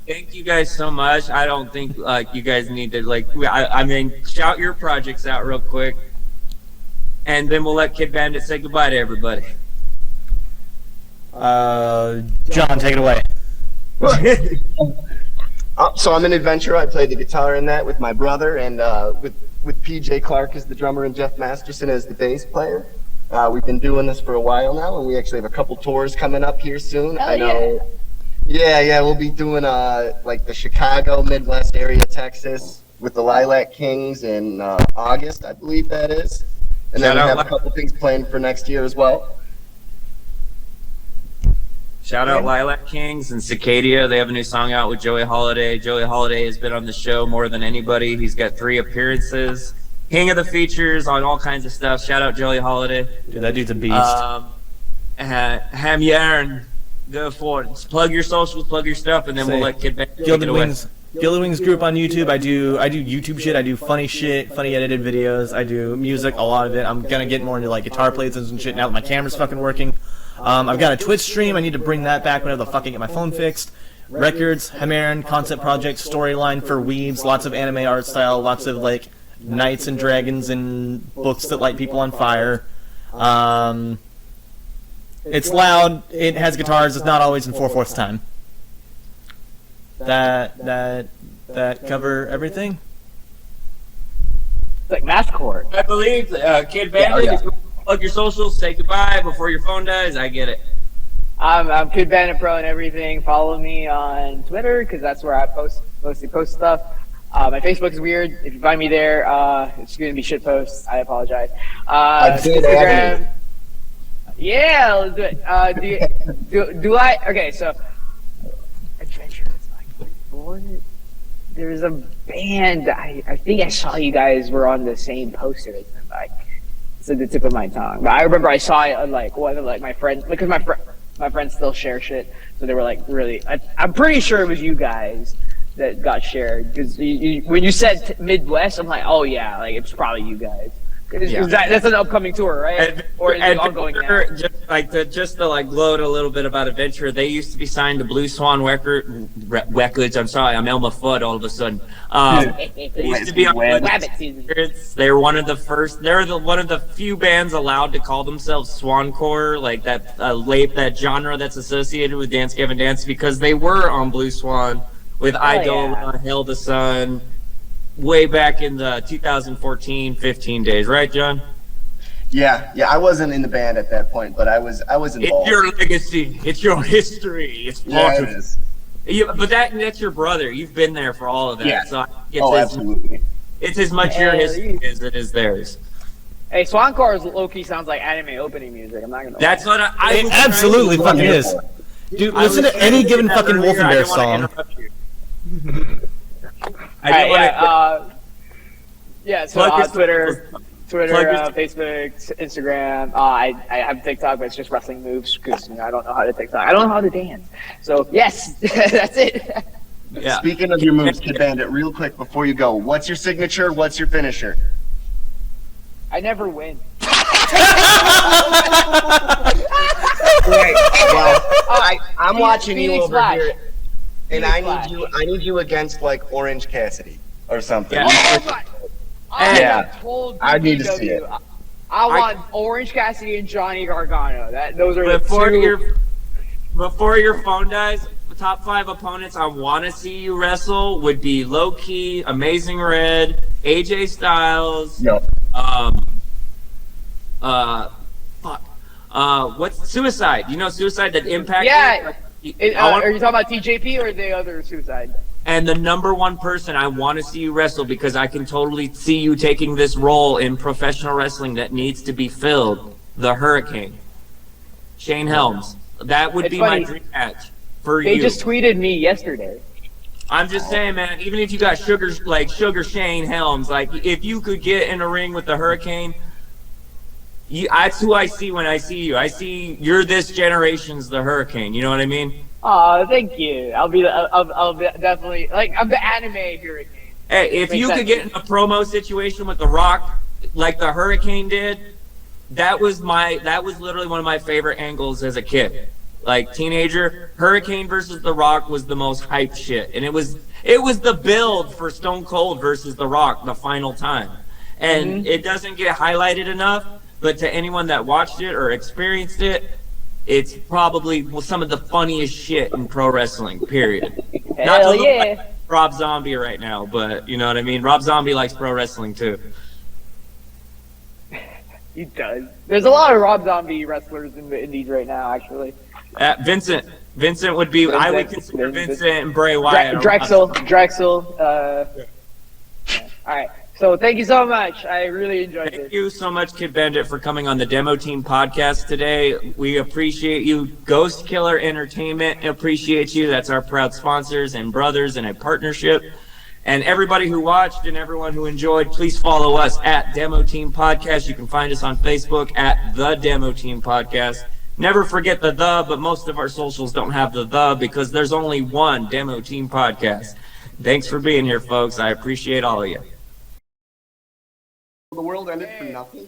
Thank you guys so much. I don't think like you guys need to like. I mean, shout your projects out real quick, and then we'll let Kid Bandit say goodbye to everybody. John, take it away. So I'm an adventurer. I play the guitar in that with my brother, and with PJ Clark as the drummer and Jeff Masterson as the bass player. We've been doing this for a while now, and we actually have a couple tours coming up here soon. Hell I know. Yeah, we'll be doing like the Chicago, Midwest area, Texas, with the Lilac Kings in August, I believe that is. And then we have a couple things planned for next year as well. Shout out Lilac Kings and Cicadia. They have a new song out with Joey Holiday. Joey Holiday has been on the show more than anybody. He's got 3 appearances. King of the features on all kinds of stuff. Shout out Joey Holiday. Dude, that dude's a beast. Ham Yarn. Go for it. Just plug your socials, plug your stuff, and then we'll let Kid Bandit take it away. Gilded Wings group on YouTube. I do YouTube shit. I do funny shit, funny edited videos. I do music, a lot of it. I'm gonna get more into like guitar plays and shit now that my camera's fucking working. I've got a Twitch stream. I need to bring that back whenever the fuck I get my phone fixed. Records, Hammerne, concept project, storyline for weebs, lots of anime art style, lots of like knights and dragons and books that light people on fire. It's loud. It has guitars. It's not always in 4/4 time. That cover everything. It's like math court. I believe Kid Bandit. If you plug your socials, say goodbye before your phone dies. I get it. I'm Kid Bandit Pro and everything. Follow me on Twitter because that's where I mostly post stuff. My Facebook is weird. If you find me there, it's gonna be shit posts. I apologize. Instagram. Yeah, let's do it. Do I? Okay, so adventure is like what? There's a band. I think I saw you guys were on the same poster as them. Like, it's at the tip of my tongue. But I remember I saw it on like one of like my friends because my friends still share shit, so they were like really. I'm pretty sure it was you guys that got shared because when you said Midwest, I'm like, oh yeah, like it's probably you guys. That's an upcoming tour, right? Or is it ongoing now? Just to gloat a little bit about Adventure, they used to be signed to Blue Swan Records. I'm sorry, I'm Elma Fudd all of a sudden. They used to be on Rabbit season. They were one of the first. They're one of the few bands allowed to call themselves swancore, like that genre that's associated with Dance Gavin Dance, because they were on Blue Swan with Idola, Hell the Sun, way back in the 2014-15 days, right, John? Yeah, I wasn't in the band at that point, but I was involved. It's your legacy. It's your history. It's part of it. But that's your brother. You've been there for all of that. Yeah. So Absolutely. It's as much your history as it is theirs. Hey, Swancore low-key sounds like anime opening music. I'm not gonna. That's what I It absolutely fucking is. Dude, listen to any given fucking Wolfenbear song. So Twitter, Facebook, Instagram. I have TikTok, but it's just wrestling moves because I don't know how to TikTok. I don't know how to dance. So yes, that's it. Yeah. Speaking of your moves, Kid Bandit, real quick before you go, what's your signature? What's your finisher? I never win. I'm watching you over Flash. here, and Flash. I need you against Orange Cassidy or something. Yeah. I told I need to see it. I want Orange Cassidy and Johnny Gargano. Those are Before the two. before your phone dies, the top 5 opponents I want to see you wrestle would be Low Key, Amazing Red, AJ Styles. Yep. What's Suicide? You know Suicide, that Impact? Yeah. Are you talking about TJP or the other Suicide? And the number one person I want to see you wrestle, because I can totally see you taking this role in professional wrestling that needs to be filled, the Hurricane. Shane Helms. That would be my dream match for you. They just tweeted me yesterday. I'm just saying, man, even if you got Sugar Shane Helms, if you could get in a ring with the Hurricane, that's who I see when I see you. I see you're this generation's the Hurricane. You know what I mean? Oh, thank you. I'll be definitely I'm the anime Hurricane. Hey, if you could get in a promo situation with The Rock, like the Hurricane did, that was literally one of my favorite angles as a kid. Like teenager, Hurricane versus The Rock was the most hyped shit, and it was the build for Stone Cold versus The Rock the final time, and it doesn't get highlighted enough. But to anyone that watched it or experienced it, it's probably some of the funniest shit in pro wrestling, period. Not to look like Rob Zombie right now, but you know what I mean? Rob Zombie likes pro wrestling too. He does. There's a lot of Rob Zombie wrestlers in the indies right now, actually. Vincent would be, I would consider Vincent and Bray Wyatt. Drexel. All right. So thank you so much. I really enjoyed it. Thank you so much, Kid Bandit, for coming on the Demo Team podcast today. We appreciate you. Ghost Killer Entertainment appreciates you. That's our proud sponsors and brothers in a partnership. And everybody who watched and everyone who enjoyed, please follow us at Demo Team Podcast. You can find us on Facebook at The Demo Team Podcast. Never forget the but most of our socials don't have the because there's only one Demo Team Podcast. Thanks for being here, folks. I appreciate all of you. The world ended for nothing.